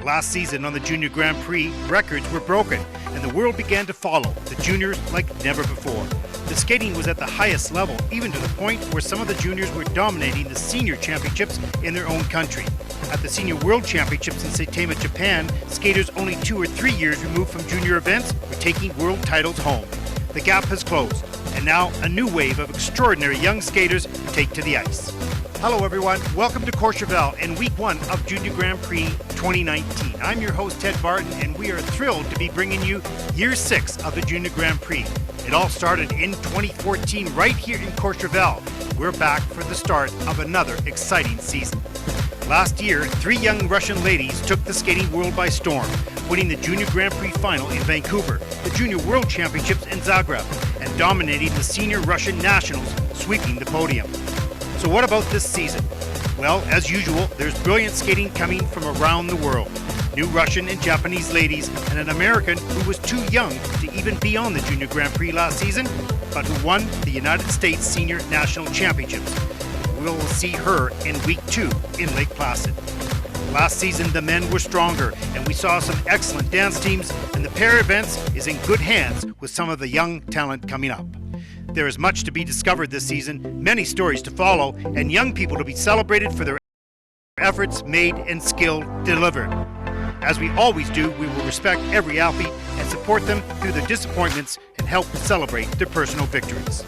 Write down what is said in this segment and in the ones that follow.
Last season on the Junior Grand Prix, records were broken and the world began to follow the juniors like never before. The skating was at the highest level, even to the point where some of the juniors were dominating the senior championships in their own country. At the Senior World Championships in Saitama, Japan, skaters only 2 or 3 years removed from junior events were taking world titles home. The gap has closed, and now a new wave of extraordinary young skaters take to the ice. Hello everyone, welcome to Courchevel and week 1 of Junior Grand Prix 2019. I'm your host Ted Barton and we are thrilled to be bringing you year 6 of the Junior Grand Prix. It all started in 2014 right here in Courchevel. We're back for the start of another exciting season. Last year, 3 young Russian ladies took the skating world by storm, winning the Junior Grand Prix final in Vancouver, the Junior World Championships in Zagreb, and dominating the Senior Russian Nationals, sweeping the podium. So what about this season? Well, as usual, there's brilliant skating coming from around the world. New Russian and Japanese ladies, and an American who was too young to even be on the Junior Grand Prix last season, but who won the United States Senior National Championships. We'll see her in week 2 in Lake Placid. Last season, the men were stronger, and we saw some excellent dance teams, and the pair events is in good hands with some of the young talent coming up. There is much to be discovered this season, many stories to follow, and young people to be celebrated for their efforts made and skill delivered. As we always do, we will respect every athlete and support them through their disappointments and help celebrate their personal victories.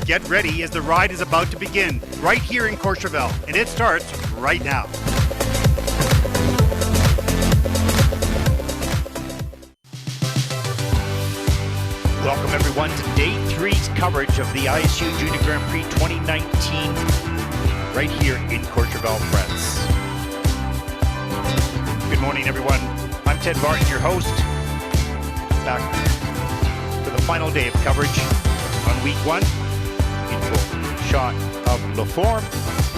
Get ready as the ride is about to begin right here in Courchevel, and it starts right now. Welcome everyone to Day 3's coverage of the ISU Junior Grand Prix 2019 right here in Courchevel, France. Good morning everyone, I'm Ted Barton, your host, back for the final day of coverage on week 1. Beautiful shot of La Forme,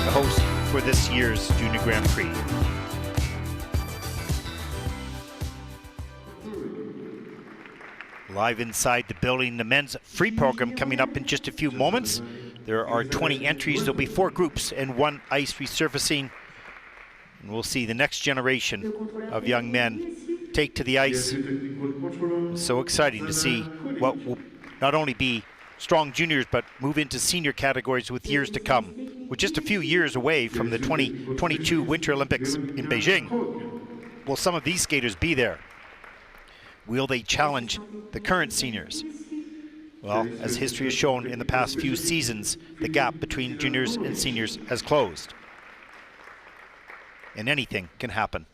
the host for this year's Junior Grand Prix. Live inside the building, the men's free program coming up in just a few moments. There are 20 entries. There'll be 4 groups and 1 ice resurfacing. And we'll see the next generation of young men take to the ice. It's so exciting to see what will not only be strong juniors, but move into senior categories with years to come. We're just a few years away from the 2022 Winter Olympics in Beijing. Will some of these skaters be there? Will they challenge the current seniors? Well, as history has shown in the past few seasons, the gap between juniors and seniors has closed. And anything can happen.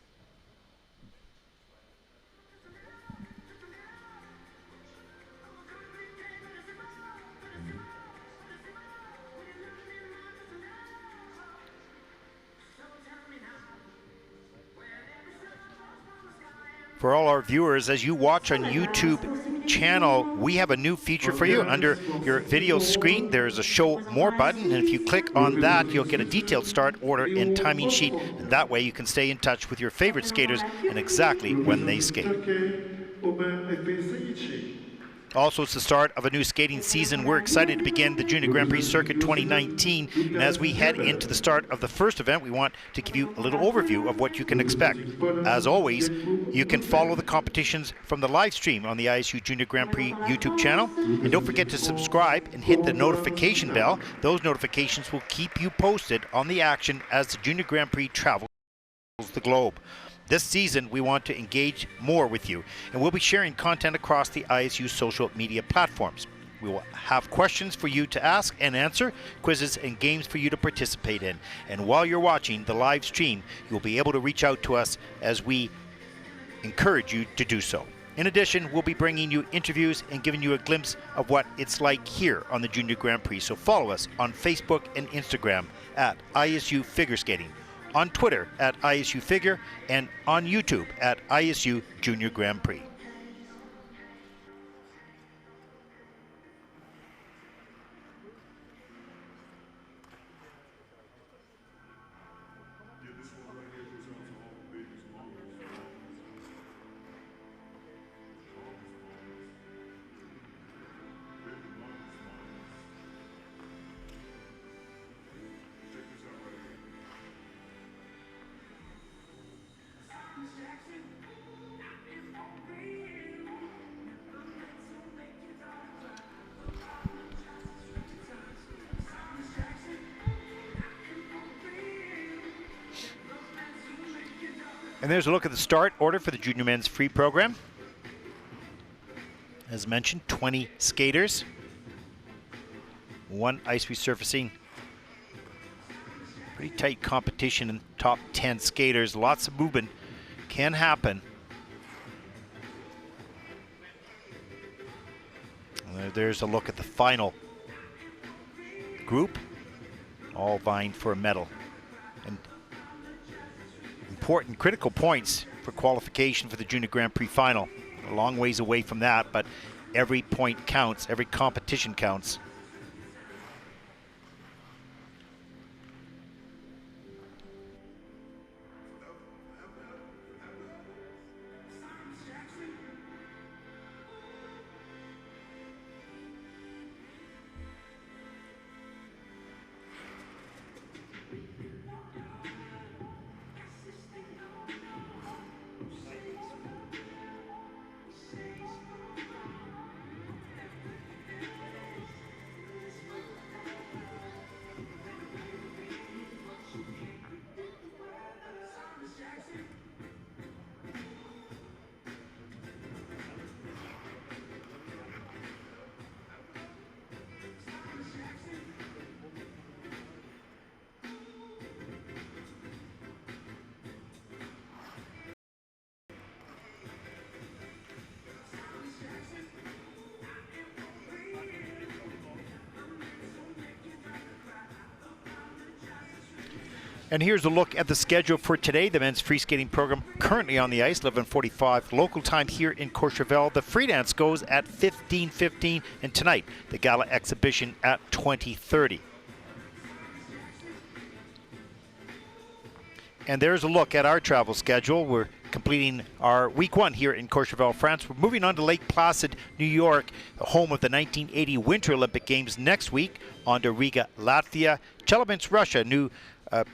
For all our viewers, as you watch on YouTube channel, we have a new feature for you. Under your video screen, there's a Show More button, and if you click on that, you'll get a detailed start order and timing sheet, and that way you can stay in touch with your favorite skaters and exactly when they skate. Also, it's the start of a new skating season. We're excited to begin the Junior Grand Prix Circuit 2019. And as we head into the start of the first event, we want to give you a little overview of what you can expect. As always, you can follow the competitions from the live stream on the ISU Junior Grand Prix YouTube channel. And don't forget to subscribe and hit the notification bell. Those notifications will keep you posted on the action as the Junior Grand Prix travels the globe. This season, we want to engage more with you, and we'll be sharing content across the ISU social media platforms. We will have questions for you to ask and answer, quizzes and games for you to participate in. And while you're watching the live stream, you'll be able to reach out to us as we encourage you to do so. In addition, we'll be bringing you interviews and giving you a glimpse of what it's like here on the Junior Grand Prix. So follow us on Facebook and Instagram at ISU Figure Skating, on Twitter at ISU Figure, and on YouTube at ISU Junior Grand Prix. And there's a look at the start order for the junior men's free program. As mentioned, 20 skaters, 1 ice resurfacing. Pretty tight competition in top 10 skaters. Lots of movement can happen. There's a look at the final group, all vying for a medal. And important, critical points for qualification for the Junior Grand Prix final. A long ways away from that, but every point counts, every competition counts. And here's a look at the schedule for today. The men's free skating program currently on the ice, 11:45 local time here in Courchevel. The free dance goes at 15:15, and tonight the gala exhibition at 20:30. And there's a look at our travel schedule. We're completing our week 1 here in Courchevel, France. We're moving on to Lake Placid, New York, the home of the 1980 Winter Olympic Games next week, on to Riga, Latvia, Chelyabinsk, Russia, new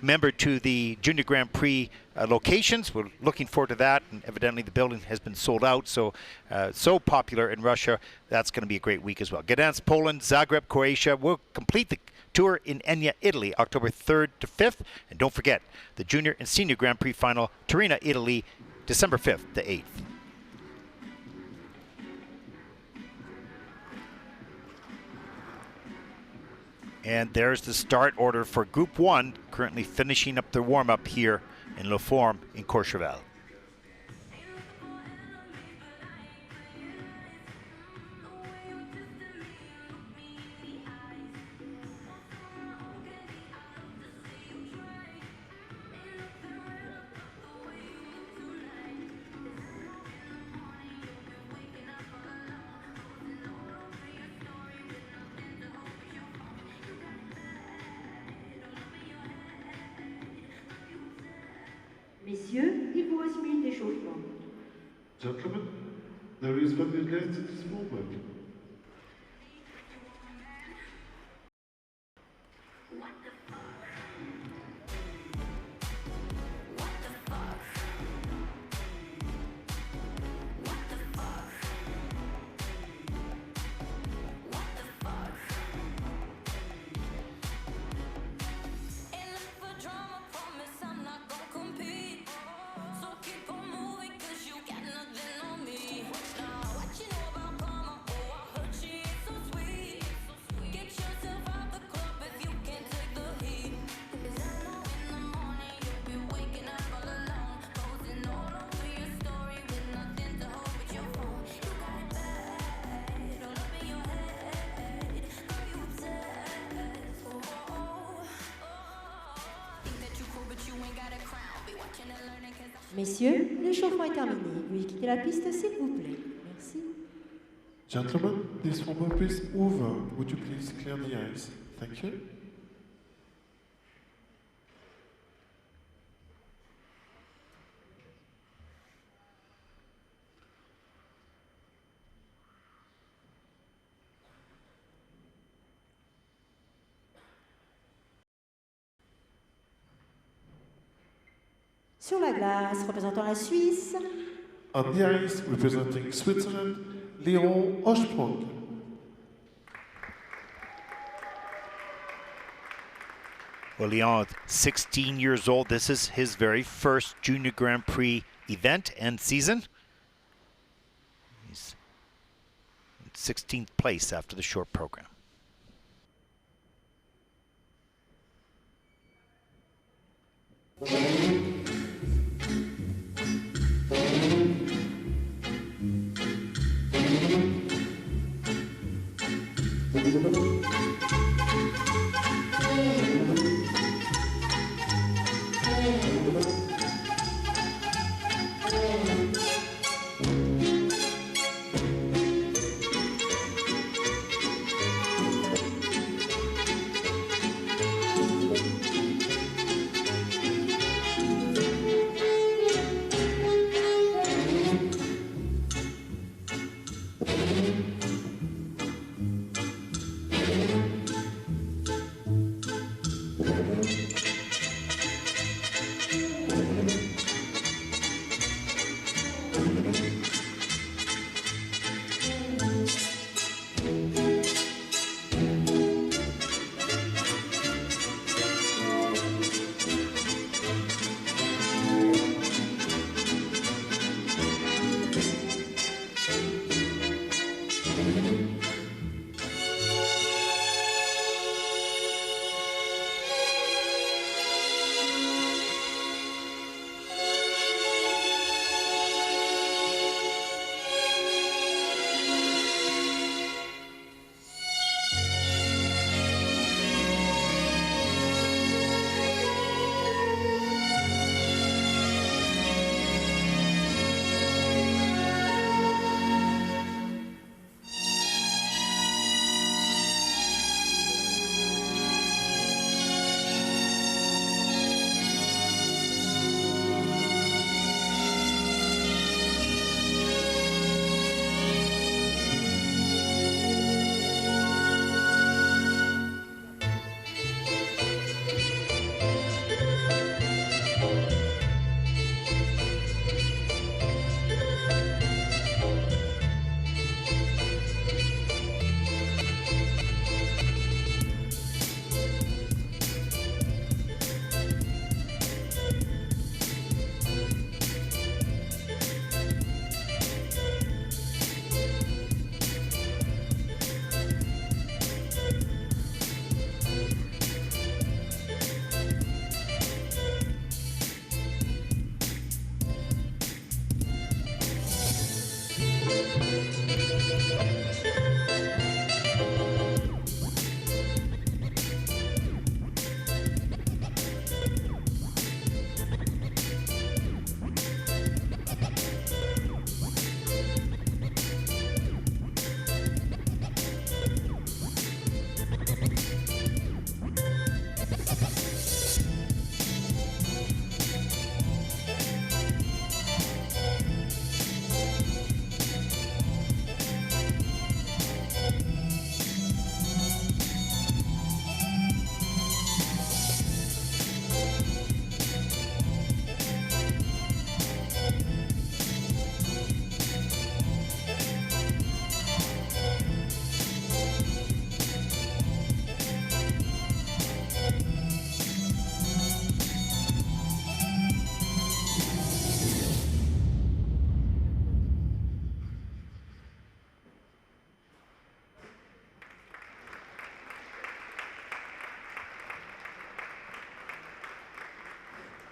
member to the Junior Grand Prix locations. We're looking forward to that, and evidently the building has been sold out, so so popular in Russia. That's going to be a great week as well. Gdansk, Poland, Zagreb, Croatia. We'll complete the tour in Enya, Italy, October 3rd to 5th. And don't forget, the Junior and Senior Grand Prix final, Torino, Italy, December 5th to 8th. And there's the start order for Group 1, currently finishing up their warm-up here in Le Forme in Courchevel. Messieurs, il vous reste 1 minute d'échauffement. Gentlemen, there is 1 minute left at this moment. Messieurs, l'échauffement est terminé. Veuillez quitter la piste, s'il vous plaît. Merci. Gentlemen, this warm-up is over. Would you please clear the ice? Thank you. Sur la glace, représentant la Suisse. On the ice, representing Switzerland, Leon AUSSPURG. Well, Leon, 16 years old. This is his very first Junior Grand Prix event and season. He's in 16th place after the short program.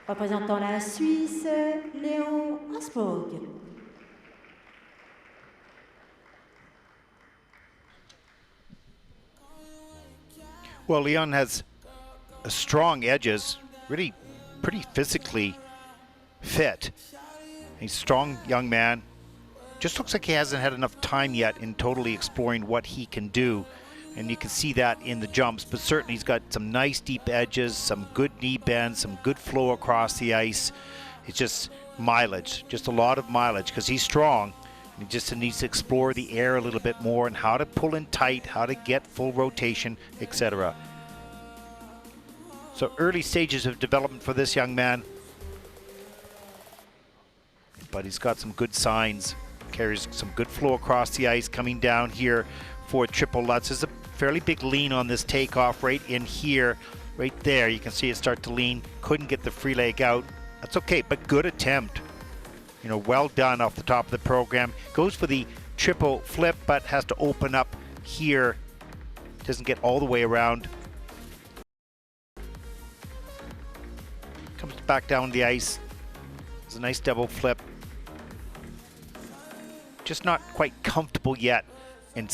Représentant la Suisse, Leon AUSPURG. Well, Leon has strong edges, really pretty physically fit. He's a strong young man. Just looks like he hasn't had enough time yet in totally exploring what he can do. And you can see that in the jumps, but certainly he's got some nice deep edges, some good knee bends, some good flow across the ice. It's just mileage, just a lot of mileage, because he's strong. He just needs to explore the air a little bit more and how to pull in tight, how to get full rotation, etc. So early stages of development for this young man. But he's got some good signs. Carries some good flow across the ice coming down here for triple Lutz. There's a fairly big lean on this takeoff right in here Right there, you can see it start to lean. Couldn't get the free leg out. That's okay, but good attempt. You know, well done off the top of the program. Goes for the triple flip, but has to open up here. Doesn't get all the way around. Comes back down the ice. It's a nice double flip. Just not quite comfortable yet. And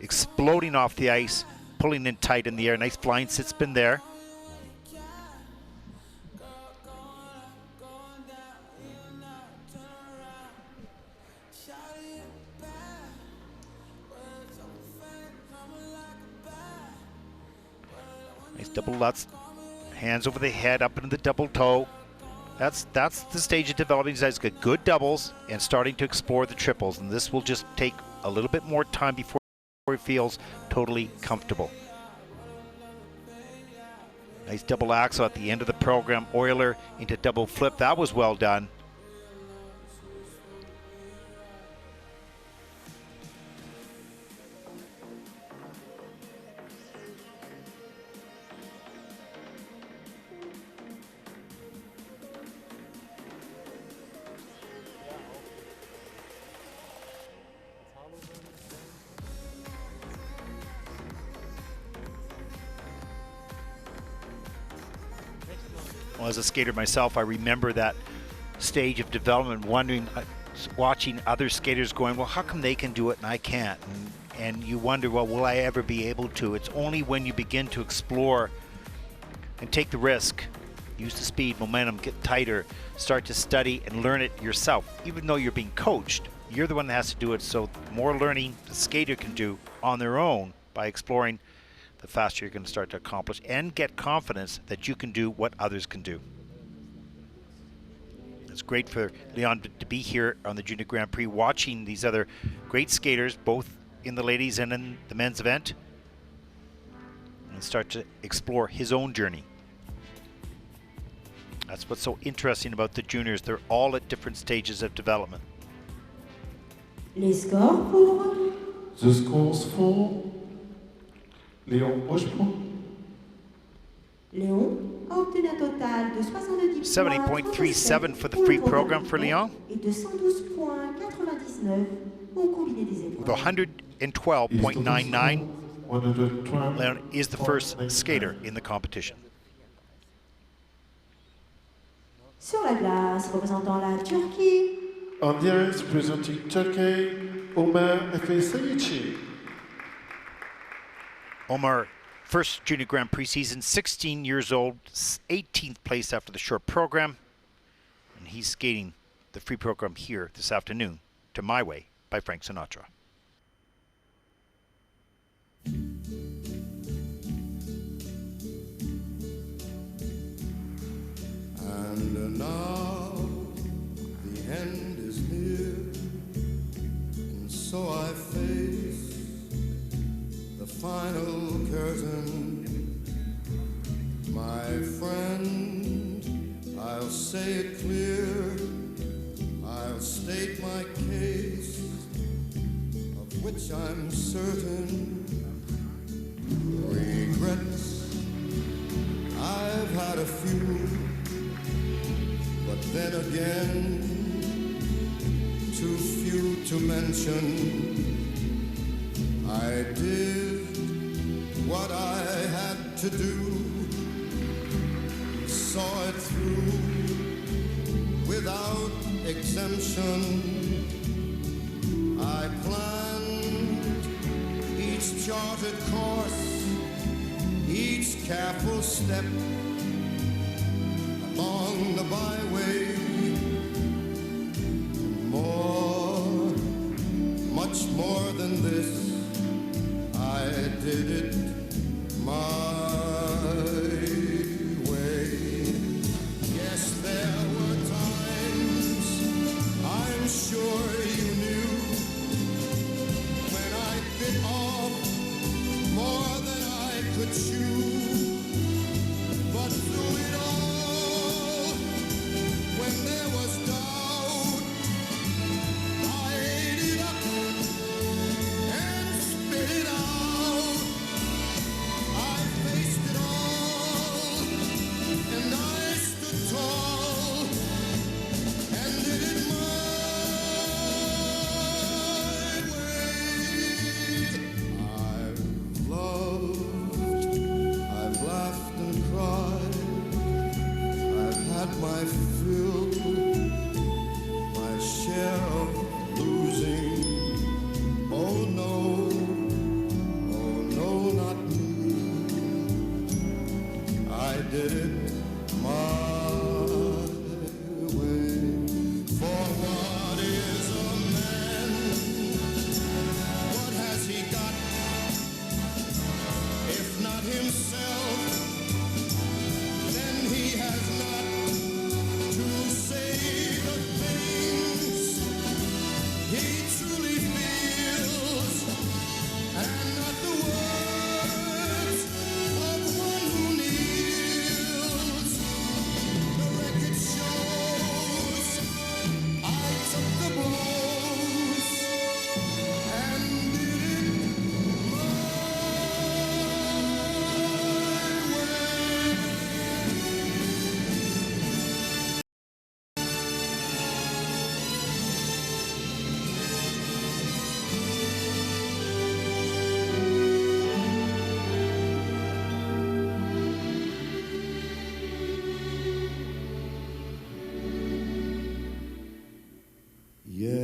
exploding off the ice, pulling in tight in the air. Nice blind sit spin there. Nice double lutz, hands over the head, up into the double toe. That's the stage of developing. He's got good doubles and starting to explore the triples, and this will just take a little bit more time before he feels totally comfortable. Nice double axel at the end of the program. Euler into double flip. That was well done. Well, as a skater myself, I remember that stage of development, wondering, watching other skaters going, well, how come they can do it and I can't? And you wonder, well, will I ever be able to? It's only when you begin to explore and take the risk, use the speed, momentum, get tighter, start to study and learn it yourself. Even though you're being coached, you're the one that has to do it. So more learning the skater can do on their own by exploring, the faster you're going to start to accomplish and get confidence that you can do what others can do. It's great for Leon to be here on the Junior Grand Prix, watching these other great skaters, both in the ladies and in the men's event, and start to explore his own journey. That's what's so interesting about the juniors. They're all at different stages of development. Les scores pour The scores for Leon AUSPURG. Léon a obtenu un total de 70 70.37 for the free program for Leon, et de 112.99 au combiné des étoiles. with 112.99. 112. Leon is the first skater in the competition. Sur la glace, représentant la Turquie, On the ice, presenting Turkey, Omer Efe SAYICI. Omer, first Junior Grand Prix season, 16 years old, 18th place after the short program. And he's skating the free program here this afternoon to My Way by Frank Sinatra. And now the end is near, and so I face the final curtain. My friend, I'll say it clear, I'll state my case, of which I'm certain. Regrets, I've had a few, but then again, too few to mention. I did what I had to do, saw it through without exemption. I planned each charted course, each careful step along the byway. More, much more than this, I did it my way. Yes, there were times, I'm sure you knew, when I bit off more than I could chew. But through it all, when there was doubt, I ate it up and spit it out. I faced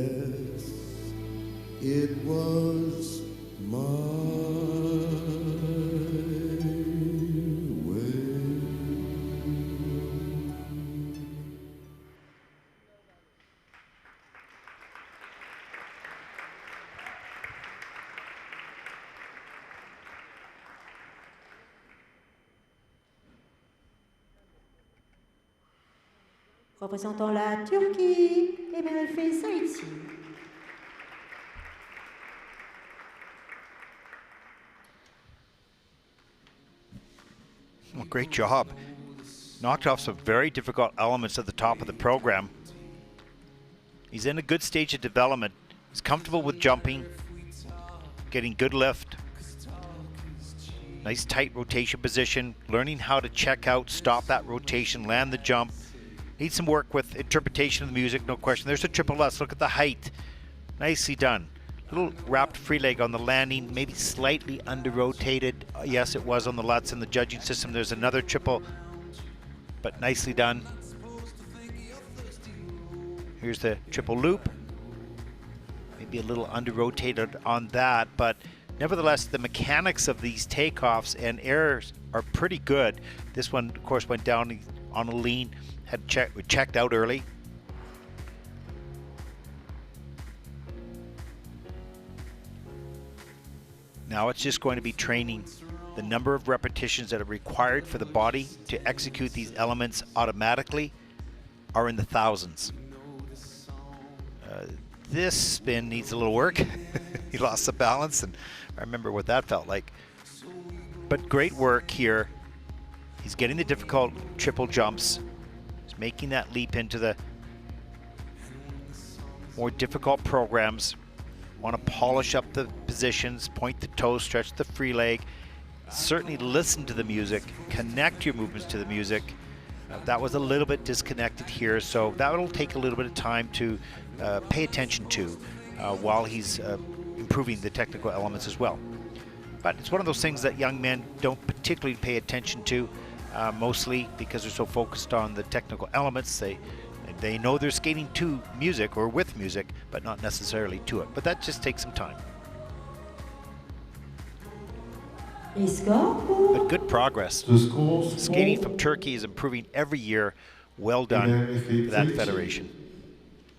Yes, it was my way. Représentant la Turquie, Omer Efe SAYICI. Well, great job. Knocked off some very difficult elements at the top of the program. He's in a good stage of development. He's comfortable with jumping, getting good lift. Nice tight rotation position, learning how to check out, stop that rotation, land the jump. Needs some work with interpretation of the music, no question. There's a triple S, look at the height. Nicely done. Little wrapped free leg on the landing, maybe slightly under-rotated. Yes, it was on the Lutz in the judging system. There's another triple, but nicely done. Here's the triple loop. Maybe a little under-rotated on that, but nevertheless, the mechanics of these takeoffs and airs are pretty good. This one, of course, went down on a lean, had checked out early. Now it's just going to be training. The number of repetitions that are required for the body to execute these elements automatically are in the thousands. This spin needs a little work. He lost the balance, and I remember what that felt like. But great work here. He's getting the difficult triple jumps. He's making that leap into the more difficult programs. Want to polish up the positions, point the toes, stretch the free leg. Certainly listen to the music, connect your movements to the music. That was a little bit disconnected here, so that will take a little bit of time to pay attention to while he's improving the technical elements as well. But it's one of those things that young men don't particularly pay attention to, mostly because they're so focused on the technical elements. They know they're skating to music or with music, but not necessarily to it. But that just takes some time. But good progress. Skating from Turkey is improving every year. Well done for that federation.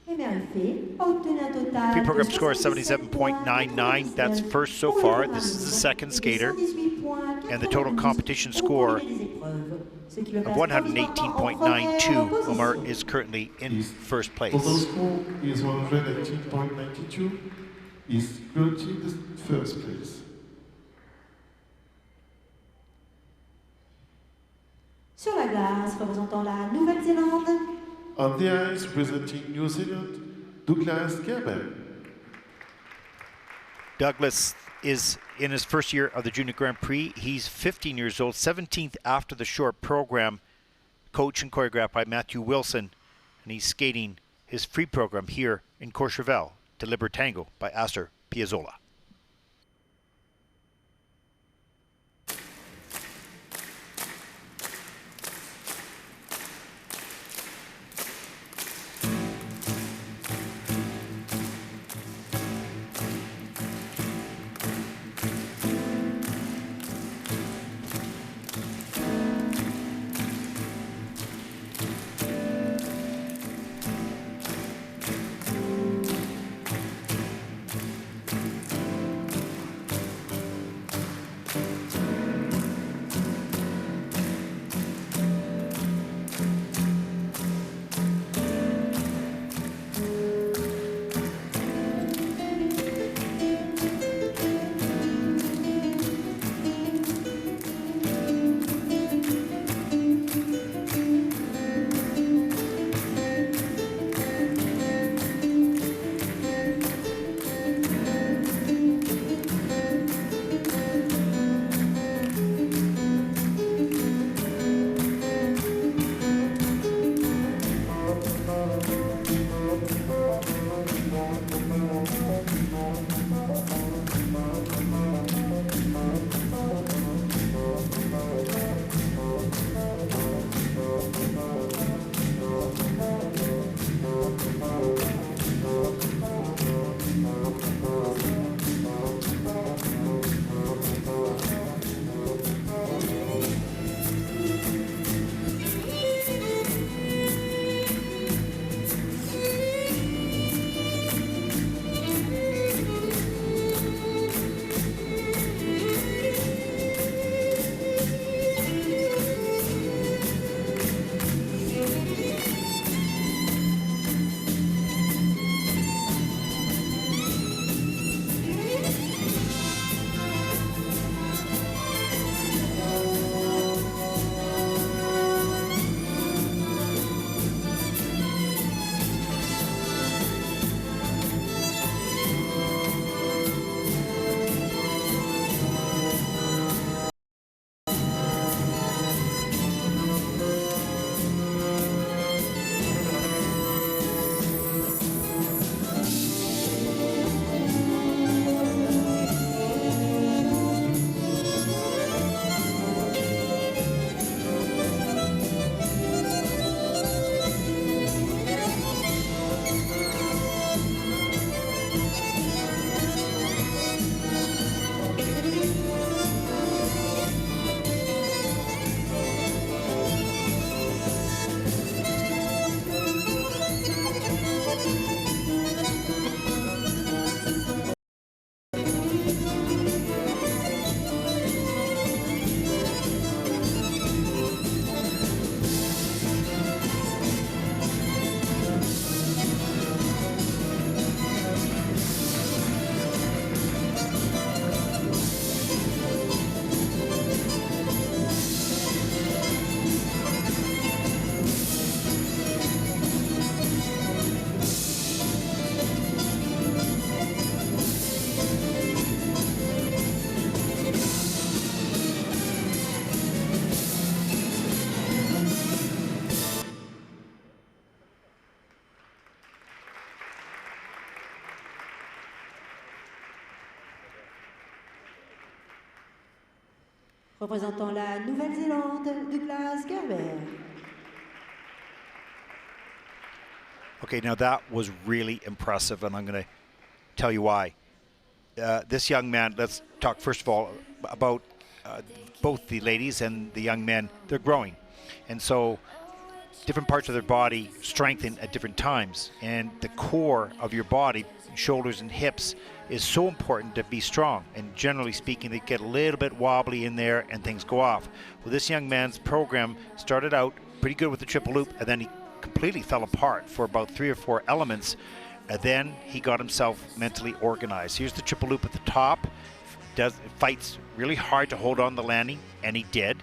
Pre-program score is 77.99. That's first so far. This is the second skater. And the total competition score of 118.92. Omer is currently in first place. Total score is 118.92. Is currently the first place. Sur la glace, représentant la Nouvelle-Zélande. On the ice, representing New Zealand, Douglas GERBER. Douglas is in his first year of the Junior Grand Prix. He's 15 years old, 17th after the short program, coached and choreographed by Matthew NIELSEN, and he's skating his free program here in Courchevel to Libertango by Aster Piazzolla. Représentant la Nouvelle-Zélande, Douglas GERBER. Okay, now that was really impressive, and I'm going to tell you why. This young man, let's talk first of all about both the ladies and the young men. They're growing, and so different parts of their body strengthen at different times, and the core of your body, shoulders and hips, is so important to be strong. And generally speaking, they get a little bit wobbly in there and things go off. Well, this young man's program started out pretty good with the triple loop, and then he completely fell apart for about 3 or 4 elements, and then he got himself mentally organized. Here's the triple loop at the top. Fights really hard to hold on the landing, and he did.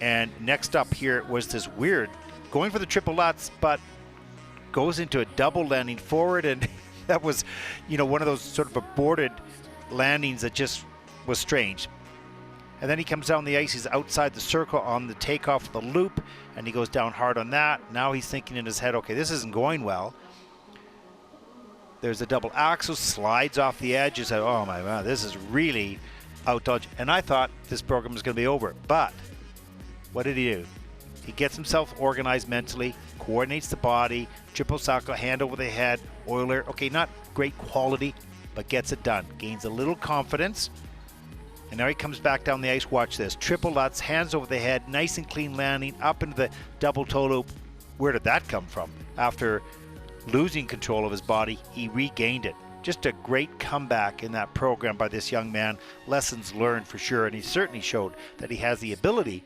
And next up here was this weird, going for the triple lutz, but goes into a double landing forward, and that was, you know, one of those sort of aborted landings that just was strange. And then he comes down the ice, he's outside the circle on the takeoff of the loop, and he goes down hard on that. Now he's thinking in his head, okay, this isn't going well. There's a double axel, slides off the edge. He said, oh my God, this is really out-dodge. And I thought this program was going to be over. But what did he do? He gets himself organized mentally, coordinates the body, triple salchow, hand over the head, Euler. Okay, not great quality, but gets it done. Gains a little confidence. And now he comes back down the ice. Watch this. Triple lutz, hands over the head, nice and clean landing, up into the double toe loop. Where did that come from? After losing control of his body, he regained it. Just a great comeback in that program by this young man. Lessons learned for sure, and he certainly showed that he has the ability.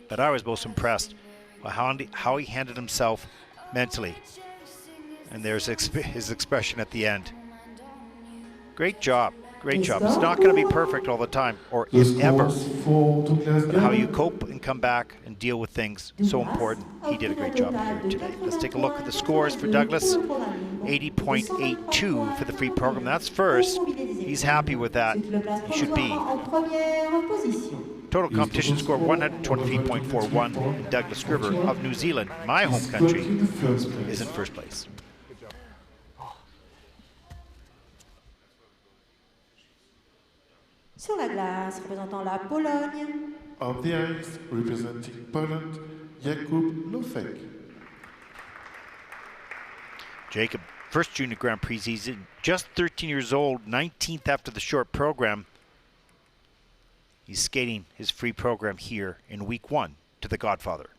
But I was most impressed by how he handled himself mentally. And there's his expression at the end. Great job. Great job. It's not going to be perfect all the time, or if ever. But how you cope and come back and deal with things, so important. He did a great job here today. Let's take a look at the scores for Douglas. 80.82 for the free program. That's first. He's happy with that. He should be. Total competition score 123.41. And Douglas Gerber of New Zealand, my home country, is in first place. Sur la glace, représentant la Pologne. On the ice, representing Poland, Jakub LOFEK. Jacob, first junior Grand Prix season, just 13 years old, 19th after the short program. He's skating his free program here in week 1 to the Godfather.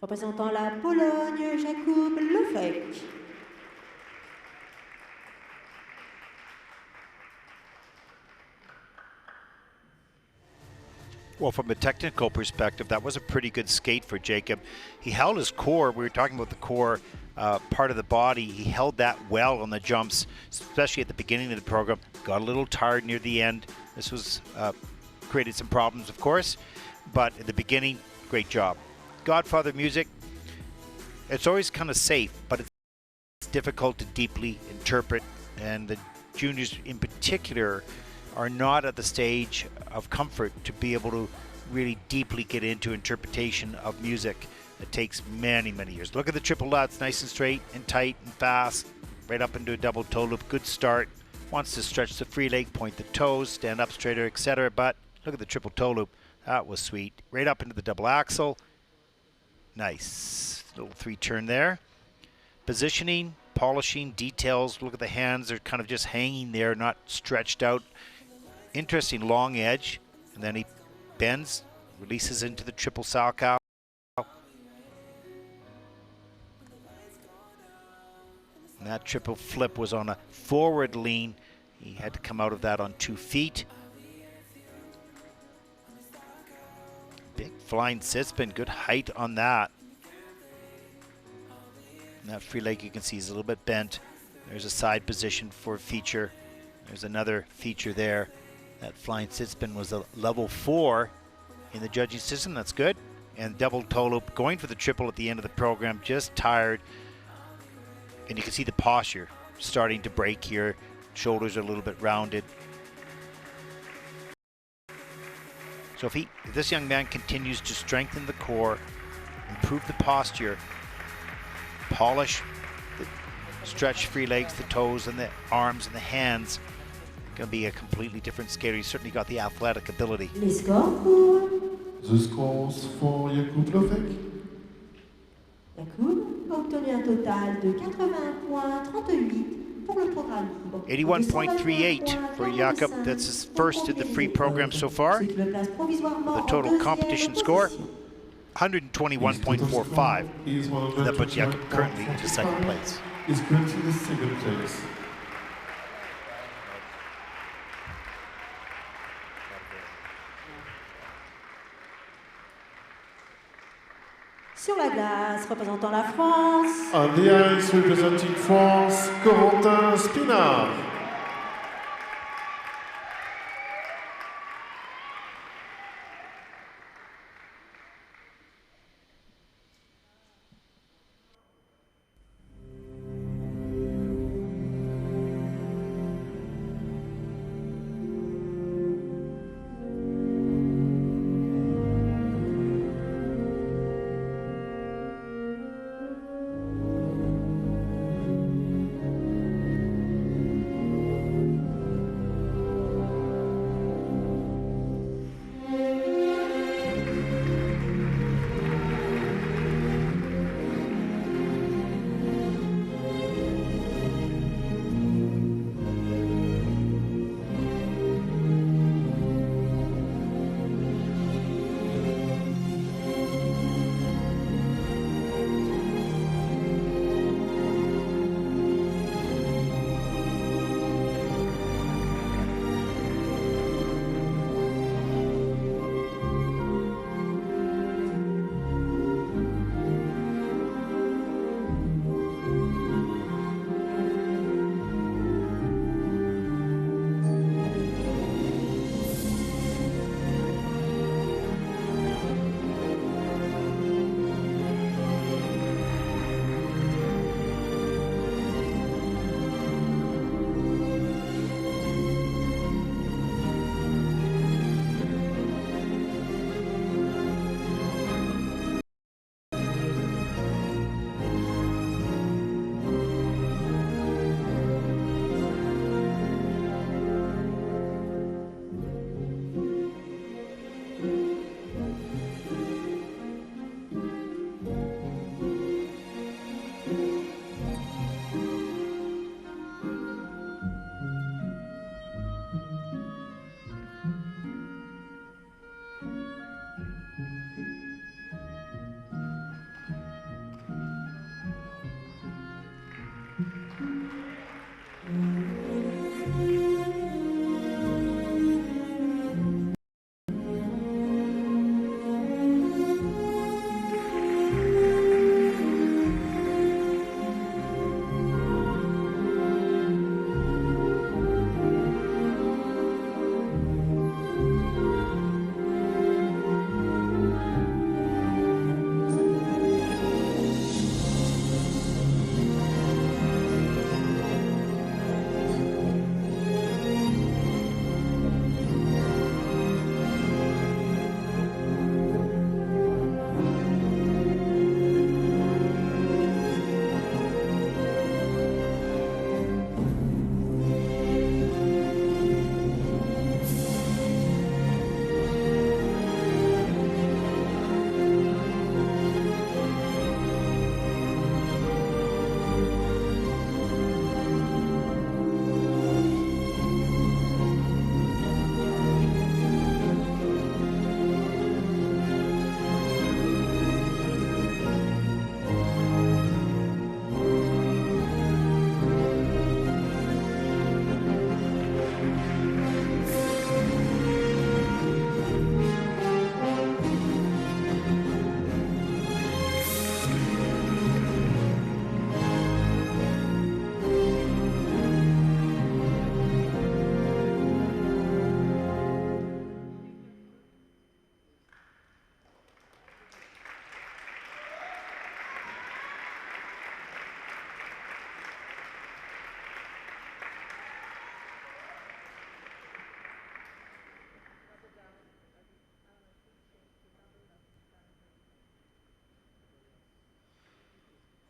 Représentant la Pologne, Jakub LOFEK. Well, from a technical perspective, that was a pretty good skate for Jacob. He held his core. We were talking about the core part of the body. He held that well on the jumps, especially at the beginning of the program. Got a little tired near the end. This was created some problems, of course, but at the beginning, great job. Godfather music, it's always kind of safe, but it's difficult to deeply interpret, and the juniors in particular are not at the stage of comfort to be able to really deeply get into interpretation of music. It takes many, many years. Look at the triple lutz, nice and straight and tight and fast, right up into a double toe loop. Good start. Wants to stretch the free leg, point the toes, stand up straighter, etc. But look at the triple toe loop. That was sweet. Right up into the double axel. Nice. Little three turn there. Positioning, polishing, details. Look at the hands. They're kind of just hanging there, not stretched out. Interesting long edge, and then he bends, releases into the triple salchow. And that triple flip was on a forward lean. He had to come out of that on 2 feet. Big flying sit spin, good height on that. And that free leg you can see is a little bit bent. There's a side position for a feature. There's another feature there. That flying sit spin was a level 4 in the judging system. That's good. And double toe loop, going for the triple at the end of the program, just tired. And you can see the posture starting to break here. Shoulders are a little bit rounded. So if this young man continues to strengthen the core, improve the posture, polish, stretch free legs, the toes and the arms and the hands, going to be a completely different skater. He's certainly got the athletic ability. Les scores pour The scores for Jakub LOFEK. Jakub a obtenu un total de 80 points 38 pour le programme libre. 81.38 for Jakub. That's his first in the free program so far. The total competition score, 121.45. That puts Jakub currently into second place. Is currently the second place. Sur la glace, représentant la France. On the ice, representing France, Corentin SPINAR.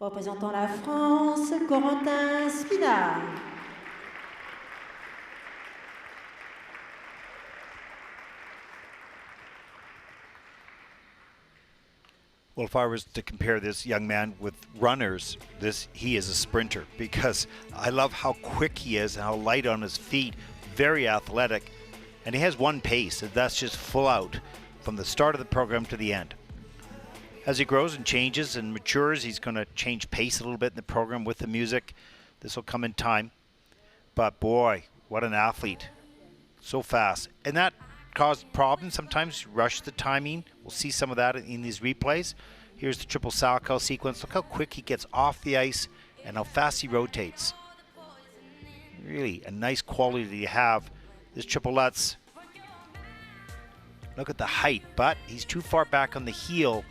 Représentant la France, Corentin SPINAR. Well, if I was to compare this young man with runners, he is a sprinter, because I love how quick he is and how light on his feet, very athletic, and he has one pace, and that's just full out from the start of the program to the end. As he grows and changes and matures, he's going to change pace a little bit in the program with the music. This will come in time. But boy, what an athlete. So fast. And that caused problems. Sometimes rush the timing. We'll see some of that in these replays. Here's the triple Salchow sequence. Look how quick he gets off the ice and how fast he rotates. Really a nice quality to have. This triple Lutz. Look at the height, but he's too far back on the heel.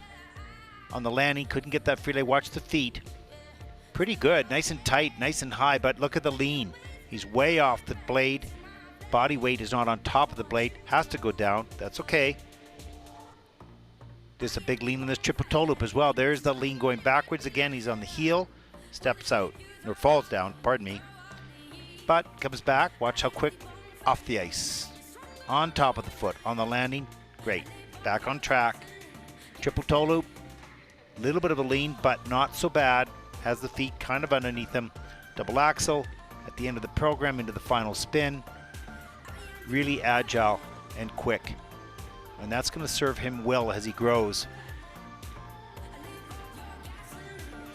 On the landing, couldn't get that free lay. Watch the feet. Pretty good, nice and tight, nice and high, but look at the lean. He's way off the blade. Body weight is not on top of the blade. Has to go down. That's okay. There's a big lean in this triple toe loop as well. There's the lean going backwards again. He's on the heel, steps out, or falls down, pardon me. But comes back. Watch how quick off the ice. On top of the foot, on the landing. Great. Back on track. Triple toe loop. Little bit of a lean, but not so bad. Has the feet kind of underneath him. Double axel at the end of the program into the final spin. Really agile and quick. And that's going to serve him well as he grows.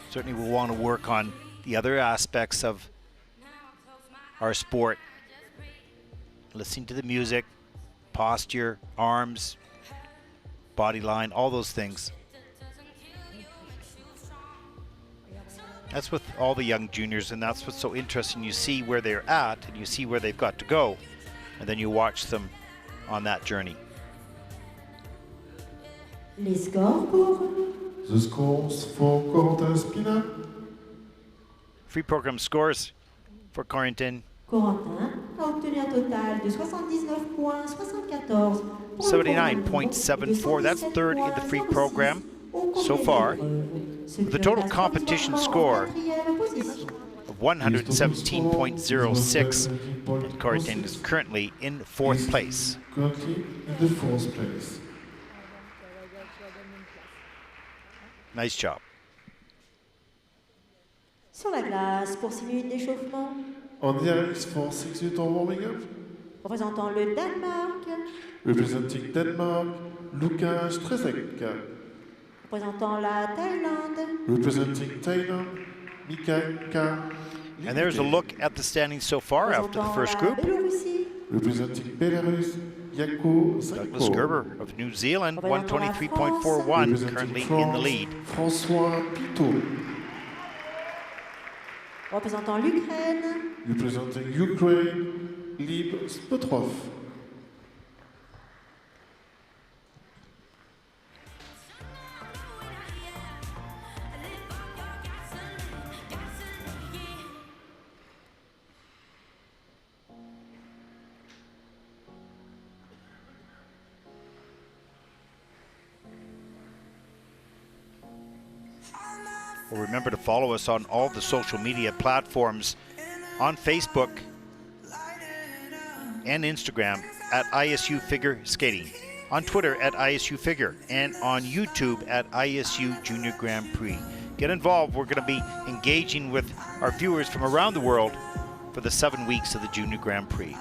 Certainly we'll want to work on the other aspects of our sport. Listening to the music, posture, arms, body line, all those things. That's with all the young juniors, and that's what's so interesting. You see where they're at, and you see where they've got to go, and then you watch them on that journey. Les scores pour... The scores for Corentin SPINAR. Free program scores for Corentin. Corentin a obtenu un total de 79 points, 74 pour 79.74. That's third in the free program so far. The total competition score of 117.06, and Corentin is currently in fourth place. Currently in the fourth place. Nice job. Sur la glace pour 6 minutes d'échauffement. On the ice for 6 minutes of warming up. Représentant le Danemark. Representing Denmark, Lucas STRZELEC DEN. Représentant la Thaïlande. Representing Thailand, Micah Kai And there's a look at the standings so far after the first group. Representing Belarus, Yakau Douglas ZENKO. Gerber of New Zealand, 123.41, currently in the lead. Francois PITOT. Représentant l'Ukraine. Representing Ukraine, Hlib SMOTROV. Well, remember to follow us on all the social media platforms, on Facebook and Instagram at ISU Figure Skating, on Twitter at ISU Figure, and on YouTube at ISU Junior Grand Prix. Get involved. We're going to be engaging with our viewers from around the world for the 7 weeks of the Junior Grand Prix.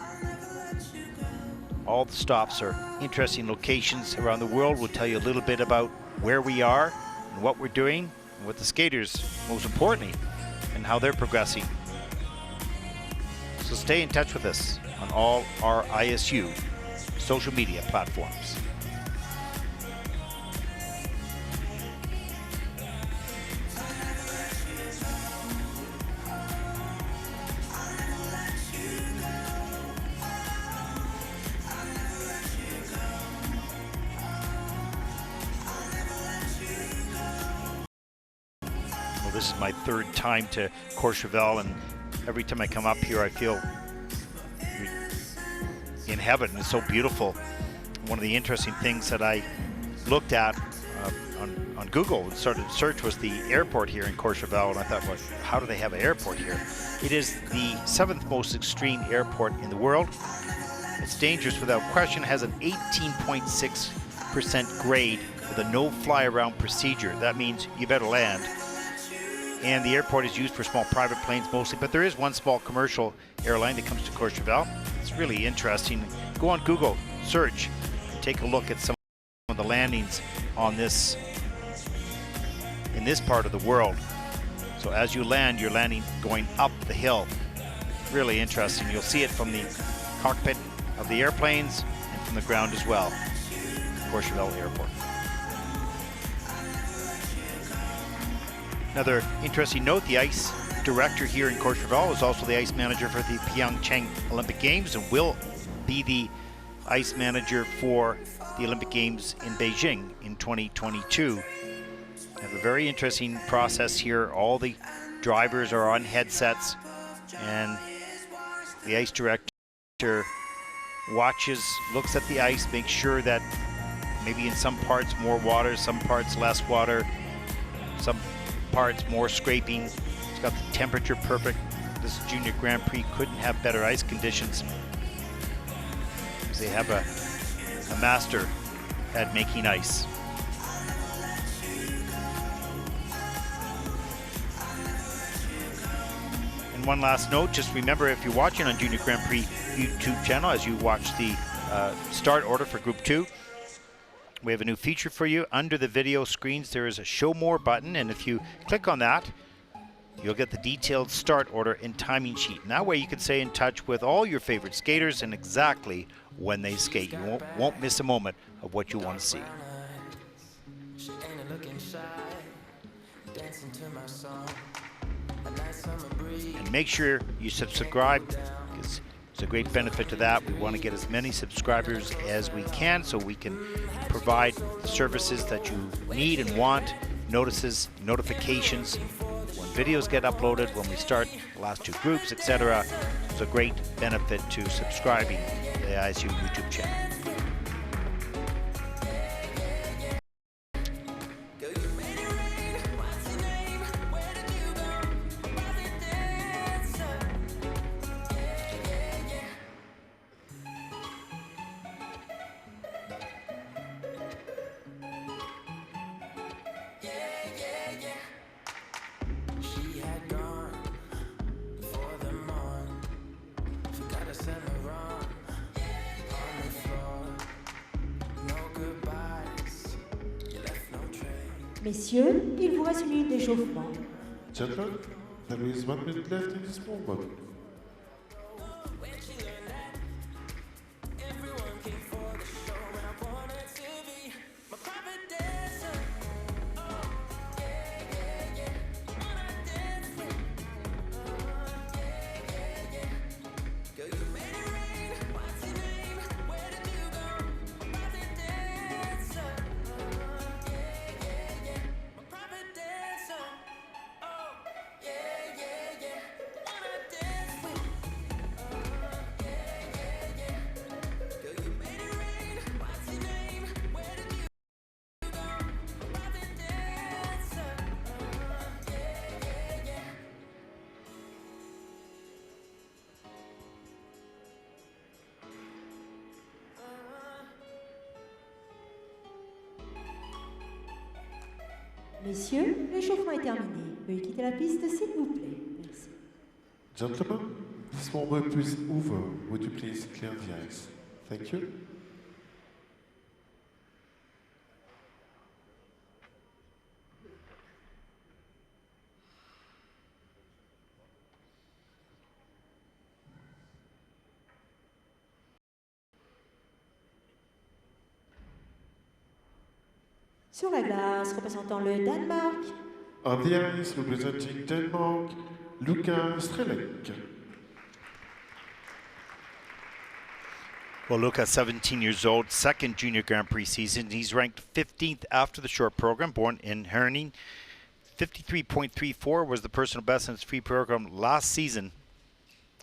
All the stops are interesting locations around the world. We'll tell you a little bit about where we are and what we're doing, and what the skaters, most importantly, and how they're progressing. So stay in touch with us on all our ISU social media platforms. This is my third time to Courchevel, and every time I come up here I feel in heaven. It's so beautiful. One of the interesting things that I looked at on Google and started to search was the airport here in Courchevel, and I thought, well, how do they have an airport here? It is the 7th most extreme airport in the world. It's dangerous without question. It has an 18.6% grade with a no-fly around procedure. That means you better land. And the airport is used for small private planes mostly, but there is one small commercial airline that comes to Courchevel. It's really interesting. Go on Google, search, and take a look at some of the landings on this, in this part of the world. So as you land, you're landing going up the hill. Really interesting. You'll see it from the cockpit of the airplanes and from the ground as well. Courchevel Airport. Another interesting note, the ice director here in Courchevel is also the ice manager for the Pyeongchang Olympic Games and will be the ice manager for the Olympic Games in Beijing in 2022. We have a very interesting process here. All the drivers are on headsets, and the ice director watches, looks at the ice, makes sure that maybe in some parts more water, some parts less water, some parts more scraping. It's got the temperature perfect. This Junior Grand Prix couldn't have better ice conditions. They have a master at making ice. And one last note, just remember, if you're watching on Junior Grand Prix YouTube channel, as you watch the start order for Group 2, we have a new feature for you. Under the video screens, there is a Show More button, and if you click on that, you'll get the detailed start order and timing sheet. And that way you can stay in touch with all your favorite skaters and exactly when they skate. You won't miss a moment of what you want to see. And make sure you subscribe, because there's a great benefit to that. We want to get as many subscribers as we can so we can provide the services that you need and want, notices, notifications, when videos get uploaded, when we start the last 2 groups, etc. It's a great benefit to subscribing to the ISU YouTube channel. Messieurs, il vous reste une minute d'échauffement. Gentlemen, there is 1 minute left in this movement. Messieurs, l'échauffement est terminé. Veuillez quitter la piste, s'il vous plaît. Merci. Gentlemen, this movement is over. Would you please clear the ice? Thank you. Sur la glace, représentant le Danemark. On the ice, representing Denmark, Lucas STRZELEC. Well, Lucas, 17 years old, 2nd Junior Grand Prix season. He's ranked 15th after the short program, born in Herning. 53.34 was the personal best in his free program last season.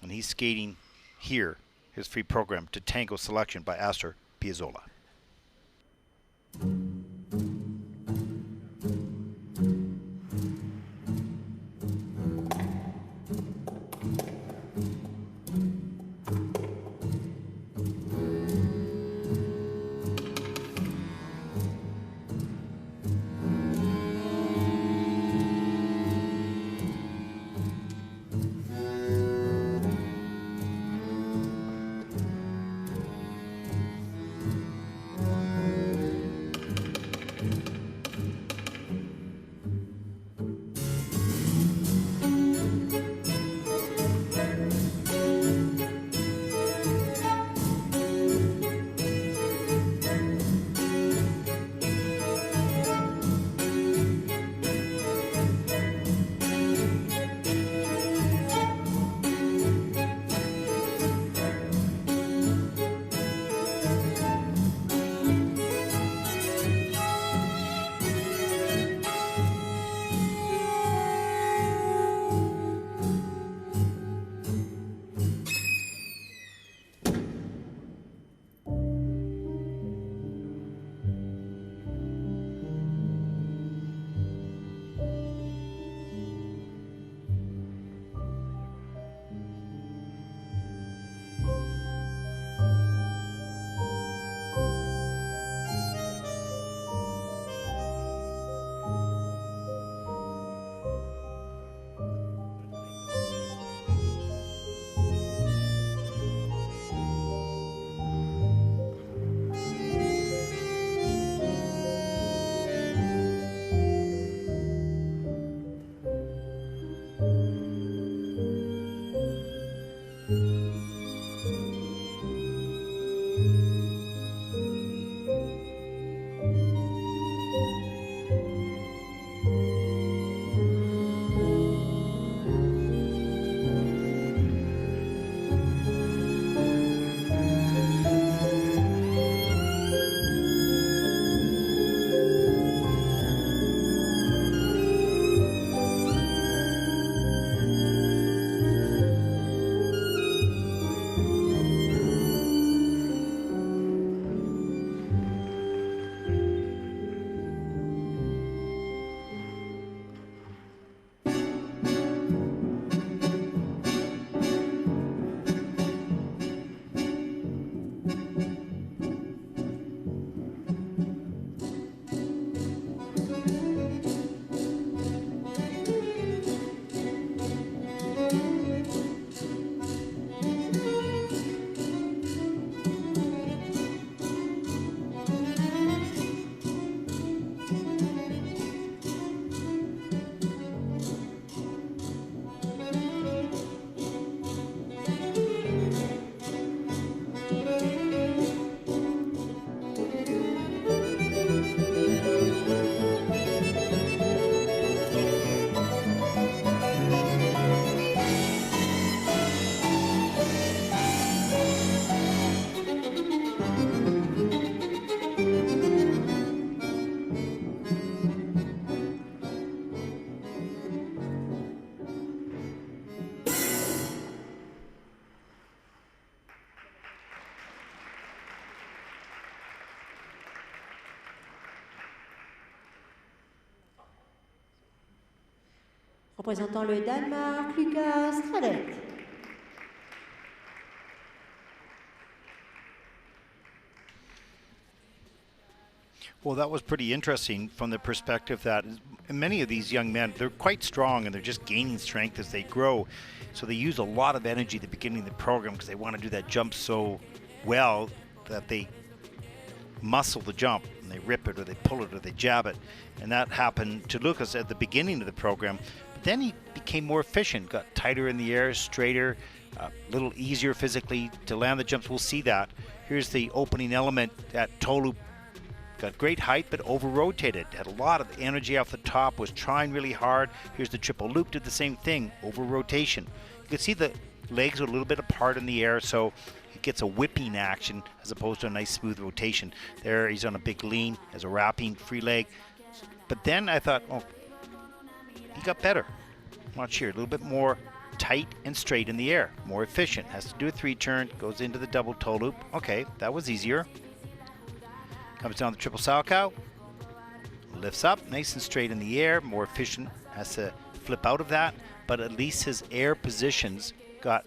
And he's skating here, his free program, to Tango Selection by Astor Piazzolla. Représentant le Danemark, Lucas STRZELEC. Well, that was pretty interesting from the perspective that many of these young men, they're quite strong and they're just gaining strength as they grow. So they use a lot of energy at the beginning of the program because they want to do that jump so well that they muscle the jump and they rip it or they pull it or they jab it. And that happened to Lucas at the beginning of the program. But then he became more efficient, got tighter in the air, straighter, a little easier physically to land the jumps. We'll see that. Here's the opening element at toe loop. Got great height, but over-rotated. Had a lot of energy off the top, was trying really hard. Here's the triple loop, did the same thing, over-rotation. You can see the legs are a little bit apart in the air, so he gets a whipping action as opposed to a nice smooth rotation. There, he's on a big lean, has a wrapping free leg. But then I thought, oh, he got better. Watch here, a little bit more tight and straight in the air, more efficient. Has to do a 3-turn, goes into the double toe loop. Okay, that was easier. Comes down the triple Salchow, lifts up, nice and straight in the air, more efficient, has to flip out of that, but at least his air positions got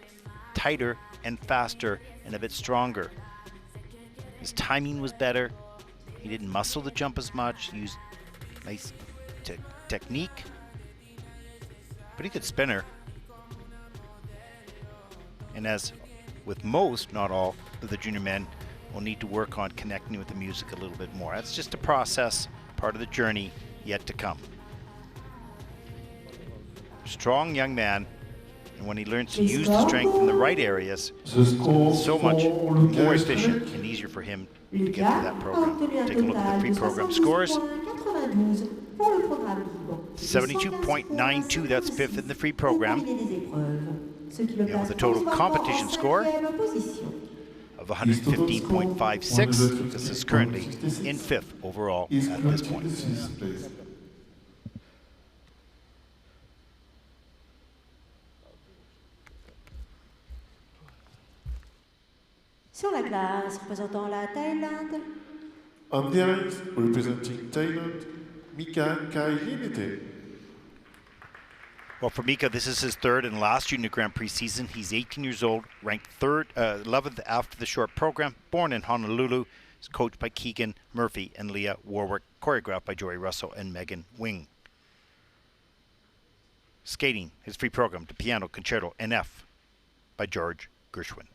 tighter and faster and a bit stronger. His timing was better, he didn't muscle the jump as much, used nice technique, but he could spinner. And as with most, not all, of the junior men, we'll need to work on connecting with the music a little bit more. That's just a process, part of the journey yet to come. Strong young man, and when he learns to use the strength in the right areas, so much more efficient and easier for him to get through that program. Take a look at the pre-program scores. 72.92, that's fifth in the free program. And with a total competition score of 115.56. This is currently in fifth overall at this point. Sur la glace, représentant la Thaïlande. On the ice, representing Thailand, Micah Kai LYNETTE THA. Well, for Micah, this is his third and last Junior Grand Prix season. He's 18 years old, ranked 11th after the short program, born in Honolulu. He's coached by Keegan Murphy and Leah Warwick, choreographed by Jory Russell and Megan Wing. Skating, his free program, the piano concerto NF by George Gershwin.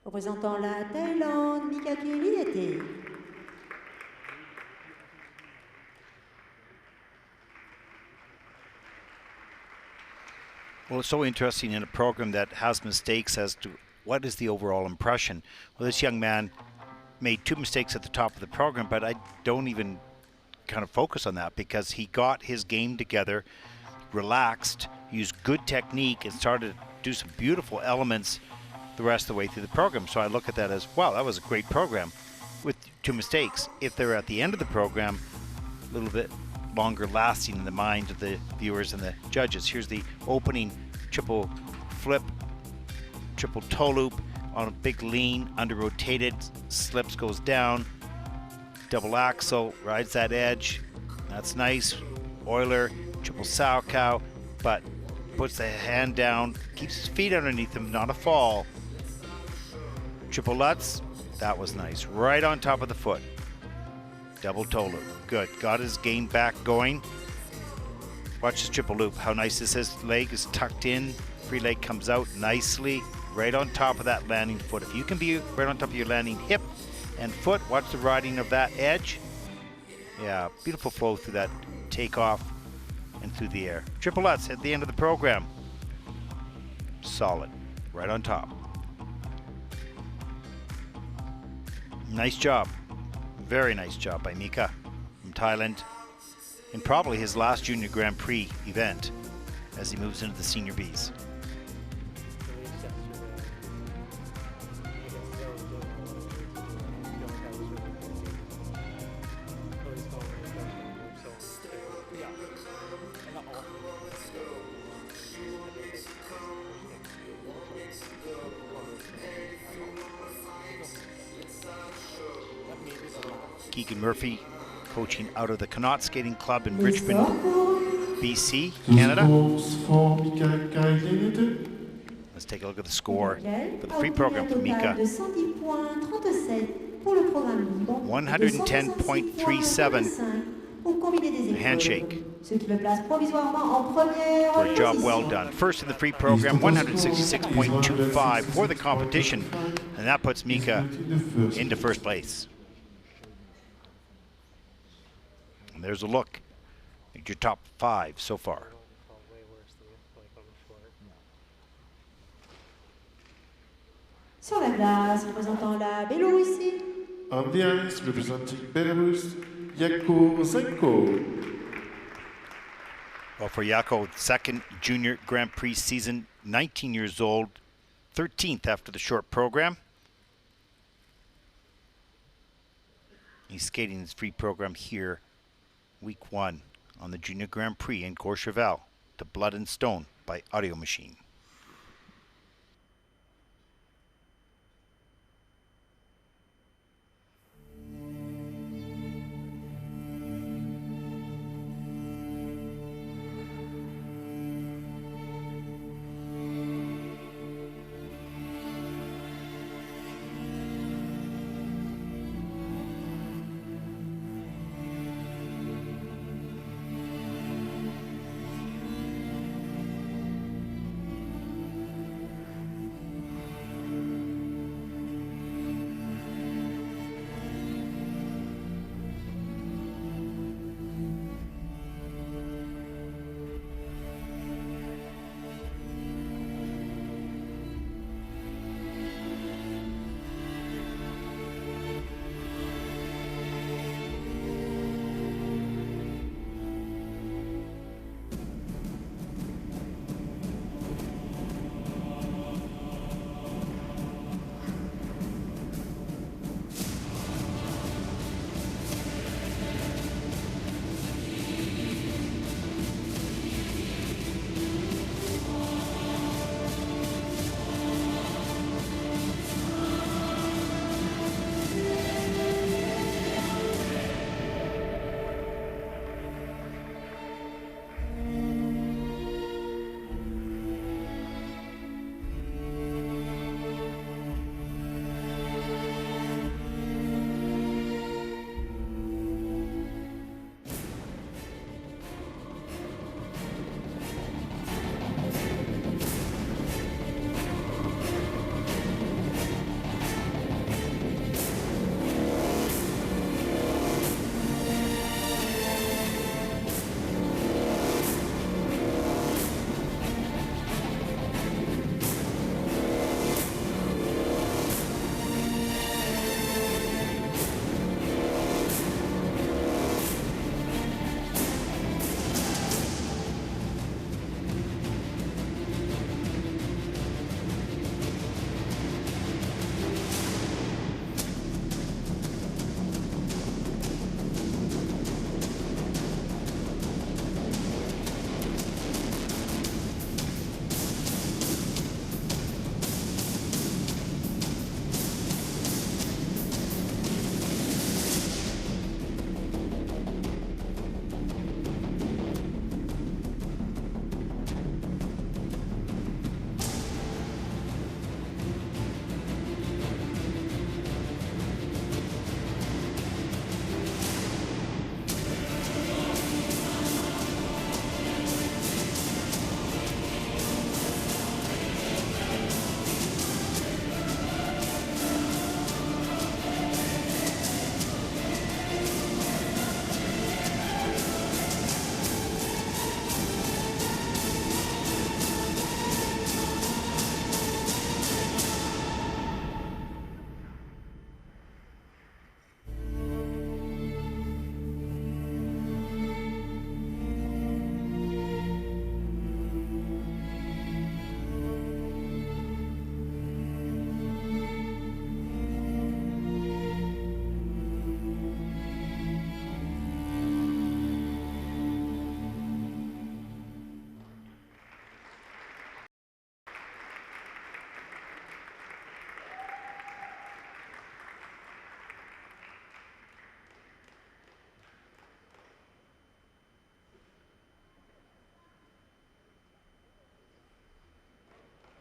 Représentant la Thaïlande, Micah Kai LYNETTE THA. Well, it's so interesting in a program that has mistakes as to what is the overall impression. Well, this young man made 2 mistakes at the top of the program, but I don't even kind of focus on that because he got his game together, relaxed, used good technique, and started to do some beautiful elements the rest of the way through the program. So I look at that as, wow, that was a great program with 2 mistakes. If they're at the end of the program, a little bit longer lasting in the mind of the viewers and the judges. Here's the opening triple flip, triple toe loop on a big lean, under rotated, slips, goes down, double axel, rides that edge. That's nice. Euler, triple sow cow, but puts the hand down, keeps his feet underneath him, not a fall. Triple Lutz, that was nice. Right on top of the foot. Double toe loop. Good. Got his game back going. Watch this triple loop. How nice this is. Leg is tucked in. Free leg comes out nicely. Right on top of that landing foot. If you can be right on top of your landing hip and foot, watch the riding of that edge. Yeah, beautiful flow through that takeoff and through the air. Triple Lutz at the end of the program. Solid. Right on top. Nice job. Very nice job by Micah from Thailand, and probably his last Junior Grand Prix event as he moves into the Senior Bs. Keegan Murphy coaching out of the Connaught Skating Club in Richmond, BC, Canada. Let's take a look at the score for the free program for Micah. 110.37. Handshake. For a job well done. First in the free program, 166.25 for the competition, and that puts Micah into first place. And there's a look at your top 5 so far. Sur la glace, représentant la Biélorussie. On the ice, representing Belarus, Yakau ZENKO. Well, for Yakau, second Junior Grand Prix season, 19 years old, 13th after the short program. He's skating his free program here, week 1 on the Junior Grand Prix in Courchevel to Blood and Stone by Audio Machine.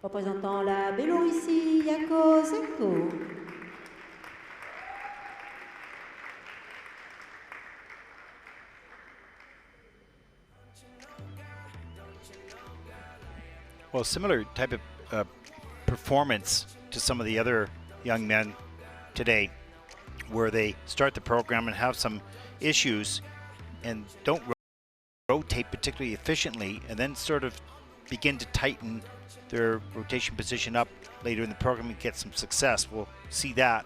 Représentant la Biélorussie, Yakau ZENKO. Well, similar type of performance to some of the other young men today, where they start the program and have some issues and don't rotate particularly efficiently, and then sort of begin to tighten their rotation position up later in the program and get some success. We'll see that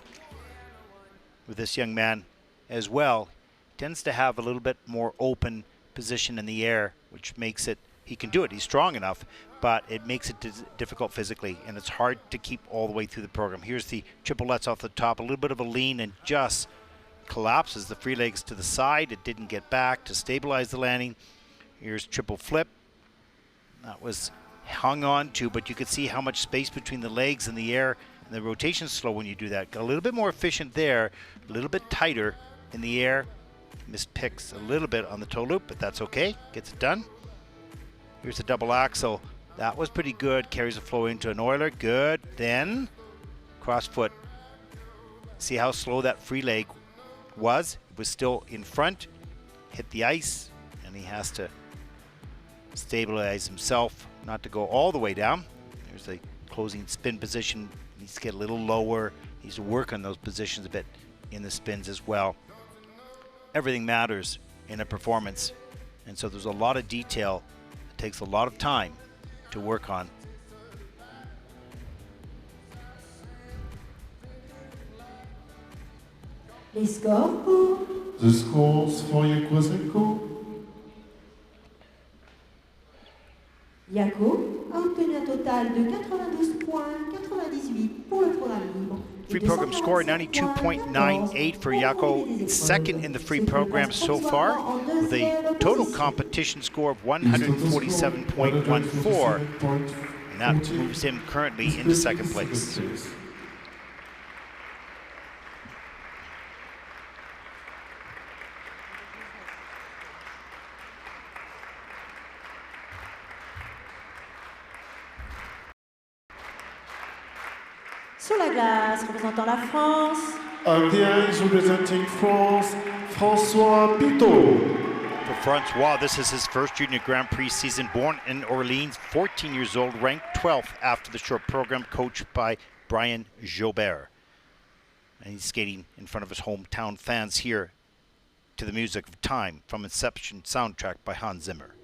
with this young man as well. He tends to have a little bit more open position in the air, which makes it, he can do it, he's strong enough, but it makes it difficult physically, and it's hard to keep all the way through the program. Here's the triplets off the top, a little bit of a lean, and just collapses the free legs to the side. It didn't get back to stabilize the landing. Here's triple flip. That was hung on to, but you could see how much space between the legs and the air, and the rotation's slow when you do that. Got a little bit more efficient there, a little bit tighter in the air. Mispicks a little bit on the toe loop, but that's okay, gets it done. Here's the double axel. That was pretty good, carries the flow into an Euler, good. Then cross foot. See how slow that free leg was? It was still in front, hit the ice, and he has to stabilize himself not to go all the way down. There's the closing spin position. He needs to get a little lower. He needs to work on those positions a bit in the spins as well. Everything matters in a performance, and so there's a lot of detail. It takes a lot of time to work on. Les scores pour The scores for Yakau ZENKO. Yakau a obtenu un total de 92 points, 98 pour le programme libre. Free program score 92.98 for Yakau, second in the free program so far, with a total competition score of 147.14, and that moves him currently into second place. Sur la glace, représentant la France, On the ice representing France, Francois PITOT. For Francois, this is his first Junior Grand Prix season. Born in Orleans, 14 years old, ranked 12th after the short program, coached by Brian Jobert. And he's skating in front of his hometown fans here to the music of Time from Inception soundtrack by Hans Zimmer.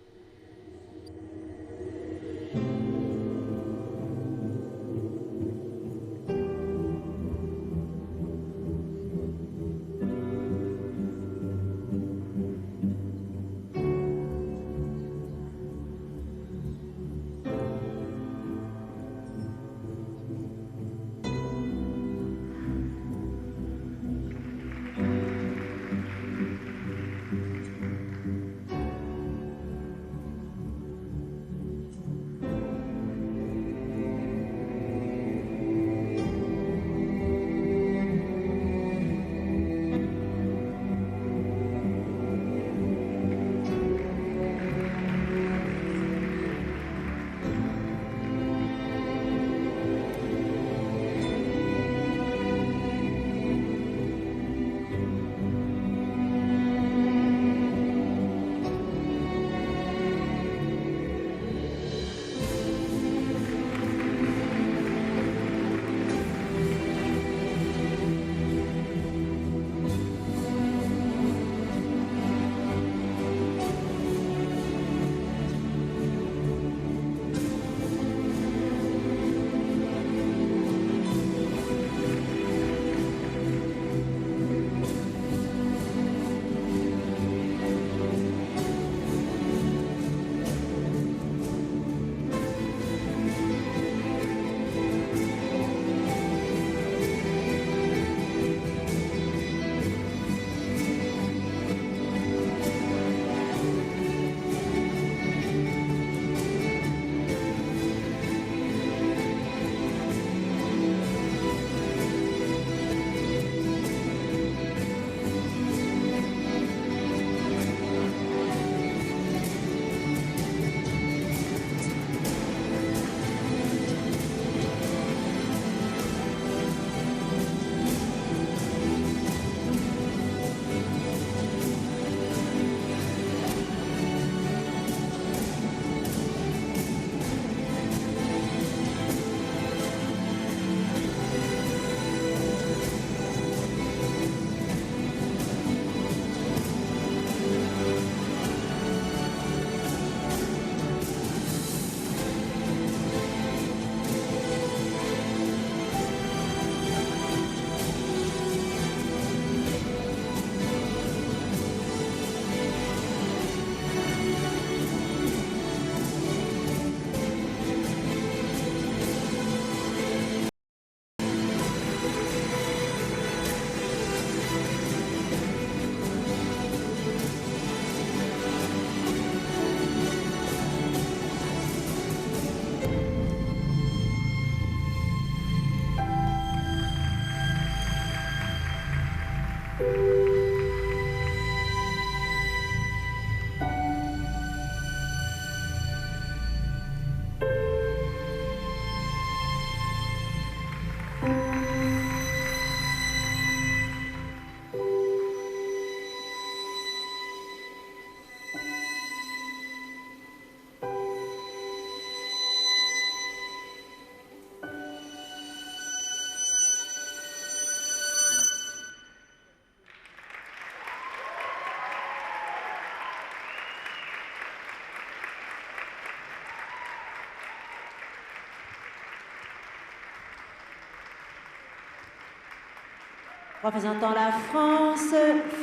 Représentant la France,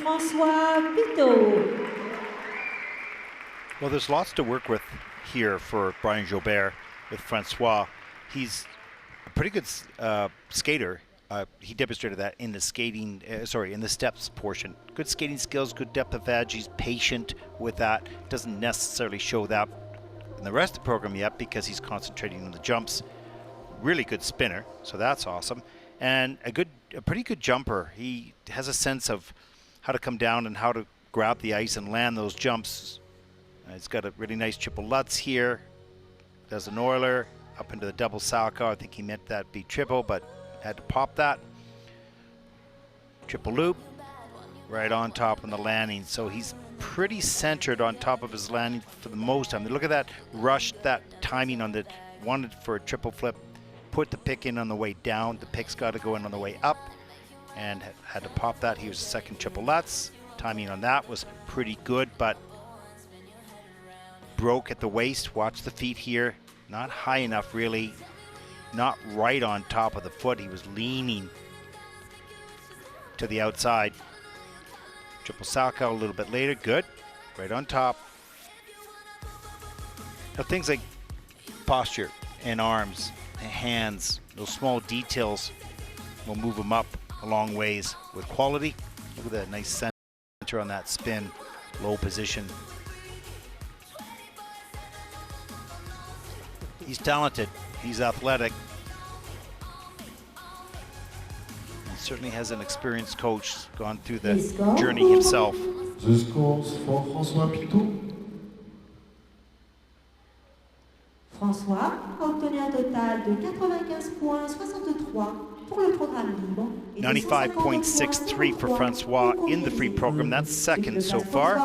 Francois PITOT. Well, there's lots to work with here for Brian Gerbert with Francois. He's a pretty good skater. He demonstrated that in the skating, in the steps portion. Good skating skills, good depth of edge. He's patient with that. Doesn't necessarily show that in the rest of the program yet because he's concentrating on the jumps. Really good spinner, so that's awesome. And a pretty good jumper. He has a sense of how to come down and how to grab the ice and land those jumps. He's got a really nice triple Lutz here. Does an Euler up into the double Salchow. I think he meant that be triple, but had to pop that. Triple loop, right on top on the landing. So he's pretty centered on top of his landing for the most time. Look at that rush, that timing on the, wanted for a triple flip, put the pick in on the way down. The pick's got to go in on the way up, and had to pop that. He was a second triple Lutz. Timing on that was pretty good, but broke at the waist. Watch the feet here. Not high enough, really. Not right on top of the foot. He was leaning to the outside. Triple Salchow a little bit later. Good. Right on top. Now, things like posture and arms and hands, those small details will move him up a long ways with quality. Look at that nice center on that spin. Low position. He's talented. He's athletic. He certainly has an experienced coach, gone through the journey himself. The scores for Francois PITOT. François a obtenu un total de 95 points 63 pour le programme libre. 95.63 for Francois in the free program. That's second so far,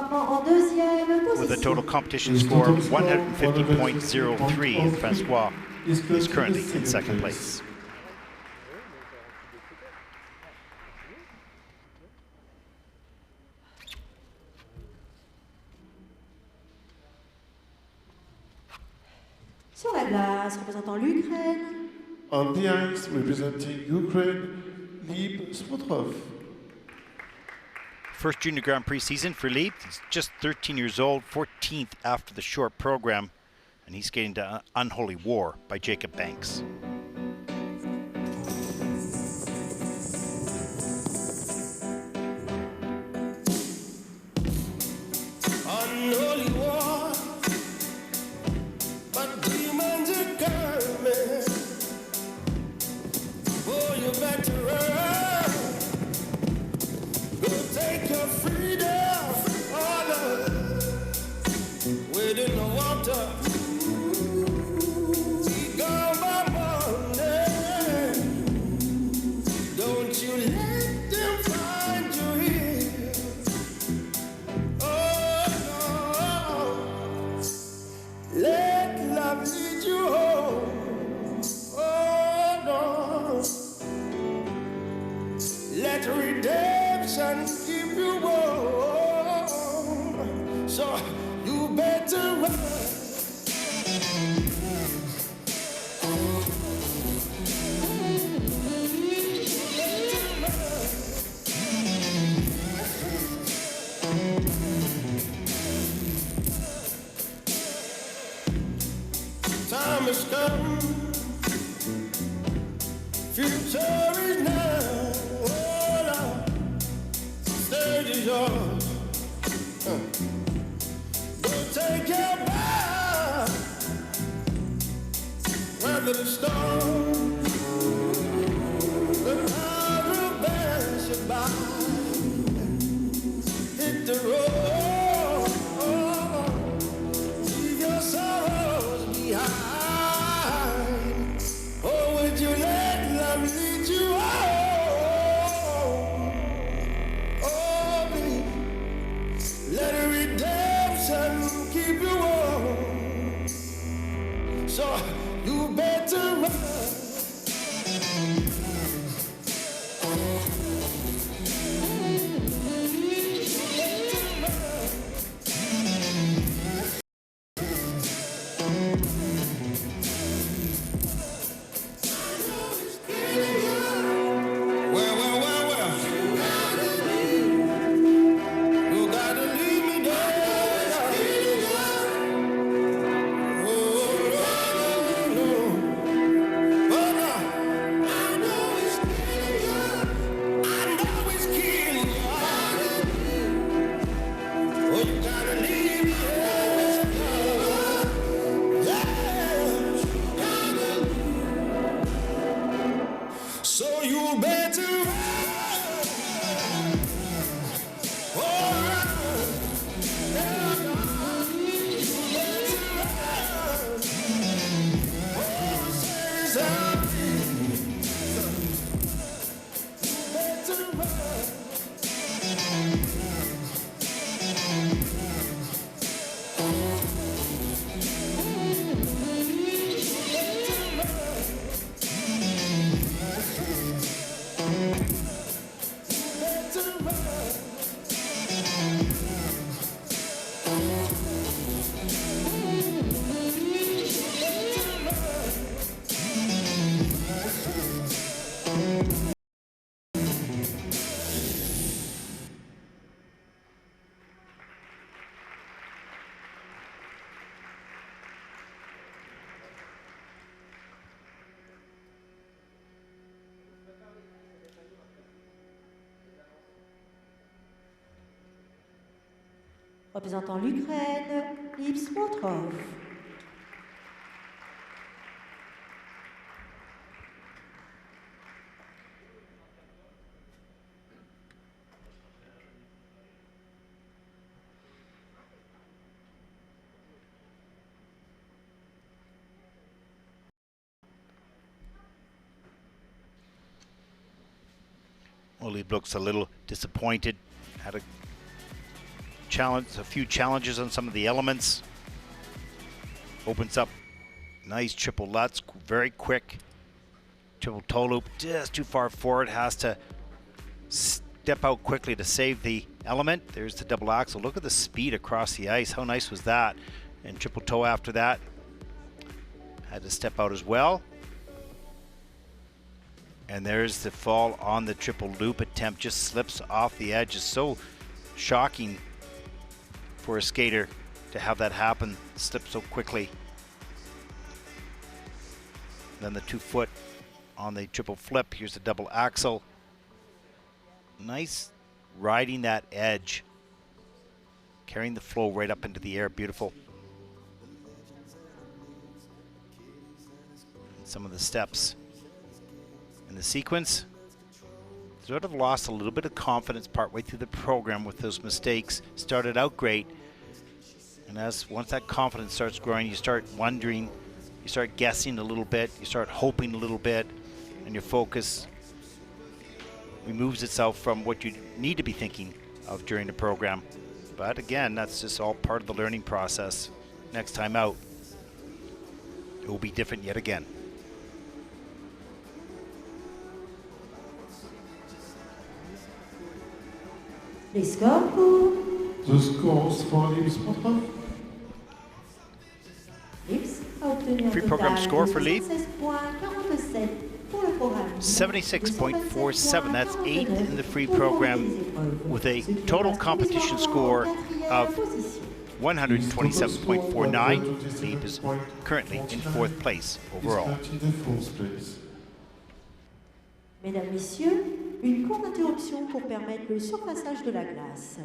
with a total competition score of 150.03. Francois is currently in second place. Sur la glace, représentant l'Ukraine. On the ice, representing Ukraine, Hlib SMOTROV. First Junior Grand Prix season for Hlib. He's just 13 years old, 14th after the short program, and he's skating to Unholy War by Jacob Banks. Unholy war, but demons are coming. Oh, you better run. Go take your freedom, honor, within the water. We go by morning. Don't you let them find you here. Oh no, let love lead you home. Oh no, let redemption keep you warm. So you better run. Time has come, future is now. Oh, Lord, stage is yours. Go take your bow, weather the storm. The clouds will pass you by. Hit the road, leave your sorrows behind. Oh, would you let love lead you home? Oh, baby, let redemption keep you warm. So you better run. Well, Représentant l'Ukraine, Hlib SMOTROV. Well, he looks a little disappointed. Had a few challenges on some of the elements. Opens up nice triple Lutz, very quick. Triple toe loop, just too far forward. Has to step out quickly to save the element. There's the double axel. Look at the speed across the ice. How nice was that? And triple toe after that. Had to step out as well. And there's the fall on the triple loop attempt. Just slips off the edge. It's so shocking for a skater to have that happen, slip so quickly. Then the 2 foot on the triple flip. Here's the double axel. Nice riding that edge. Carrying the flow right up into the air. Beautiful. And some of the steps in the sequence. Sort of lost a little bit of confidence partway through the program with those mistakes. Started out great, and once that confidence starts growing, you start wondering, you start guessing a little bit, you start hoping a little bit, and your focus removes itself from what you need to be thinking of during the program. But again, that's just all part of the learning process. Next time out, it will be different yet again. Les scores pour The scores for Hlib SMOTROV. Hlib a obtenu un Free total program score de for Hlib. 76,47 pour le programme. 76.47, that's 8th in the free program with a total competition score of 127.49. Hlib is currently in 4th place overall. Mesdames, Messieurs, une courte interruption pour permettre le surfaçage de la glace.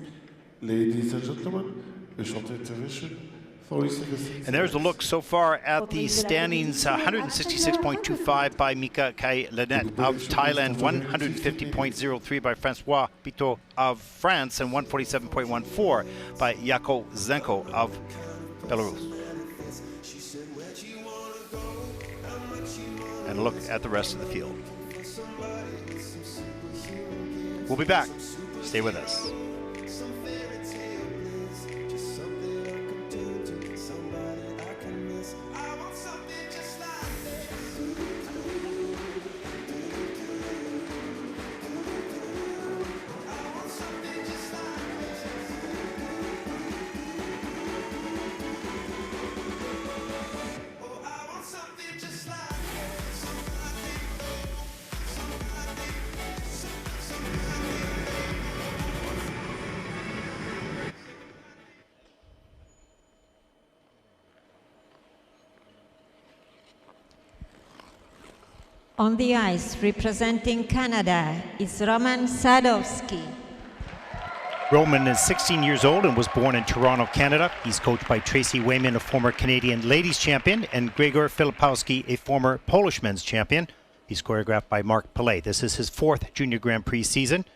Ladies and gentlemen, a short intervention for listening. And there's a look so far at the standings. 166.25 by Micah Kai LYNETTE of Thailand, 150.03 by Francois PITOT of France, and 147.14 by Yakau ZENKO of Belarus. And a look at the rest of the field. We'll be back. Stay with us. On the ice, representing Canada, is Roman Sadovsky. Roman is 16 years old and was born in Toronto, Canada. He's coached by Tracy Wayman, a former Canadian ladies champion, and Gregor Filipowski, a former Polish men's champion. He's choreographed by Mark Pillay. This is his 4th Junior Grand Prix season.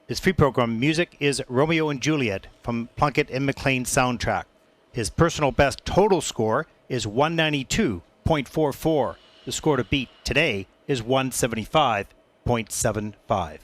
His free program music is Romeo and Juliet from Plunkett and McLean soundtrack. His personal best total score is 192.44. The score to beat today is 175.75.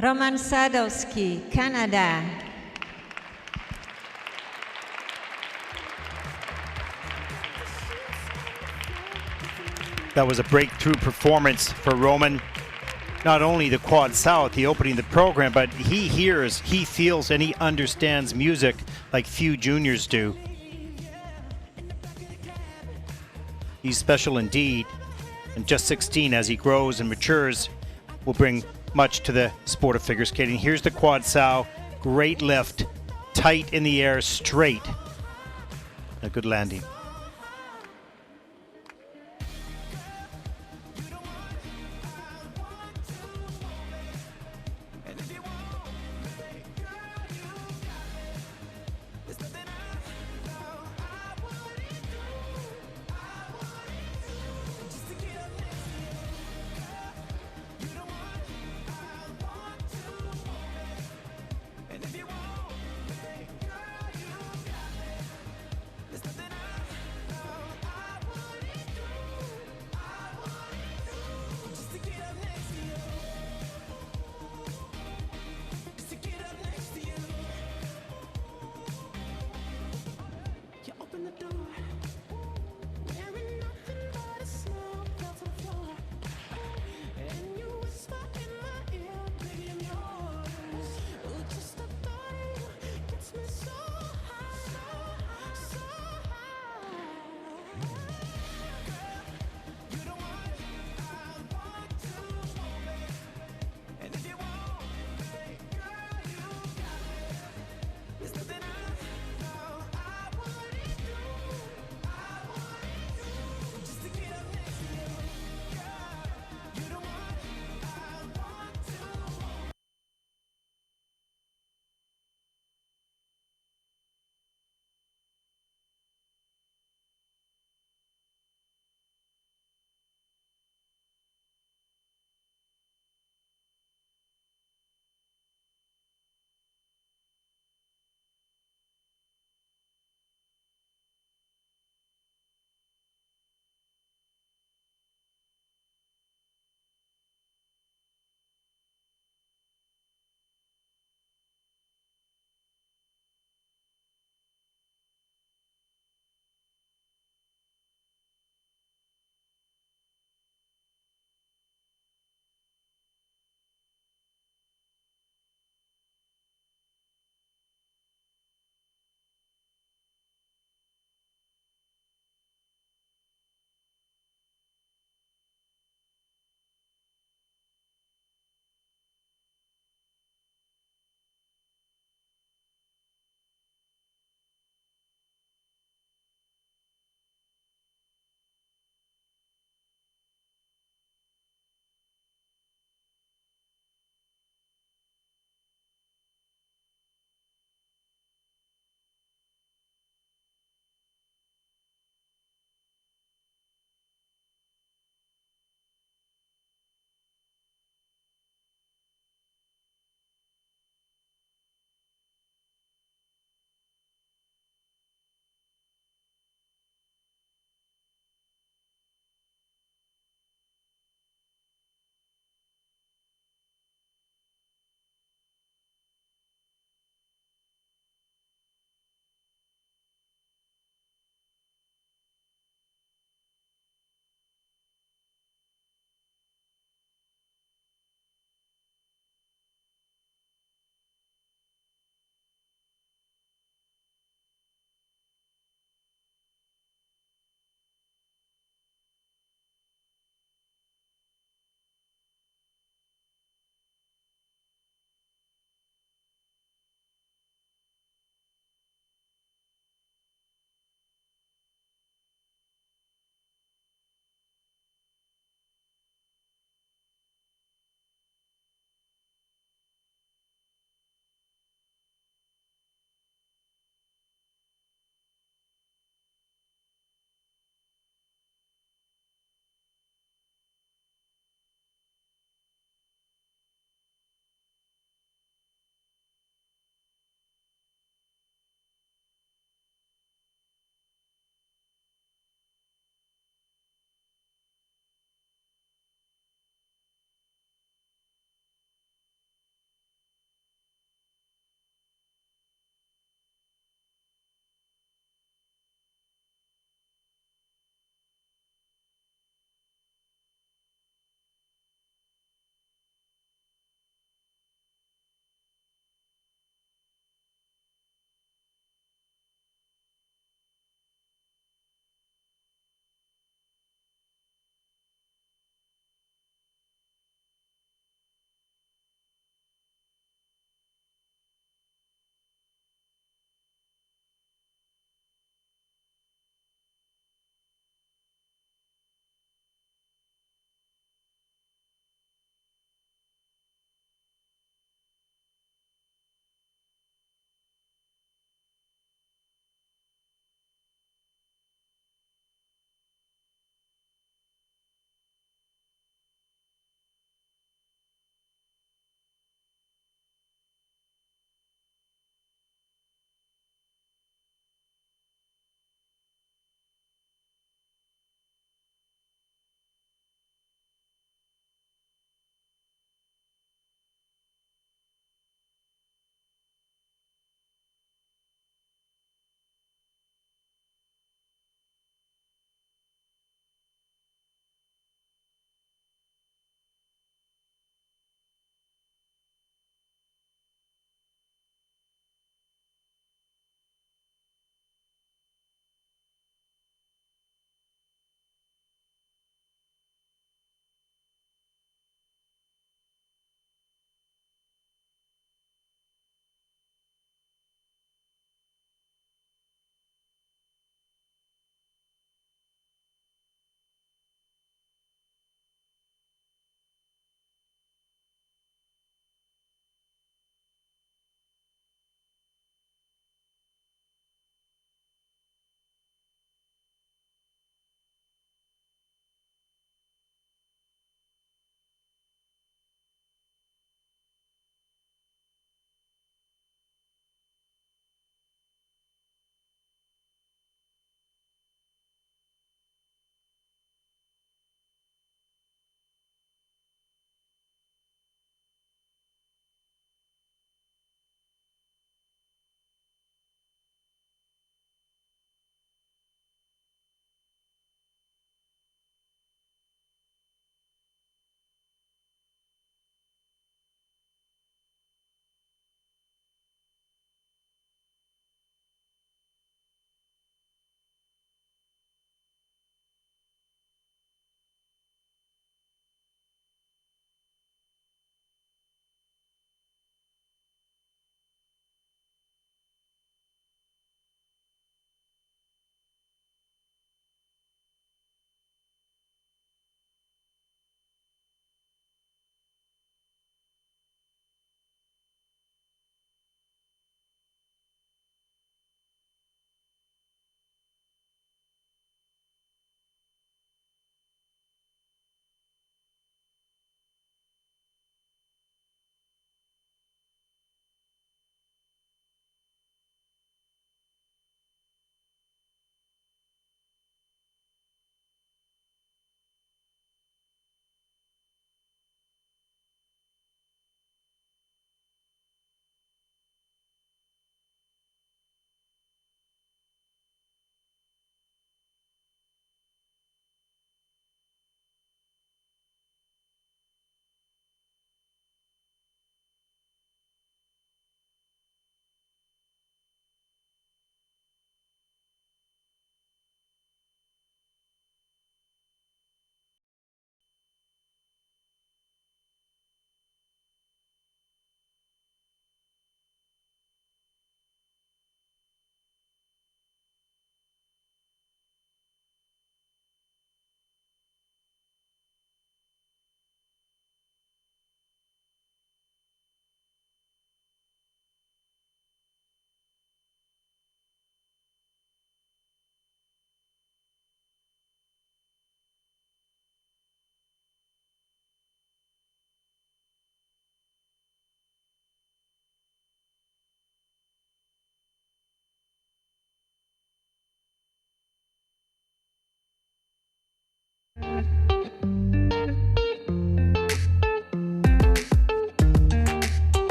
Roman Sadovsky, Canada. That was a breakthrough performance for Roman. Not only the quad sao at the opening of the program, but he hears, he feels, and he understands music like few juniors do. He's special indeed, and just 16 as he grows and matures will bring much to the sport of figure skating. Here's the quad sao, great lift, tight in the air, straight. A good landing.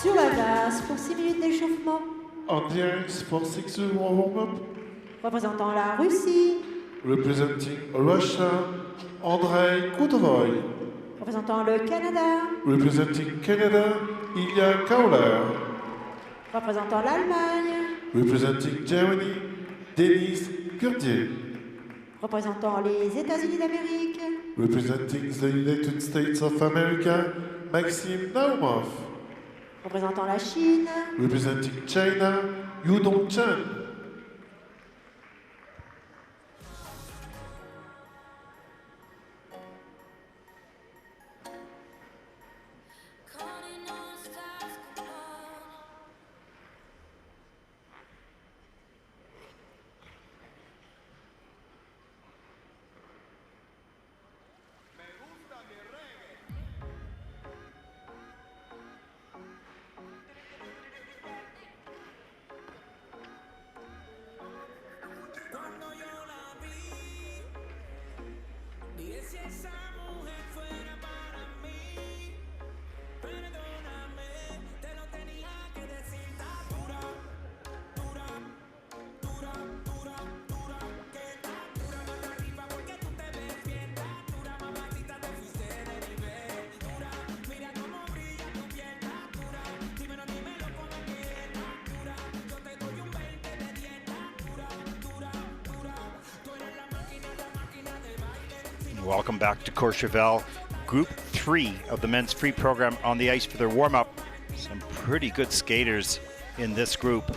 Sur la glace pour 6 minutes d'échauffement. On the ice for 6 warm-up. Représentant la Russie. Representing Russia, Andrei KUTOVOI. Représentant le Canada. Representing Canada, Ilia Kovler. Représentant l'Allemagne. Representing Germany, Denis GURDZHI GER. Représentant les États-Unis d'Amérique. Representing the United States of America, Maxim NAUMOV. Représentant la Chine. Representing China, Yudong CHEN. Welcome back to Courchevel. Group 3 of the men's free program on the ice for their warm-up. Some pretty good skaters in this group.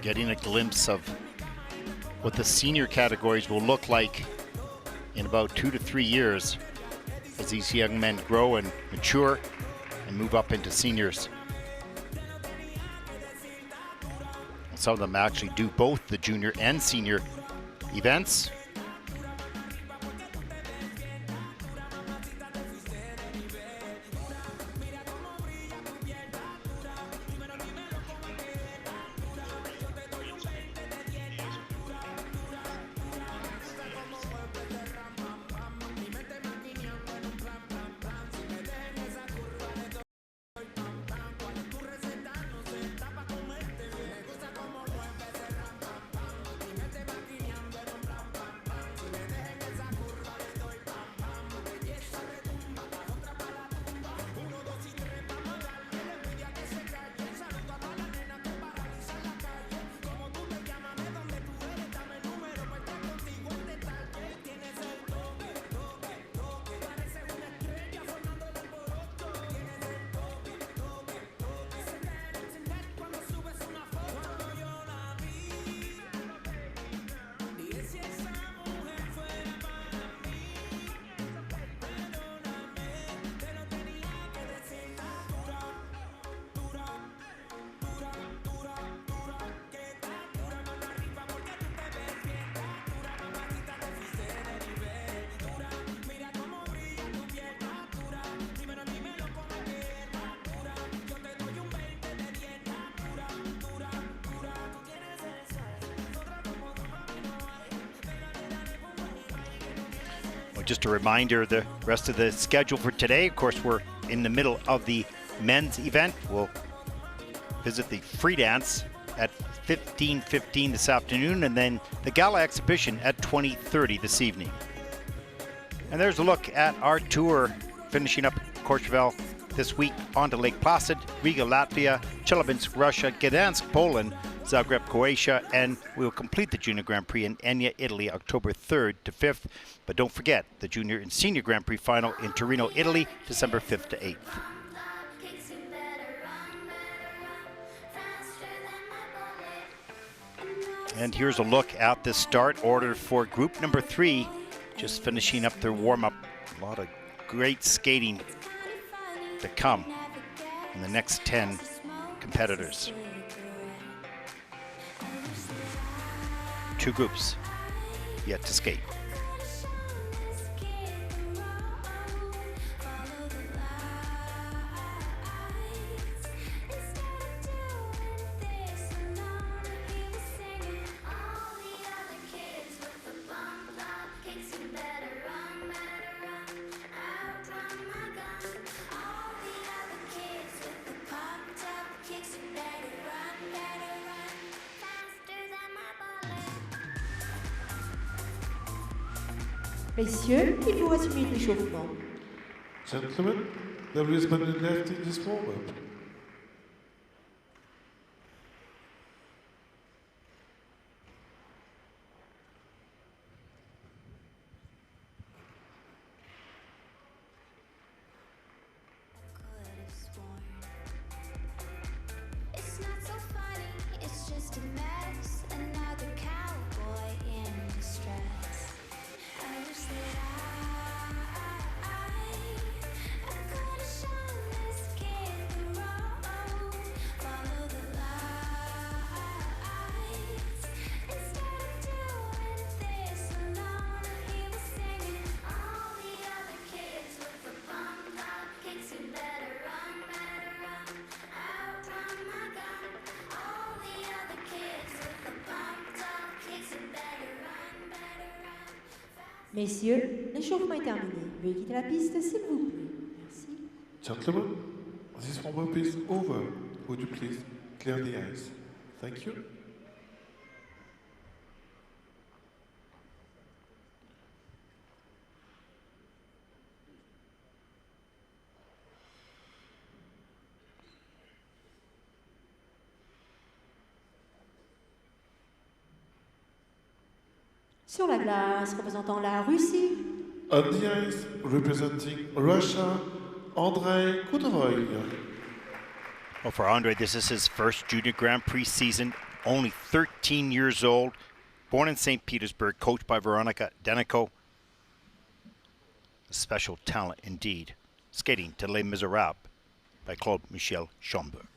Getting a glimpse of what the senior categories will look like in about 2 to 3 years as these young men grow and mature and move up into seniors. Some of them actually do both the junior and senior events. Just a reminder, the rest of the schedule for today, of course, we're in the middle of the men's event. We'll visit the free dance at 15:15 this afternoon, and then the gala exhibition at 20:30 this evening. And there's a look at our tour, finishing up Courchevel this week on to Lake Placid, Riga, Latvia, Chelyabinsk, Russia, Gdansk, Poland, Zagreb, Croatia, and we will complete the Junior Grand Prix in Enya, Italy, October 3rd to 5th. But don't forget the Junior and Senior Grand Prix final in Torino, Italy, December 5th to 8th. And here's a look at the start order for group number 3, just finishing up their warm-up. A lot of great skating to come in the next 10 competitors. 2 groups yet to skate. Messieurs, il vous reste 1 minute d'échauffement. Gentlemen, there is one minute left in this warm-up. Messieurs, l'échauffement est terminé. Veuillez quitter la piste, s'il vous plaît. Merci. Gentlemen, this warm-up is over. Would you please clear the ice? Thank you. Sur la glace, représentant la Russie. On the ice, representing Russia, Andrei KUTOVOI. Well, for Andrei, this is his first Junior Grand Prix season, only 13 years old, born in St. Petersburg, coached by Veronika Deneko. A special talent indeed. Skating to Les Miserables by Claude Michel Schomburg.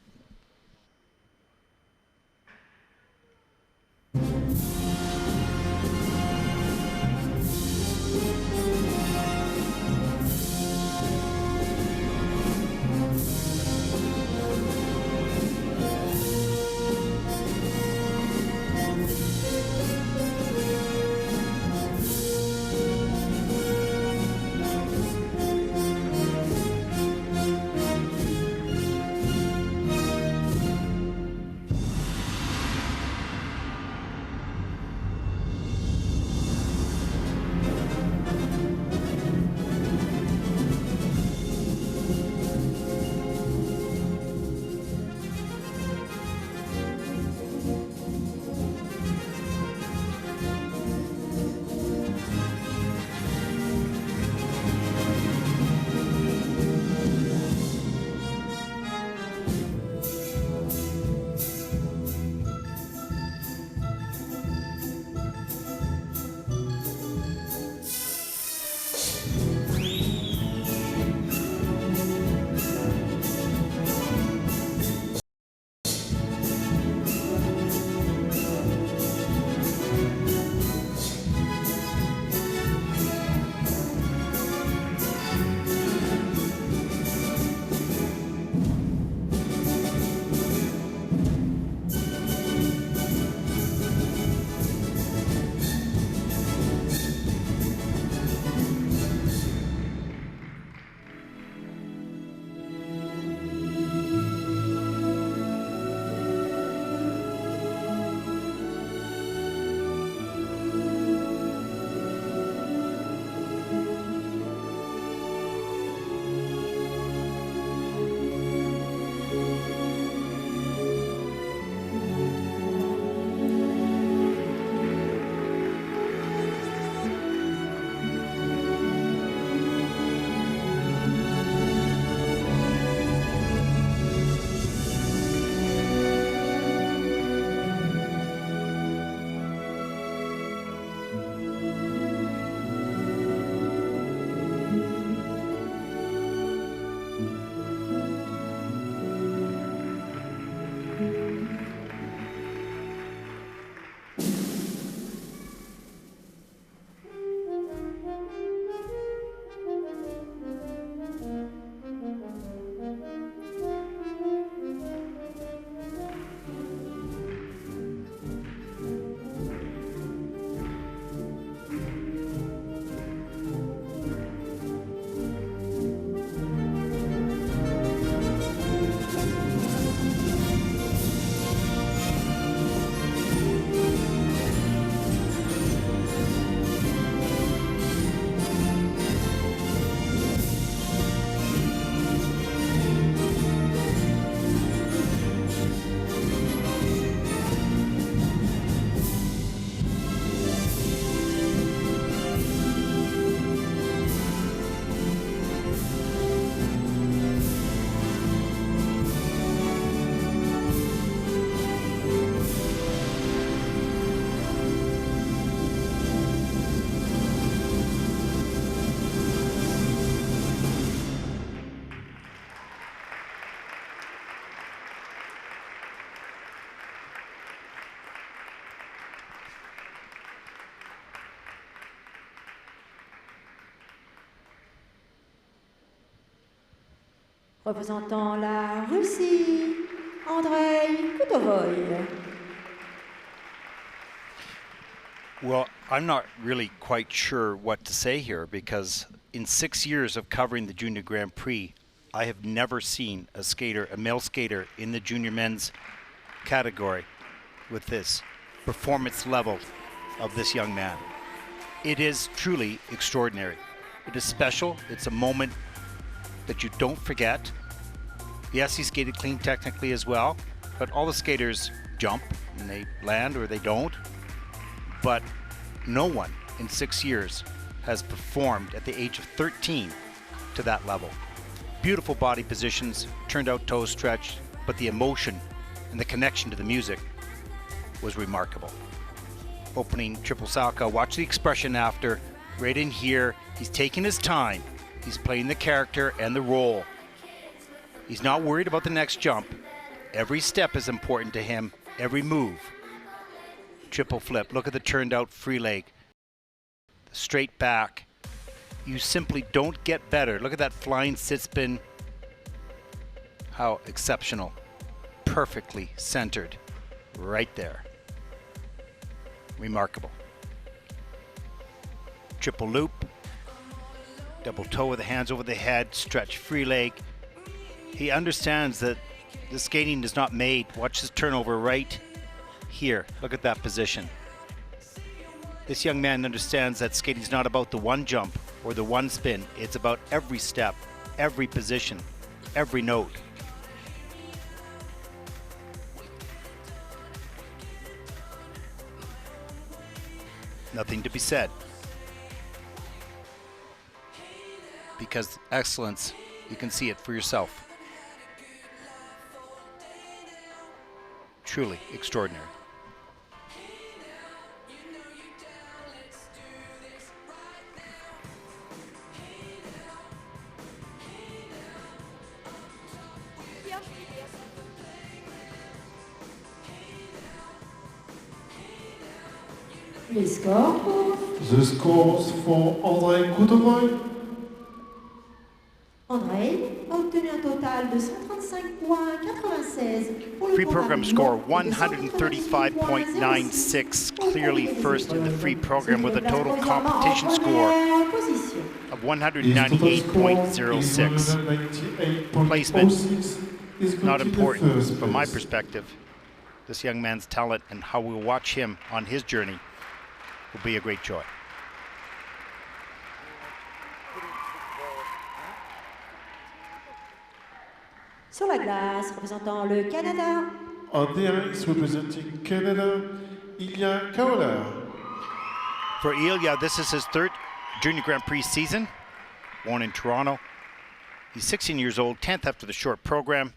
Représentant la Russie, Andrei KUTOVOI. Well, I'm not really quite sure what to say here because in 6 years of covering the Junior Grand Prix, I have never seen a male skater in the junior men's category with this performance level of this young man. It is truly extraordinary. It is special. It's a moment that you don't forget. Yes, he skated clean technically as well, but all the skaters jump and they land or they don't. But no one in 6 years has performed at the age of 13 to that level. Beautiful body positions, turned out toes stretched, but the emotion and the connection to the music was remarkable. Opening triple salchow, watch the expression after, right in here, he's taking his time. He's playing the character and the role. He's not worried about the next jump. Every step is important to him, every move. Triple flip, look at the turned out free leg. The straight back. You simply don't get better. Look at that flying sit spin. How exceptional. Perfectly centered. Right there. Remarkable. Triple loop. Double toe with the hands over the head. Stretch free leg. He understands that the skating is not made. Watch his turnover right here. Look at that position. This young man understands that skating is not about the one jump or the one spin. It's about every step, every position, every note. Nothing to be said. Because excellence, you can see it for yourself. Truly extraordinary. Les scores pour The scores for Andrei KUTOVOI. Andrei a obtenu un total de 135,96 pour le Free program score programme et de 135.96, clearly first in the free program with a total provisoirement competition en score première position. of His total score is 198.06. 198.06. Placement, Is not going to the important first from my place. perspective. This young man's talent and how we'll watch him on his journey will be a great joy. Sur la glace, représentant le Canada, On the ice representing Canada, Ilia Kovler. For Ilia, this is his third Junior Grand Prix season, born in Toronto. He's 16 years old, 10th after the short program,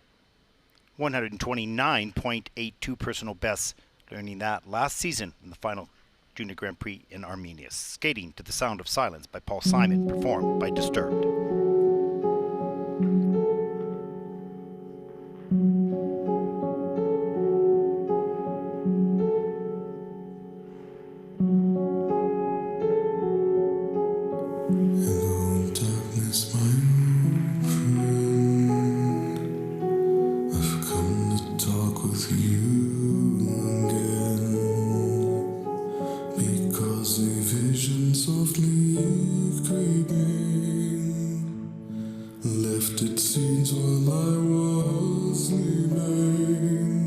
129.82 personal best, learning that last season in the final Junior Grand Prix in Armenia. Skating to the Sound of Silence by Paul Simon, performed by Disturbed. Hello, darkness, my old friend. I've come to talk with you again, because a vision softly creeping left its seeds while I was sleeping,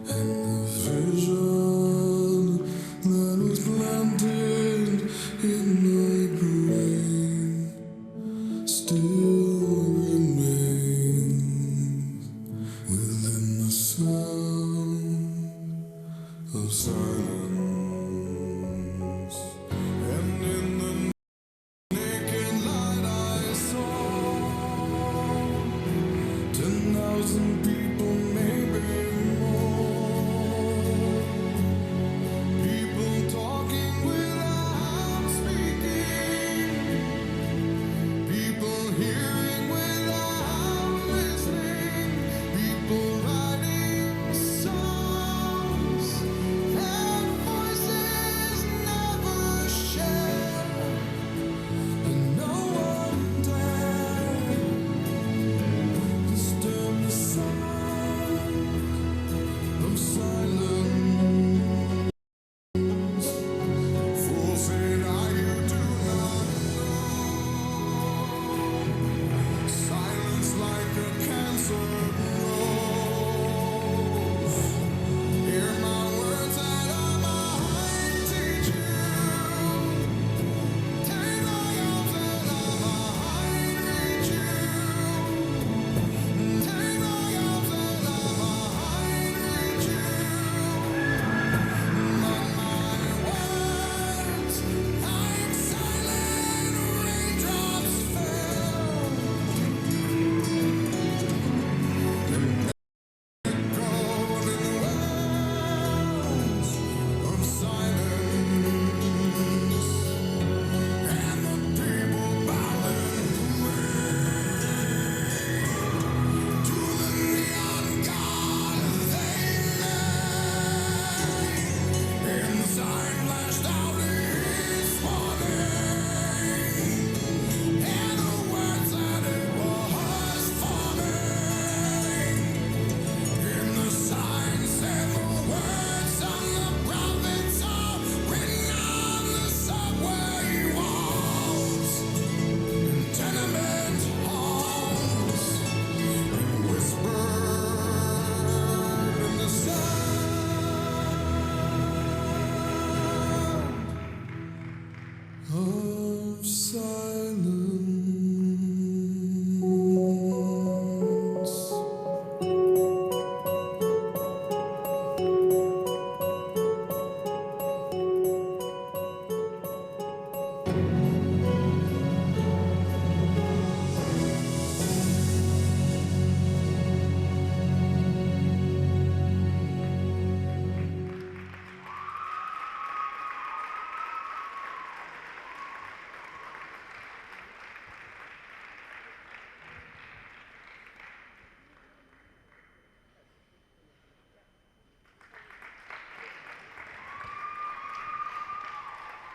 and the vision that was planted in my brain still remains within the sound of silence. And in the naked light I saw 10,000 people, maybe more. People talking without speaking. People hearing without listening. People writing songs and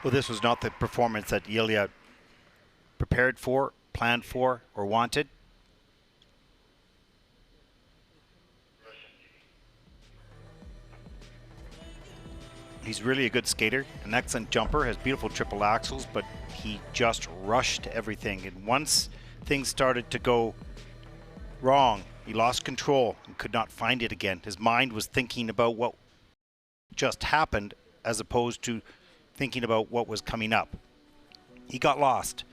Well, this was not the performance that Ilia prepared for, planned for, or wanted. He's really a good skater, an excellent jumper, has beautiful triple axels, but he just rushed everything. And once things started to go wrong, he lost control and could not find it again. His mind was thinking about what just happened as opposed to thinking about what was coming up. He got lost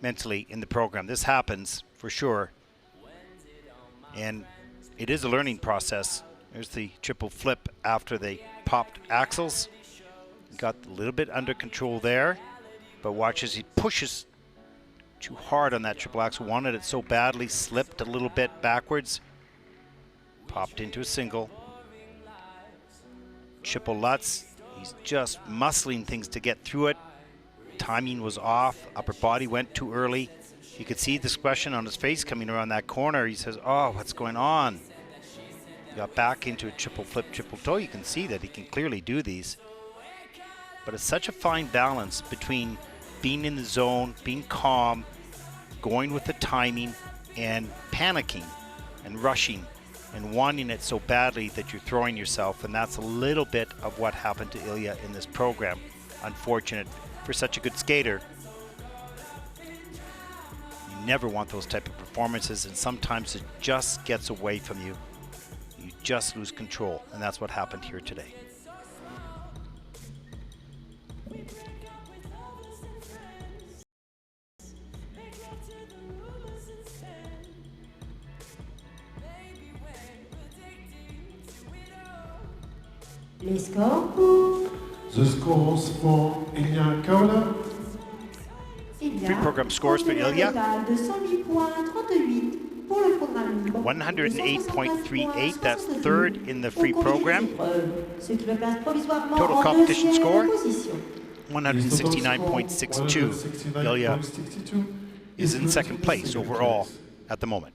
mentally in the program. This happens for sure, and it is a learning process. There's the triple flip after they popped axles. Got a little bit under control there, but watch as he pushes too hard on that triple axel. Wanted it so badly, slipped a little bit backwards, popped into a single. Triple Lutz, he's just muscling things to get through it. Timing was off, upper body went too early. You could see the expression on his face coming around that corner. He says, oh, what's going on? He got back into a triple flip, triple toe. You can see that he can clearly do these. But it's such a fine balance between being in the zone, being calm, going with the timing, and panicking and rushing and wanting it so badly that you're throwing yourself. And that's a little bit of what happened to Ilia in this program. Unfortunate for such a good skater. You never want those type of performances, and sometimes it just gets away from you. You just lose control, and that's what happened here today. Les scores pour The scores for Iliya Kovler. Ilia. Pre-program scores for Ilia. Total de 108.38 pour le programme libre. 108.38, that's third in the free program. Ce qui le place provisoirement Total en competition deuxième score, position. 169.62. Ilia is in second place overall at the moment.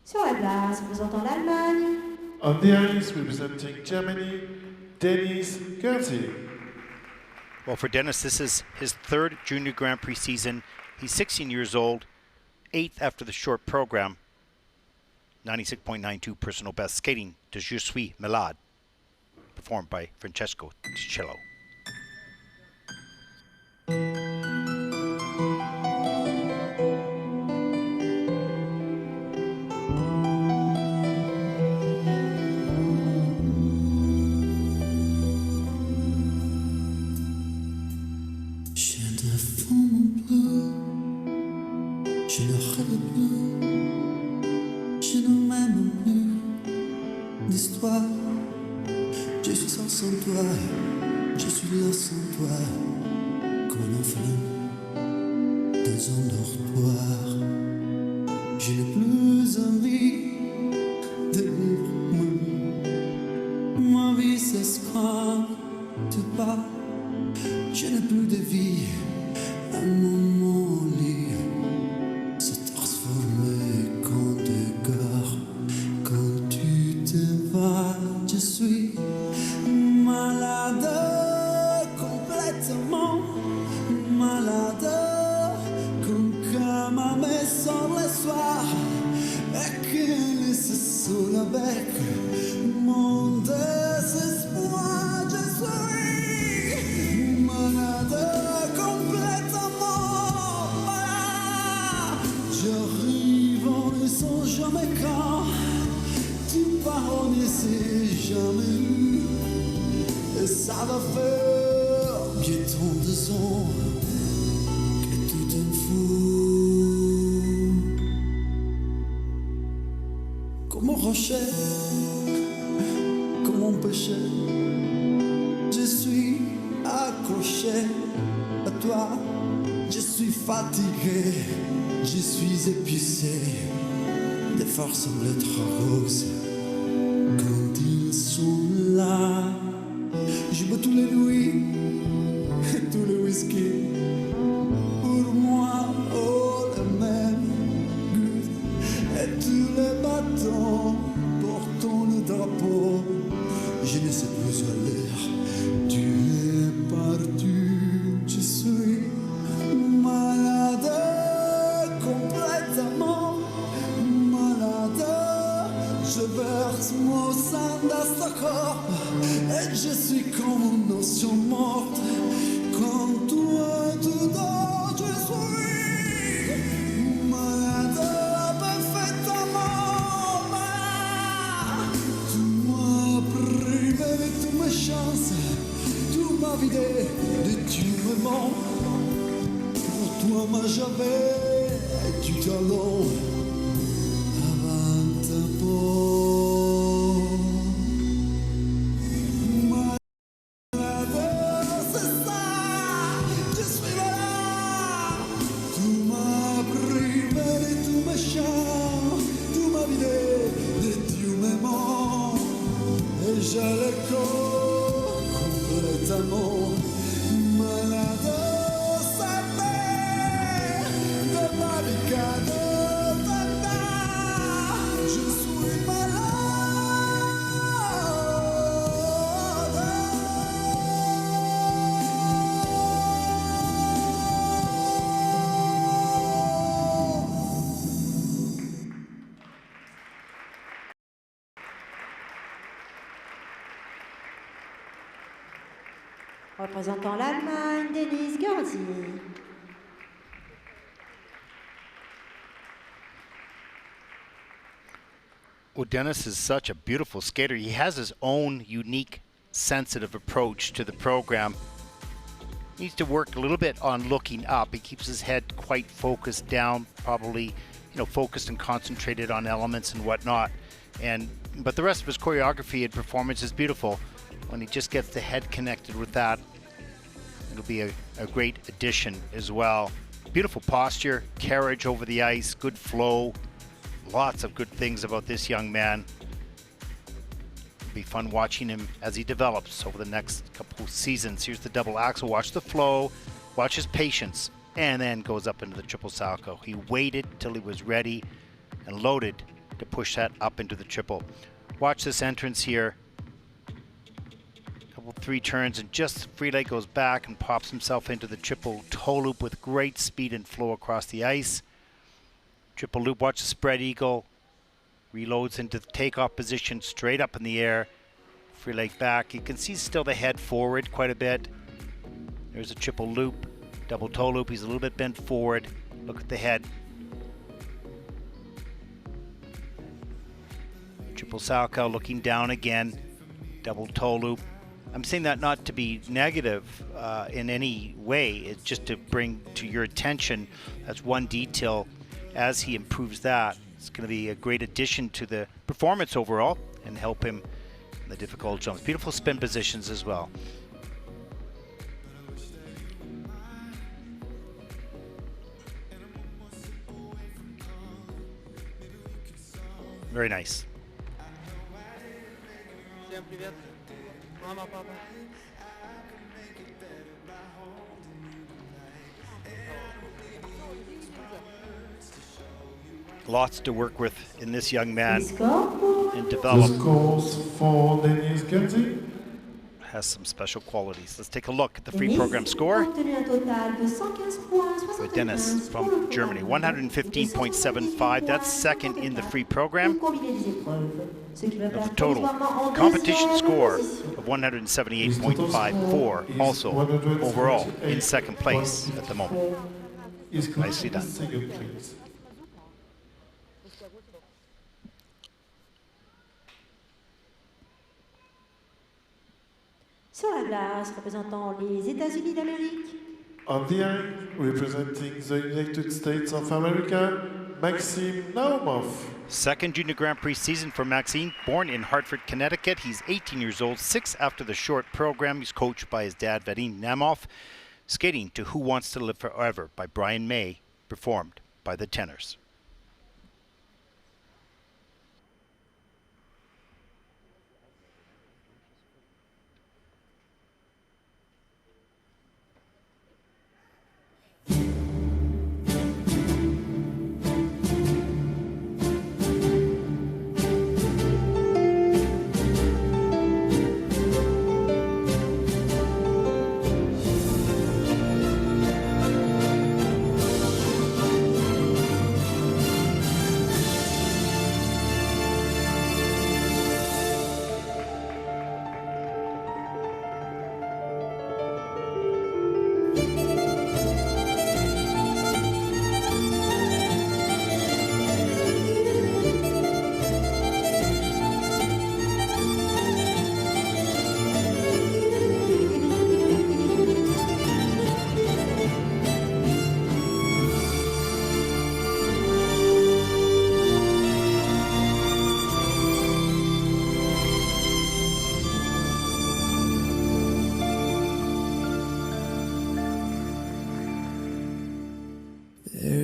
Sur la glace, représentant l'Allemagne, On the ice, representing Germany, Denis GURDZHI. Well, for Denis, this is his third Junior Grand Prix season. He's 16 years old, 8th after the short program, 96.92 personal best, skating to Je suis malade, performed by Francesco Ticello. Je suis sans toi, je suis là sans toi, comme un enfant dans un dortoir. Je n'ai plus envie de vivre ma vie s'escroque tu pars. Je n'ai plus de vie à mon lit se transformer quand décor. Quand tu te vas, je suis malade, complètement malade, comme ma maison le soir, et qu'elle se saoule avec mon désespoir. Je suis malade, complètement malade. J'arrive en ne sens jamais quand tu pars, on ne sait jamais. Et ça va faire bientôt 2 ans que tout est fou. Comme un rocher, comme un péché, je suis accroché à toi. Je suis fatigué, je suis épuisé. Des forces semblent trop roses quand ils sont là. Je bois tous les nuits, tous les whisky. Pour moi, oh, le même goût. Et tu corps et je suis comme une notion morte. Quand toi dedans je suis malade parfaitement malade. Tu m'as privé de toutes mes chances, tu m'as vidé de tout me mens. Pour toi moi j'avais du talent avant ta peau. Représentant l'Allemagne, Denis GURDZHI. Well, Denis is such a beautiful skater. He has his own unique, sensitive approach to the program. He needs to work a little bit on looking up. He keeps his head quite focused down, probably, focused and concentrated on elements and whatnot. But the rest of his choreography and performance is beautiful. When he just gets the head connected with that, it'll be a great addition as well. Beautiful posture, carriage over the ice, good flow. Lots of good things about this young man. It'll be fun watching him as he develops over the next couple of seasons. Here's the double axel. Watch the flow, watch his patience, and then goes up into the triple salchow. He waited till he was ready and loaded to push that up into the triple. Watch this entrance here. Three turns and just free leg goes back and pops himself into the triple toe loop with great speed and flow across the ice. Triple loop, watch the spread eagle. Reloads into the takeoff position, straight up in the air. Free leg back. You can see still the head forward quite a bit. There's a triple loop, double toe loop. He's a little bit bent forward. Look at the head. Triple salchow looking down again. Double toe loop. I'm saying that not to be negative in any way. It's just to bring to your attention. That's one detail. As he improves that, it's going to be a great addition to the performance overall and help him in the difficult jumps. Beautiful spin positions as well. Very nice. Lots to work with in this young man and develop. The scores for Denis GURDZHI. Has some special qualities. Let's take a look at the free program score. With Denis from Germany, 115.75. That's second in the free program. Of the total competition score of 178.54. Also overall in second place at the moment. Nicely done. Sur la glace, représentant les États-Unis d'Amérique. On the ice, representing the United States of America, Maxim NAUMOV. Second Junior Grand Prix season for Maxime, born in Hartford, Connecticut. He's 18 years old, 6 after the short program. He's coached by his dad, Vadim Naumov. Skating to Who Wants to Live Forever by Brian May, performed by the Tenors.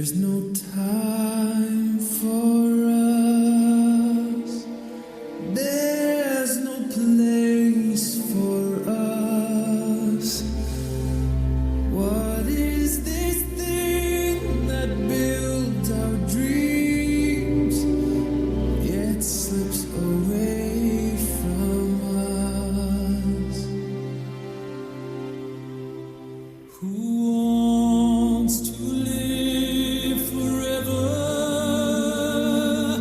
There's no time for us. There's no place for us. What is this thing that builds our dreams yet slips away from us? Who wants to live forever?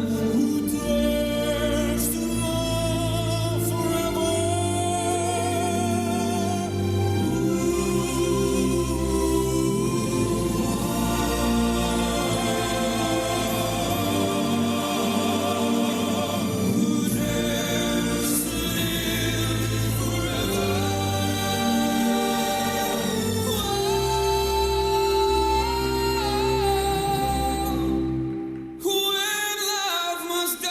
Who dares to love forever? When love must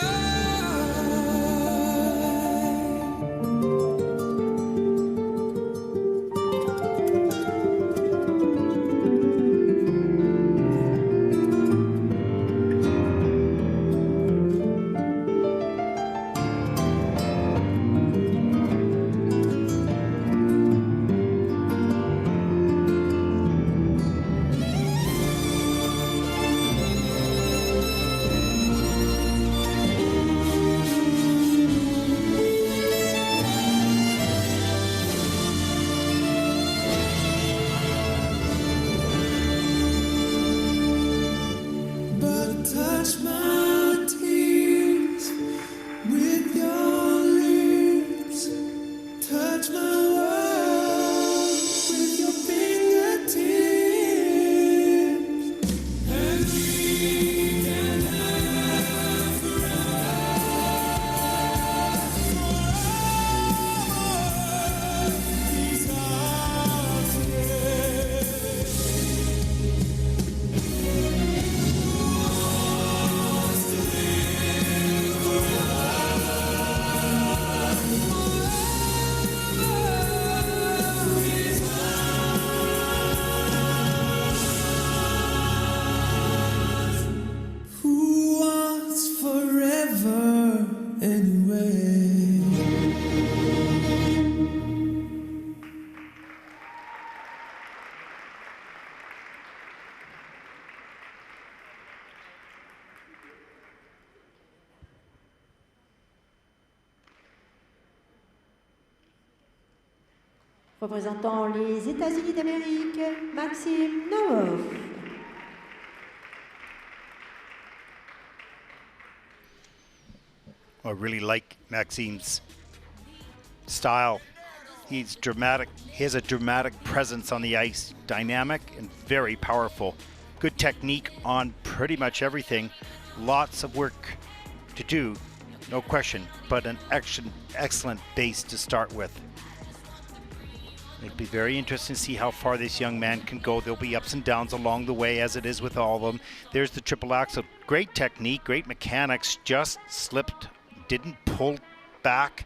but touch my tears with your lips. Touch my world with your fingertips. And we can have forever. These hearts Who wants forever anyway? Représentant les États-Unis d'Amérique, Maxim NAUMOV. I really like Maxim's style. He's dramatic. He has a dramatic presence on the ice, dynamic and very powerful. Good technique on pretty much everything. Lots of work to do, no question, but an excellent base to start with. It'll be very interesting to see how far this young man can go. There'll be ups and downs along the way, as it is with all of them. There's the triple axel. Great technique, great mechanics, just slipped, didn't pull back,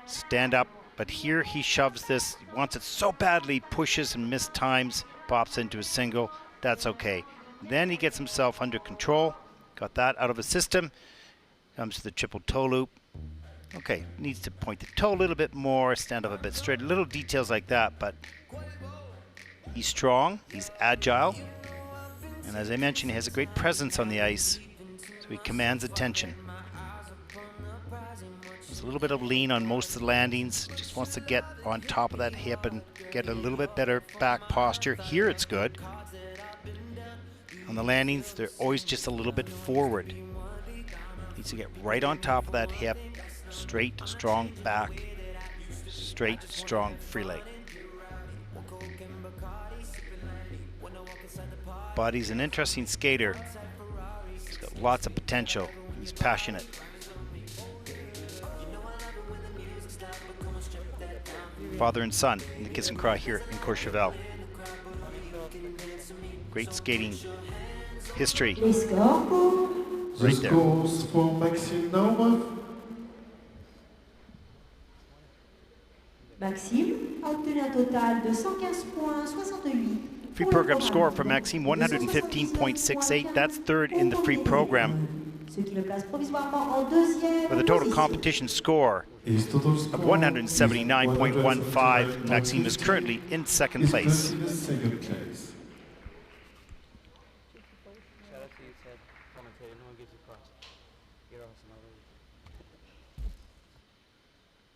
stand up. But here he shoves this, he wants it so badly, pushes and missed times, pops into a single. That's okay. Then he gets himself under control, got that out of his system, comes to the triple toe loop. Okay, needs to point the toe a little bit more, stand up a bit straight, little details like that, but he's strong, he's agile, and as I mentioned, he has a great presence on the ice, so he commands attention. There's a little bit of lean on most of the landings, just wants to get on top of that hip and get a little bit better back posture. Here it's good. On the landings, they're always just a little bit forward. Needs to get right on top of that hip. Straight, strong back, straight, strong free leg. But he's an interesting skater. He's got lots of potential. He's passionate. Father and son in the Kiss and Cry here in Courchevel. Great skating history. Les scores pour The Right there. scores for Maxim NAUMOV. Maxime a obtenu un total de 115 points 68. Free program score for Maxim, 115.68. That's third in the free program. With a total competition score of 179.15, Maxim is currently in second place.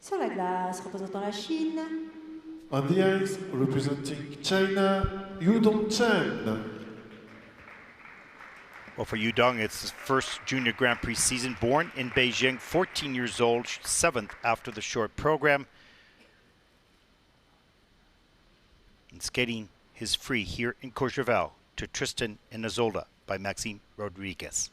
Sur la glace, représentant la Chine. On the ice, representing China, Yudong CHEN. Well, for Yudong, it's his first Junior Grand Prix season. Born in Beijing, 14 years old, 7th after the short program. And skating his free here in Courchevel to Tristan and Isolde by Maxime Rodriguez.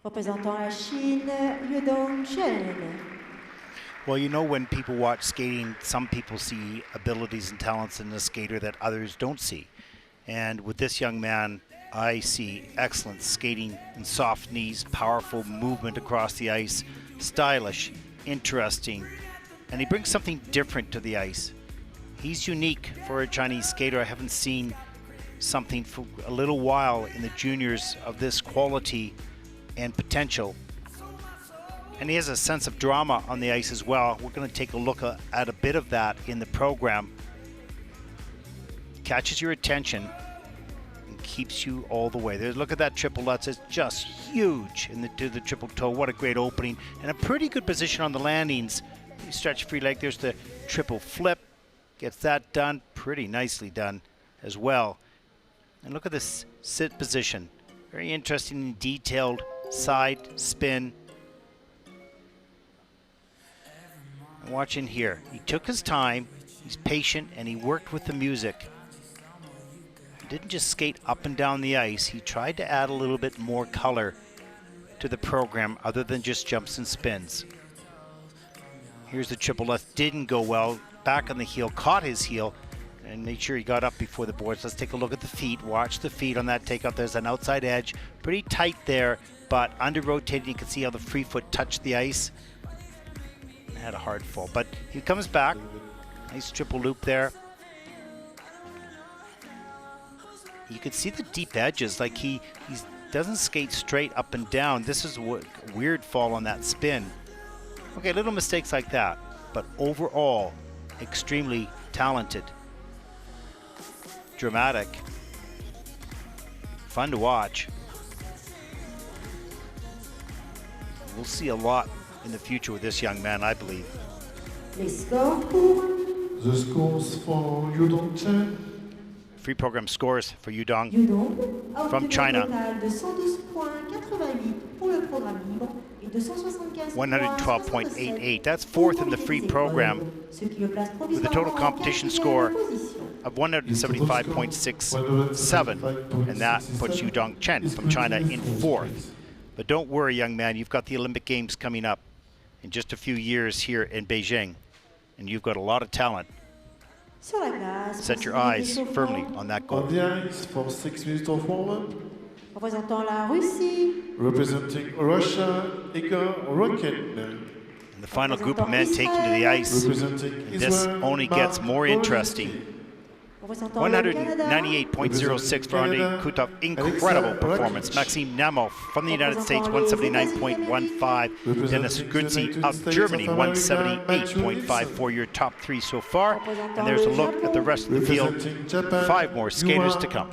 Représentant la Chine, Yudong CHEN. Well, you know, when people watch skating, some people see abilities and talents in the skater that others don't see. And with this young man, I see excellent skating and soft knees, powerful movement across the ice, stylish, interesting, and he brings something different to the ice. He's unique for a Chinese skater. I haven't seen something for a little while in the juniors of this quality and potential. And he has a sense of drama on the ice as well. We're going to take a look at a bit of that in the program. Catches your attention and keeps you all the way. There's, look at that triple Lutz. It's just huge to the triple toe. What a great opening. And a pretty good position on the landings. You stretch free leg. There's the triple flip. Gets that done. Pretty nicely done as well. And look at this sit position. Very interesting and detailed side spin. And watch in here. He took his time. He's patient and he worked with the music. He didn't just skate up and down the ice. He tried to add a little bit more color to the program other than just jumps and spins. Here's the triple left. Didn't go well. Back on the heel. Caught his heel. And made sure he got up before the boards. Let's take a look at the feet. Watch the feet on that takeout. There's an outside edge. Pretty tight there, but under rotating, you can see how the free foot touched the ice. Had a hard fall, but he comes back. Nice triple loop there. You can see the deep edges, like he doesn't skate straight up and down. This is a weird fall on that spin. Okay, little mistakes like that, but overall, extremely talented. Dramatic, fun to watch. We'll see a lot in the future with this young man, I believe. Les scores pour The scores for Yudong Chen. Free program scores for Yudong Yudong from China. Total de 112.88 pour le programme libre et 112.88. That's fourth in the free program with a total competition score of 175.67, and that puts Yudong Chen from China in fourth. But don't worry, young man, you've got the Olympic Games coming up in just a few years here in Beijing, and you've got a lot of talent. Set your eyes firmly on that goal. On the ice for 6 minutes of warm-up. Représentant la Russie. Representing Russia, Egor RUKHIN. And the final group of men taken to the ice. And this only gets more interesting. 198.06 for Andrei KUTOVOI. Incredible performance. Maxim NAUMOV from the United States, 179.15. Denis GURDZHI of Germany, 178.54. Your top three so far. And there's a look at the rest of the field. 5 more skaters to come.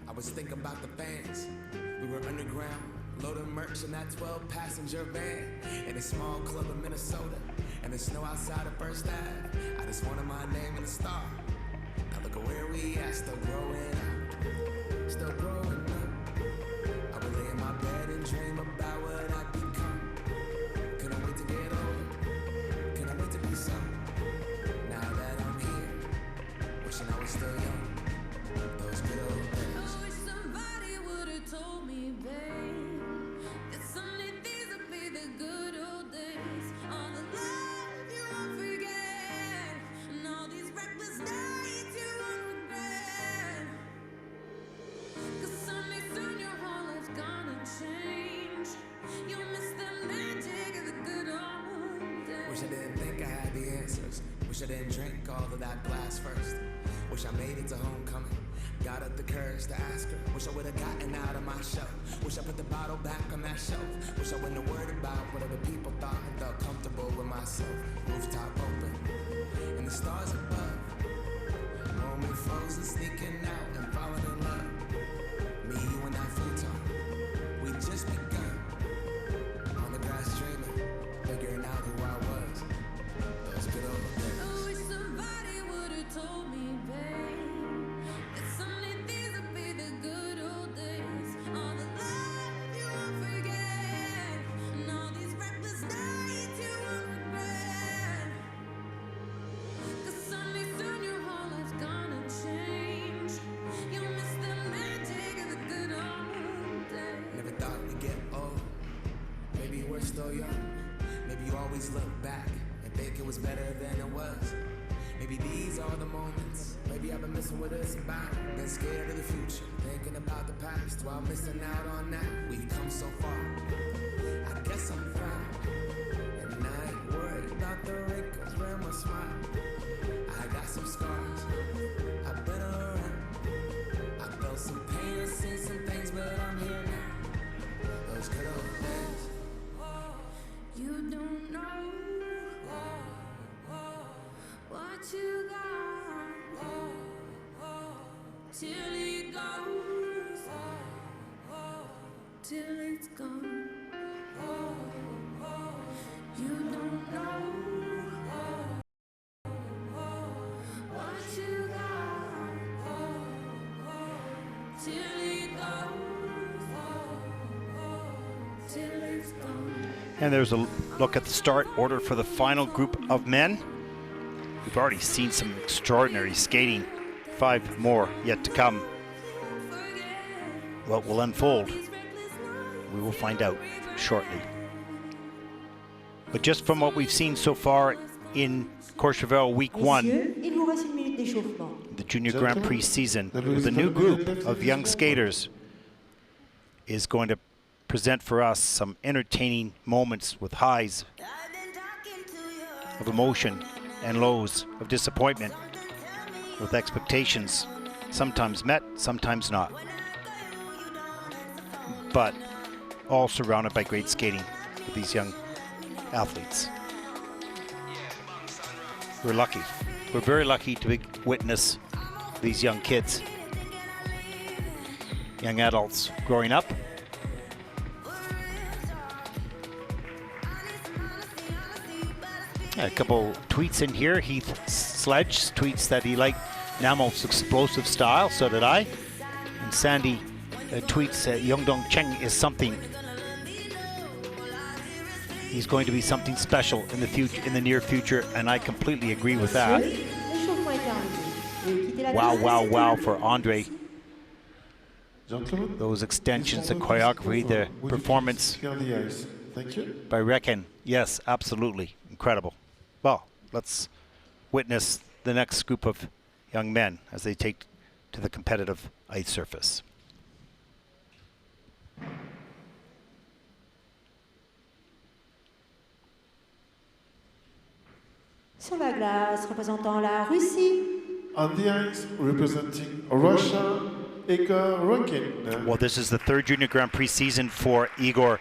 I was thinking about the fans. We were underground, loading merch in that 12-passenger van in a small club in Minnesota, and the snow outside of First Ave. I just wanted my name in the star. Now look at where we at, still growing up, still growing up. I would lay in my bed and dream about what I'd become. Couldn't wait to get older, couldn't wait to be some. Now that I'm here, wishing I was still young. Those good old days. I wish somebody would have told me, babe, that someday these would be the good old days. All the love you won't forget, Wish I didn't think I had the answers. Wish I didn't drink all of that glass first. Wish I made it to homecoming. Got up the courage to ask her. Wish I would've gotten out of my shell. Wish I put the bottle back on that shelf. Wish I wouldn't have worried about what other people thought. I felt comfortable with myself. Rooftop open, and the stars above. Moment frozen, sneaking out and falling in love. Me, you, and that futon. We just begun. On the grass dreaming, figuring out who I was. Those good old days. I wish somebody would've told me, babe, that someday these would be the good old days. All the love you won't forget, and all these reckless nights you won't regret. 'Cause someday soon your whole life's gonna change. You'll miss the magic of the good old days. Never thought we'd get old. Maybe we're still young. Maybe you always look back and think it was better than it was. Maybe these are the moments. Maybe I've been missing what it's about. Been scared of the future, thinking about the past while missing out on now. We've come so far. I guess I'm proud, and I ain't worried about the wrinkles around my smile. I got some scars. I've been around. I felt some pain and seen some things, but I'm here now. Those good old days. You don't know what you got till it goes, till it's gone. You don't know what you got till it goes, till it's gone. And there's a look at the start order for the final group of men. We've already seen some extraordinary skating. 5 more yet to come. What will unfold? We will find out shortly. But just from what we've seen so far in Courchevel week 1, Il vous reste une minute d'échauffement. the Junior Grand Prix season, with a new group of young skaters is going to present for us some entertaining moments with highs of emotion and lows of disappointment, with expectations sometimes met, sometimes not, but all surrounded by great skating with these young athletes. We're lucky. We're very lucky to witness these young kids, young adults growing up. A couple tweets in here. Heath Sledge tweets that he liked Naumov's explosive style, so did I. And Sandy tweets Yudong Cheng is something. He's going to be something special in the future, in the near future, and I completely agree with that. Wow, wow, wow for Andrei. Gentlemen, Those extensions, the choreography, the performance thank you. by Rekhan. Yes, absolutely. Incredible. Well, let's witness the next group of young men as they take to the competitive ice surface. Sur la glace, représentant la Russie. On the ice, representing Russia, Egor RUKHIN. Well, this is the 3rd Junior Grand Prix season for Egor.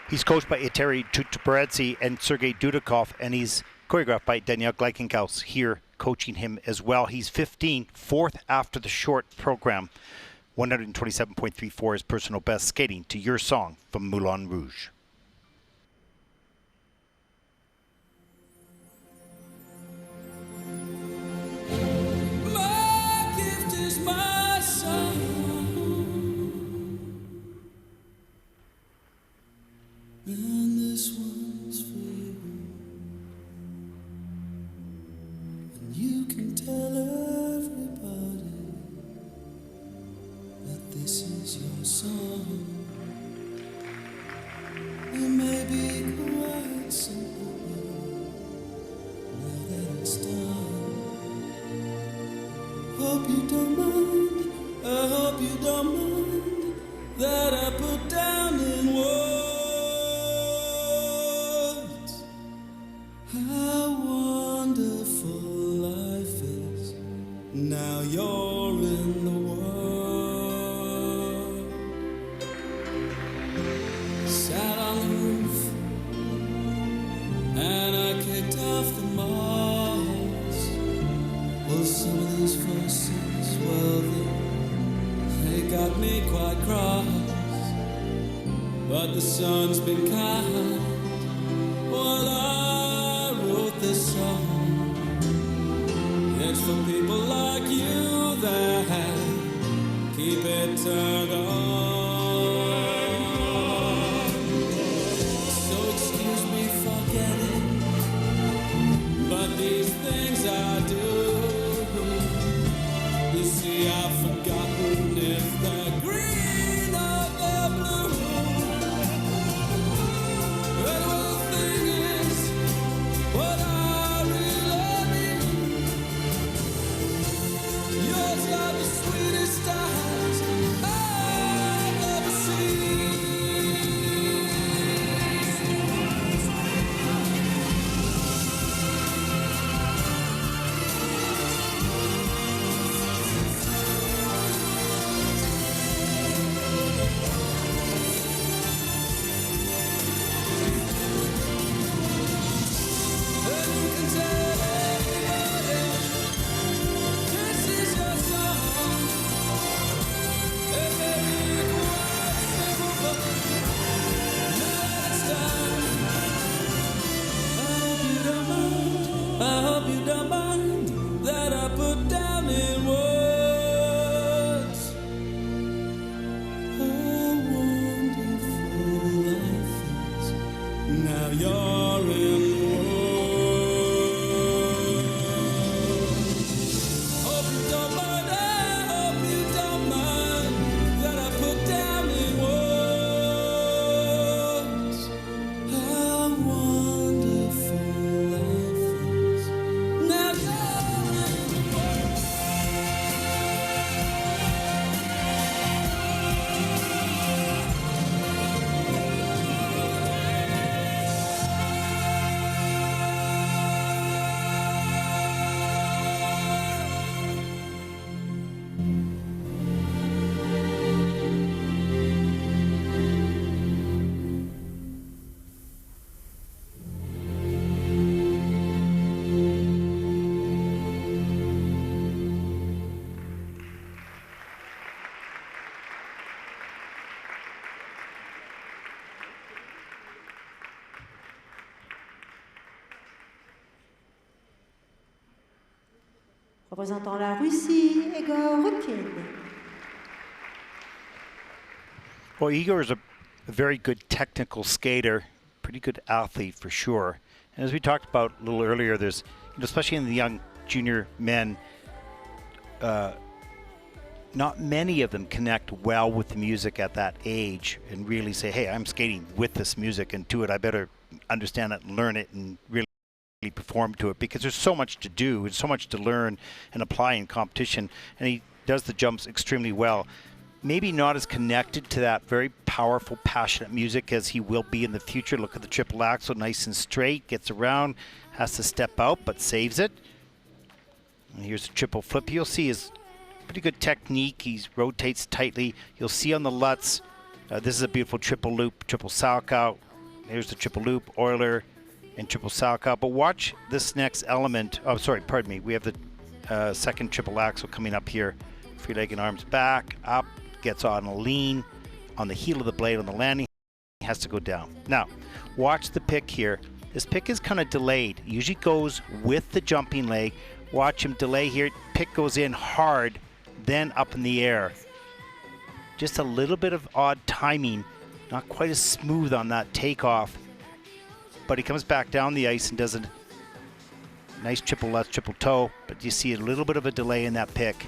He's coached by Eteri Tutoparedzi and Sergei Dudikov, and he's choreographed by Daniel Gleichenkaus here coaching him as well. He's 15, 4th after the short program. 127.34 is personal best, skating to your song from Moulin Rouge. My gift is my song, and this one's for you. And you can tell everybody that this is your song. It may be quite simple now that it's done. Hope you don't mind, I hope you don't mind that I put down in words those verses, well, they got me quite cross. But the sun's been kind while I wrote this song. It's for people like you that keep it turned on. So excuse me for getting, but these things I do. You see, I've forgotten if they're green or they're blue. But one thing is what I really need. Yours are the sweetest eyes I've ever seen. I hope you don't mind that I put down in words how wonderful life is. Now you're in the world. Hope you don't mind, I hope you don't mind that I put down in words how wonderful life is. Now you're in the world. Représentant la Russie, Egor RUKHIN. Well, Igor is a very good technical skater, pretty good athlete for sure. And as we talked about a little earlier, there's, especially in the young junior men, not many of them connect well with the music at that age and really say, hey, I'm skating with this music, and to it I better understand it and learn it and really perform to it, because there's so much to do and so much to learn and apply in competition, and he does the jumps extremely well. Maybe not as connected to that very powerful, passionate music as he will be in the future. Look at the triple axel, nice and straight, gets around, has to step out, but saves it. And here's a triple flip. You'll see his pretty good technique. He rotates tightly. You'll see on the Lutz, this is a beautiful triple loop, triple Salchow. Here's the triple loop, Euler, and triple Salchow. But watch this next element. Oh, sorry, pardon me. We have the second triple axel coming up here. Free leg and arms back, up, gets on a lean on the heel of the blade on the landing, has to go down. Now, watch the pick here. This pick is kind of delayed. Usually goes with the jumping leg. Watch him delay here. Pick goes in hard, then up in the air. Just a little bit of odd timing, not quite as smooth on that takeoff. But he comes back down the ice and does a nice triple left, triple toe. But you see a little bit of a delay in that pick.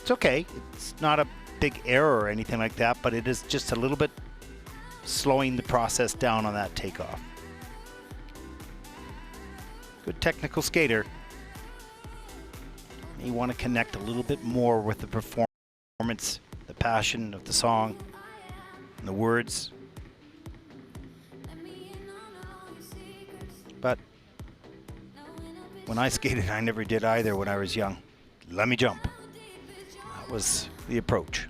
It's okay. It's not a big error or anything like that, but it is just a little bit slowing the process down on that takeoff. Good technical skater. You want to connect a little bit more with the performance, the passion of the song, and the words. But when I skated, I never did either when I was young. Let me jump. That was the approach.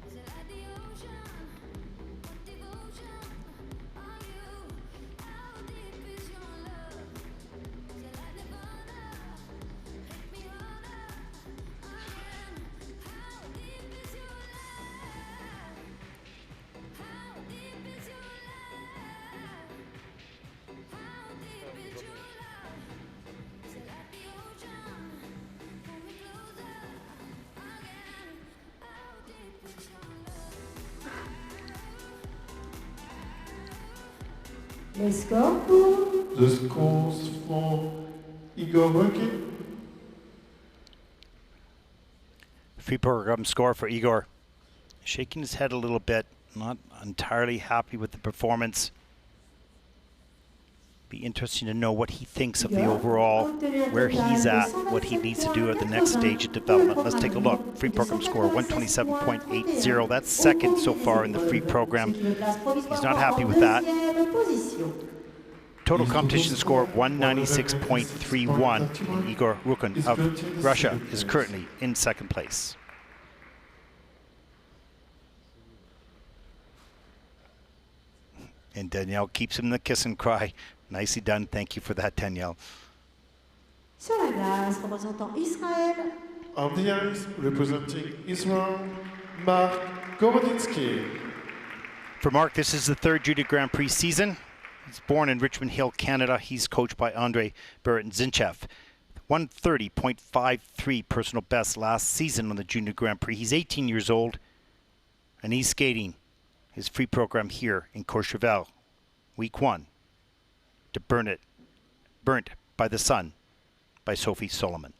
Les scores pour The scores for Egor RUKHIN. Free program score for Egor. Shaking his head a little bit, not entirely happy with the performance. Be interesting to know what he thinks of the overall, where he's at, what he needs to do at the next stage of development. Let's take a look. Free program score 127.80. That's second so far in the free program. He's not happy with that. Total competition score 196.31. And Egor RUKHIN of Russia is currently in second place. And Danielle keeps him the kiss and cry. Nicely done. Thank you for that, Danielle. sur la glace, représentant Israël. On the ice, representing Israel, Mark GORODNITSKY. For Mark, this is the third Junior Grand Prix season. He's born in Richmond Hill, Canada. He's coached by Andrei KUTOVOI RUS. 130.53 personal best last season on the Junior Grand Prix. He's 18 years old, and he's skating his free program here in Courchevel, week 1, to Burnt by the Sun by Sophie Solomon.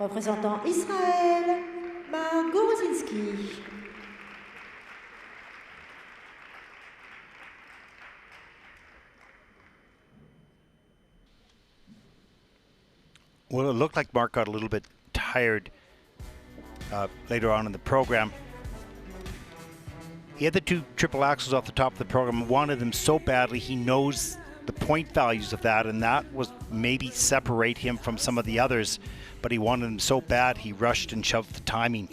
Représentant Israël, Mark GORODNITSKY. Well, it looked like Mark got a little bit tired later on in the program. He had the two triple axels off the top of the program, wanted them so badly. He knows the point values of that, and that was maybe separate him from some of the others, but he wanted them so bad he rushed and shoved the timing.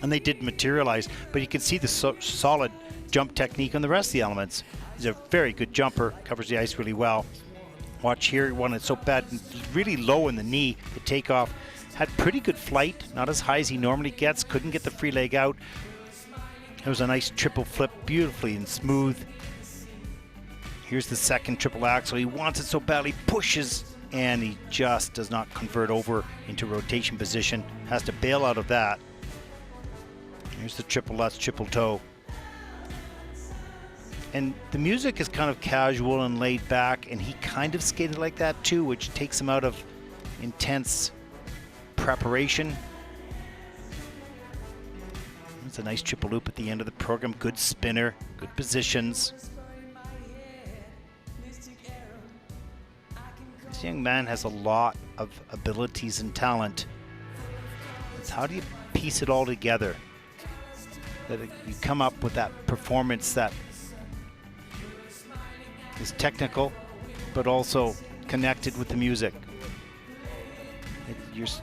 And they did materialize, but you can see the solid jump technique on the rest of the elements. He's a very good jumper, covers the ice really well. Watch here, he wanted it so bad, really low in the knee to take off. Had pretty good flight, not as high as he normally gets, couldn't get the free leg out. It was a nice triple flip, beautifully and smooth. Here's the second triple axel. He wants it so badly, pushes, and he just does not convert over into rotation position. Has to bail out of that. Here's the triple Lutz, triple toe. And the music is kind of casual and laid back, and he kind of skated like that too, which takes him out of intense preparation. It's a nice triple loop at the end of the program. Good spinner, good positions. This young man has a lot of abilities and talent. It's how do you piece it all together? That you come up with that performance that is technical, but also connected with the music.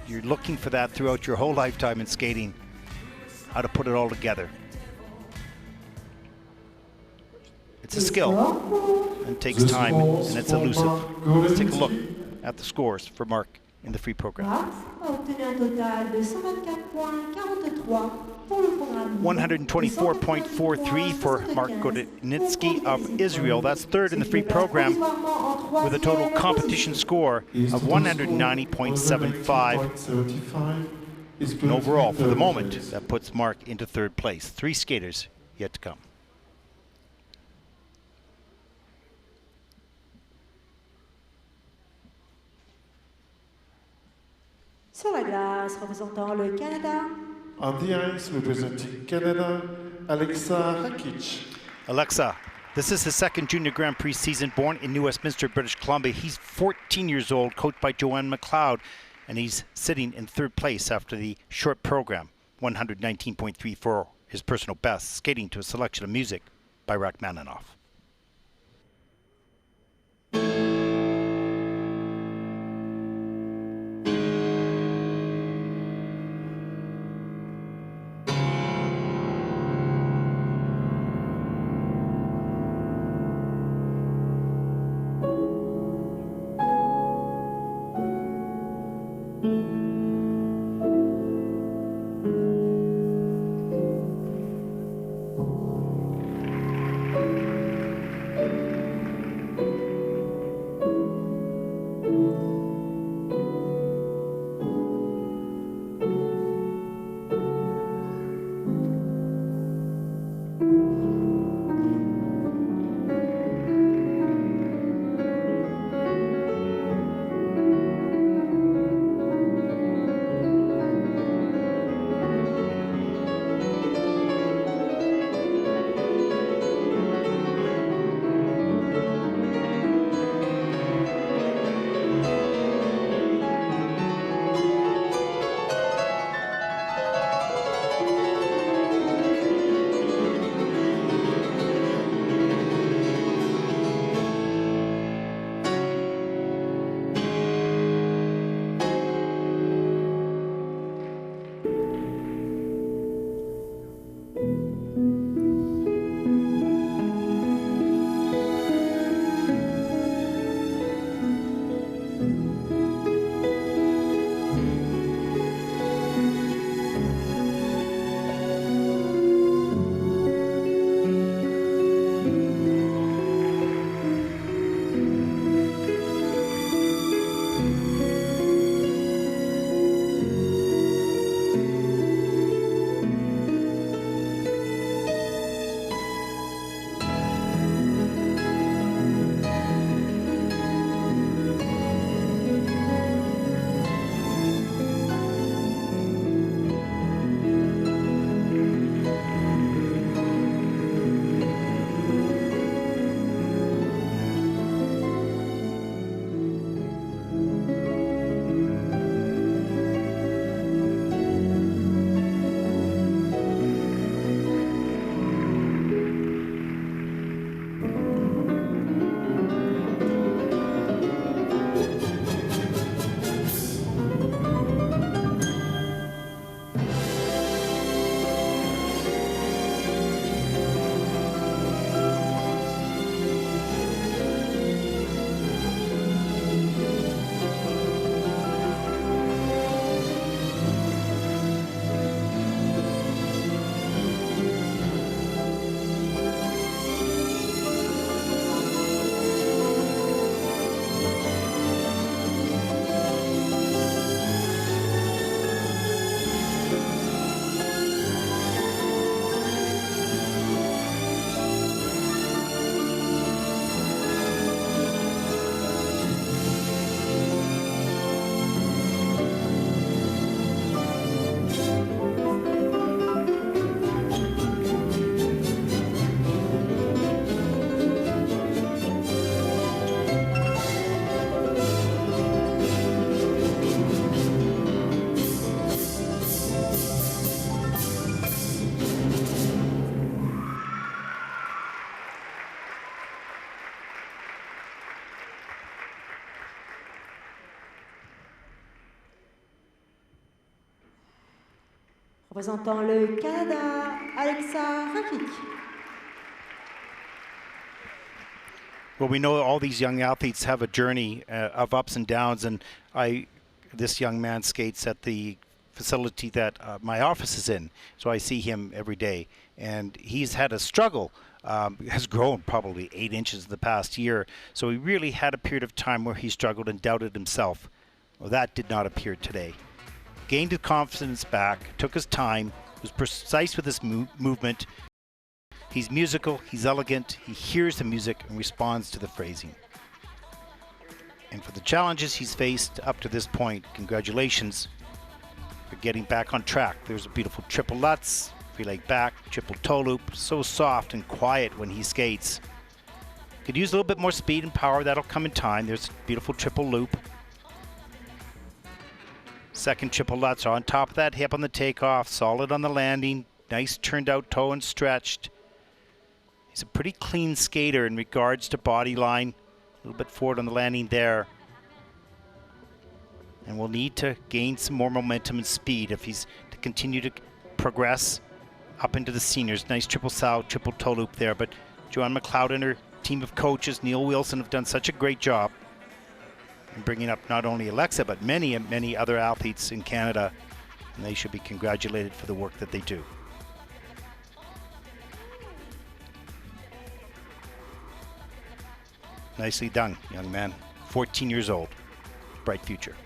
You're looking for that throughout your whole lifetime in skating, how to put it all together. It's a skill, and it takes time, and it's elusive. Let's take a look at the scores for Mark in the free program. Mark a obtenu un total de 124,43 pour le programme. 124.43 for Mark Gorodnitsky of Israel. That's third in the free program with a total competition score of 190.75. And overall, for the moment, that puts Mark into third place. 3 skaters yet to come. Sur la glace, représentant le Canada. On the ice, representing Canada, Aleksa RAKIC. Aleksa, this is his second Junior Grand Prix season, born in New Westminster, British Columbia. He's 14 years old, coached by Joanne McLeod, and he's sitting in third place after the short program, 119.34, his personal best, skating to a selection of music by Rachmaninoff. Représentant le Canada, Aleksa RAKIC. Well, we know all these young athletes have a journey of ups and downs, and this young man skates at the facility that my office is in, so I see him every day, and he's had a struggle. Has grown probably 8 inches in the past year, so he really had a period of time where he struggled and doubted himself. Well, that did not appear today. Gained his confidence back, took his time, was precise with his movement. He's musical, he's elegant, he hears the music and responds to the phrasing. And for the challenges he's faced up to this point, congratulations for getting back on track. There's a beautiful triple Lutz, free leg back, triple toe loop, so soft and quiet when he skates. Could use a little bit more speed and power, that'll come in time. There's a beautiful triple loop. Second triple Lutz on top of that hip on the takeoff, solid on the landing, nice turned out toe and stretched. He's a pretty clean skater in regards to body line, a little bit forward on the landing there. And will need to gain some more momentum and speed if he's to continue to progress up into the seniors. Nice triple sow, triple toe loop there, but Joanne McLeod and her team of coaches, Neil Wilson, have done such a great job in bringing up not only Aleksa, but many, many other athletes in Canada, and they should be congratulated for the work that they do. Nicely done, young man. 14 years old, bright future.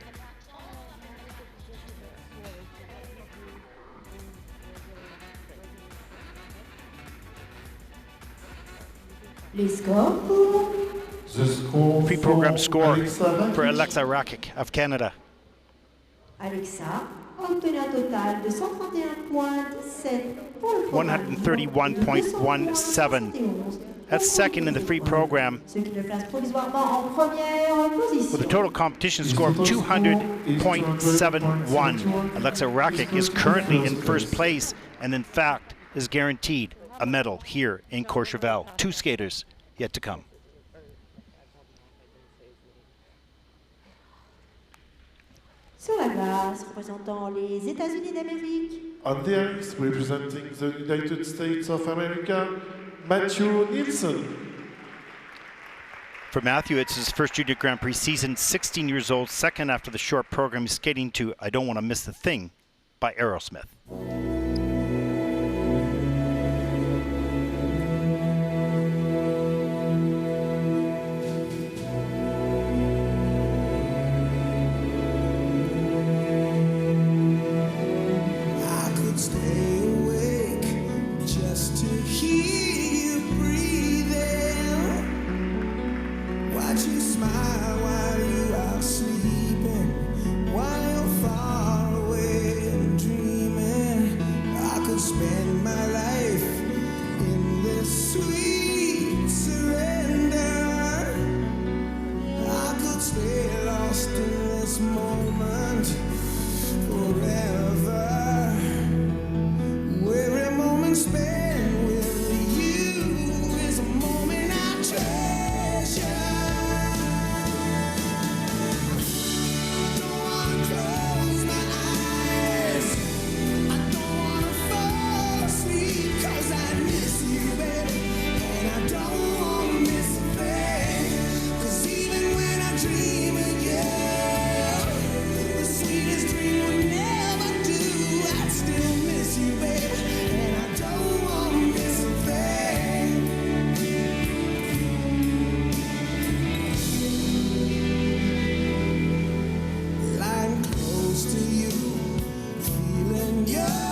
Les scores pour Pre-program score for Aleksa RAKIC of Canada. Aleksa a obtenu un total de 131.17 pour le programme. 131.17. That's second in the free program, Ce qui le place provisoirement en première position. with a total competition score of 200.71. Aleksa RAKIC is currently in first place and in fact is guaranteed a medal here in Courchevel. 2 skaters yet to come. Sur la glace, représentant les États-Unis d'Amérique. On the ice, representing the United States of America, Matthew NIELSEN. For Matthew, it's his first Junior Grand Prix season, 16 years old, second after the short program. He's skating to I Don't Want to Miss the Thing by Aerosmith. Yeah.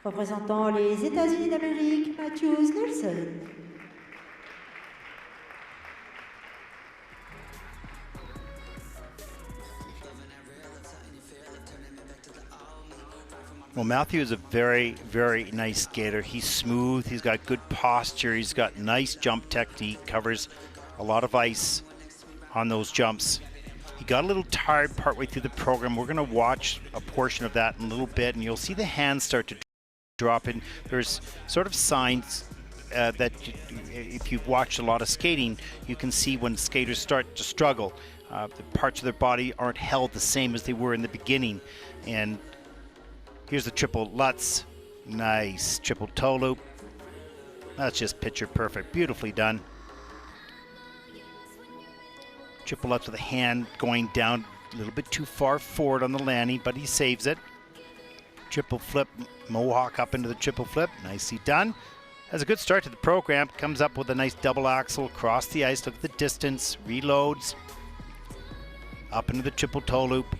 Représentant les États-Unis d'Amérique, Matthew NIELSEN. Well, Matthew is a very, very nice skater. He's smooth, he's got good posture, he's got nice jump technique, covers a lot of ice on those jumps. He got a little tired partway through the program. We're going to watch a portion of that in a little bit, and you'll see the hands start to drop in. There's sort of signs that if you've watched a lot of skating, you can see when skaters start to struggle. The parts of their body aren't held the same as they were in the beginning. And here's the triple Lutz. Nice triple toe loop. That's just picture perfect. Beautifully done. Triple Lutz with a hand going down a little bit too far forward on the landing, but he saves it. Triple flip, mohawk up into the triple flip. Nicely done. Has a good start to the program. Comes up with a nice double axel across the ice. Look at the distance. Reloads. Up into the triple toe loop.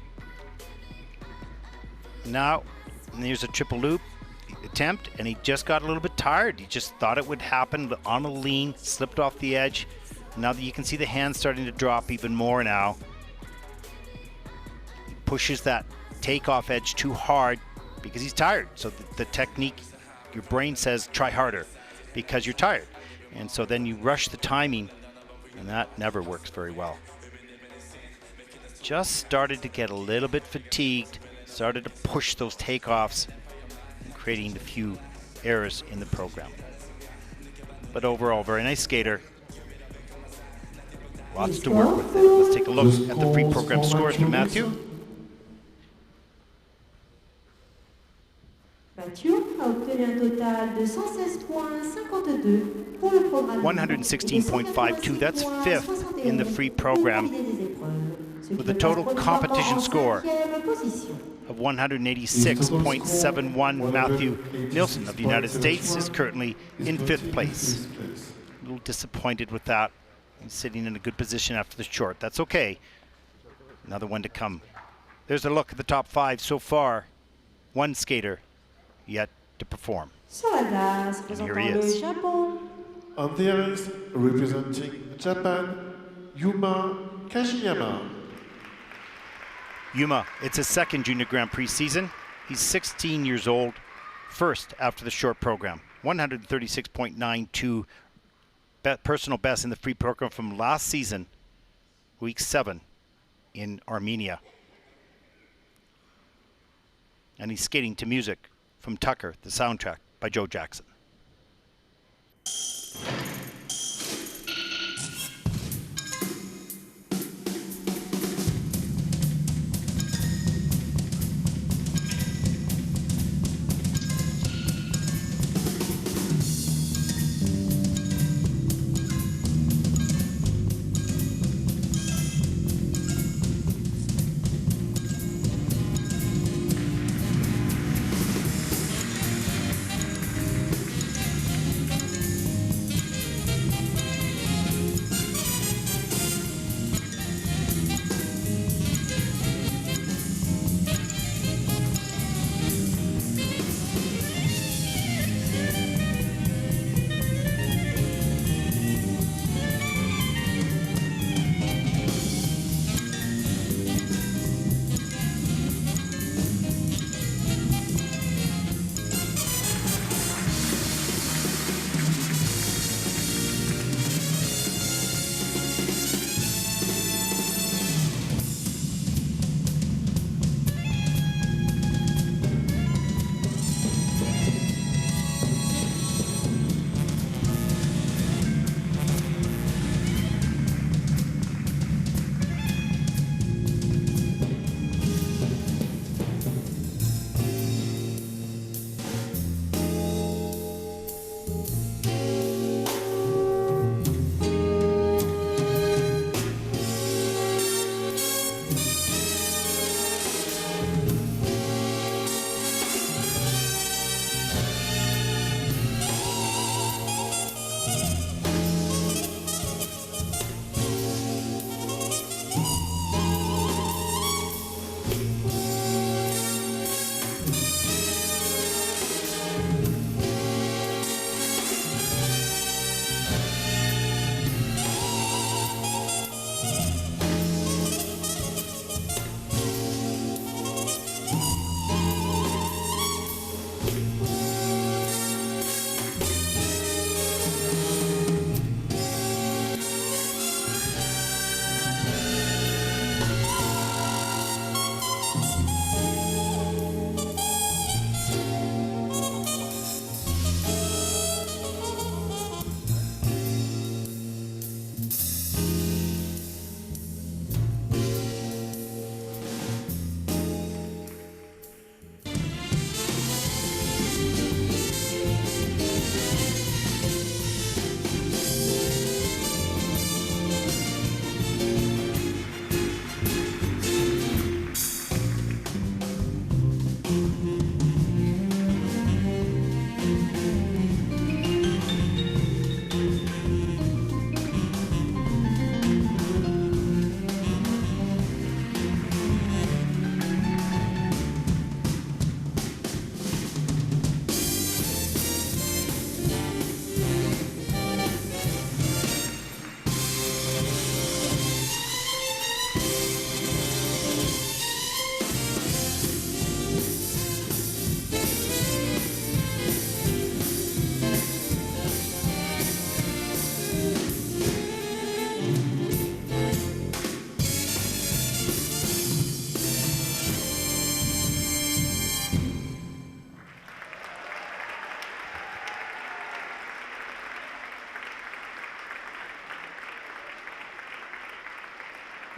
Now, and here's a triple loop attempt, and he just got a little bit tired. He just thought it would happen on a lean, slipped off the edge. Now that you can see the hands starting to drop even more now. He pushes that takeoff edge too hard because he's tired. So the technique, your brain says try harder because you're tired. And so then you rush the timing, and that never works very well. Just started to get a little bit fatigued, started to push those takeoffs, and creating a few errors in the program. But overall, very nice skater. Lots to work with. Let's take a look at the free program scores from Matthew. Matthew a obtenu un total de 116,52 pour le programme. 116.52, that's fifth in the free program, with a total competition score of 186.71. Matthew NIELSEN of the United States is currently in fifth place. A little disappointed with that. He's sitting in a good position after the short. That's okay. Another one to come. There's a look at the top five so far. One skater yet to perform. And here he is. On the ice, representing Japan, Yuma KAGIYAMA. Yuma, it's his second Junior Grand Prix season. He's 16 years old, first after the short program. 136.92 personal best in the free program from last season, week 7 in Armenia. And he's skating to music from Tucker, the soundtrack by Joe Jackson.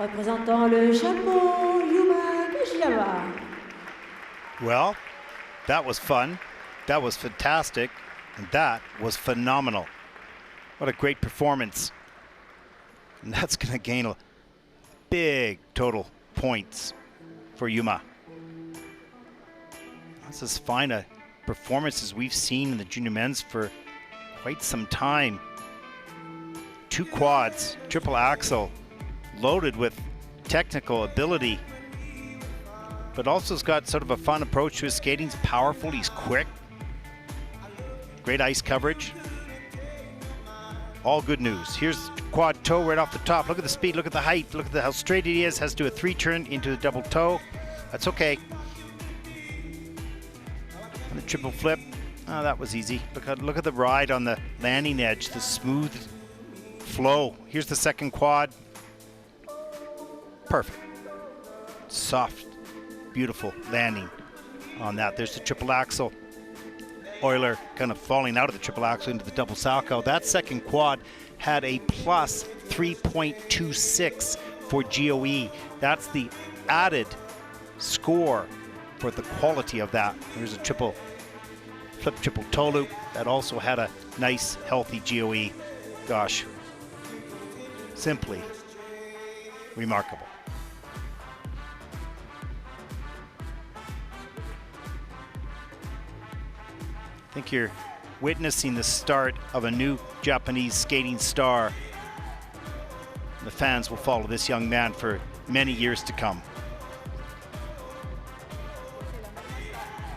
Représentant le Japon, Yuma KAGIYAMA. Well, that was fun. That was fantastic. And that was phenomenal. What a great performance. And that's going to gain a big total points for Yuma. That's as fine a performance as we've seen in the junior men's for quite some time. 2 quads, triple axel, loaded with technical ability, but also has got sort of a fun approach to his skating. He's powerful, he's quick, great ice coverage. All good news. Here's quad toe right off the top. Look at the speed, look at the height, look at how straight it is. Has to do a 3-turn into the double toe. That's okay. And the triple flip, oh, that was easy. Look at the ride on the landing edge, the smooth flow. Here's the second quad. Perfect. Soft, beautiful landing on that. There's the triple axel. Euler kind of falling out of the triple axel into the double salchow. That second quad had a plus 3.26 for GOE. That's the added score for the quality of that. There's a triple flip, triple toe loop that also had a nice, healthy GOE. Gosh, simply remarkable. I think you're witnessing the start of a new Japanese skating star. The fans will follow this young man for many years to come.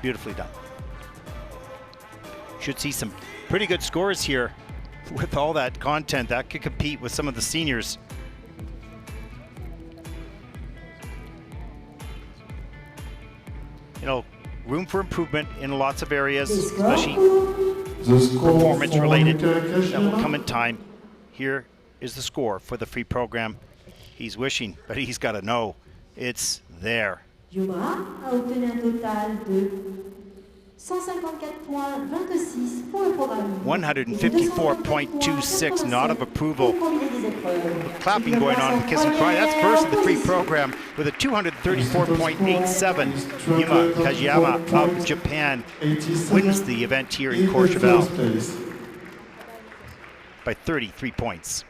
Beautifully done. Should see some pretty good scores here with all that content that could compete with some of the seniors. You know, room for improvement in lots of areas, especially performance related. That will come in time. Here is the score for the free program. He's wishing, but he's got to know it's there. Yuma a obtenu un total de 154.26 pour le programme. 154.26, nod of approval. Clapping going on with Kiss and Cry. That's first of the free program with a 234.87. Yuma Kagiyama of Japan wins the event here in Courchevel by 33 points.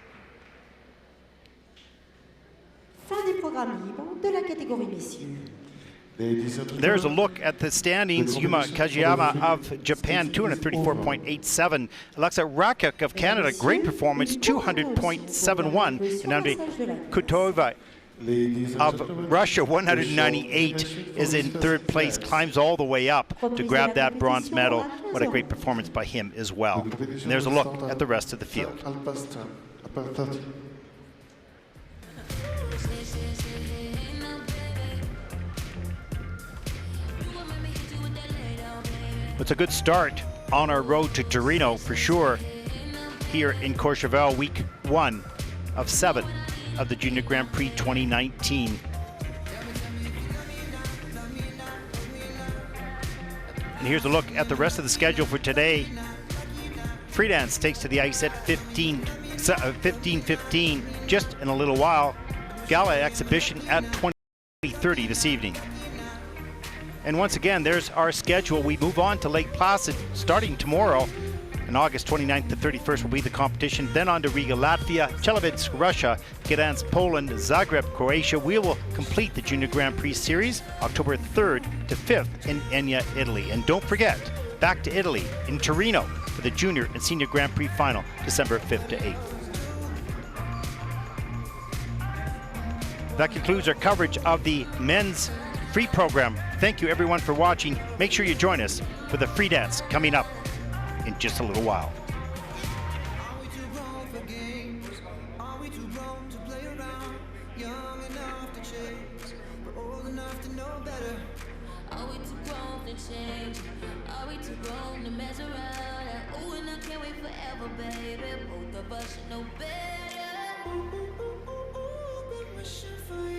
Fin des programmes libres de la catégorie messieurs. There's a look at the standings. Yuma Kagiyama of Japan, 234.87. Aleksa RAKIC of Canada, great performance, 200.71. And Andrei KUTOVOI of Russia, 198, is in third place, climbs all the way up to grab that bronze medal. What a great performance by him as well. And there's a look at the rest of the field. It's a good start on our road to Torino for sure. Here in Courchevel, week 1 of 7 of the Junior Grand Prix 2019. And here's a look at the rest of the schedule for today. Free dance takes to the ice at 15:15, just in a little while. Gala exhibition at 20:30 this evening. And once again, there's our schedule. We move on to Lake Placid starting tomorrow. And August 29th to 31st will be the competition. Then on to Riga, Latvia, Chelovets, Russia, Gdansk, Poland, Zagreb, Croatia. We will complete the Junior Grand Prix Series October 3rd to 5th in Enya, Italy. And don't forget, back to Italy in Torino for the Junior and Senior Grand Prix final, December 5th to 8th. That concludes our coverage of the men's free program. Thank you everyone for watching. Make sure you join us for the free dance coming up in just a little while. Are we too grown for games? Are we too grown to play around? Young enough to chase, but old enough to know better. Are we too grown to change? Are we too grown to mess around? Oh, and I can't wait forever, baby. Both of us should know better. Been wishing for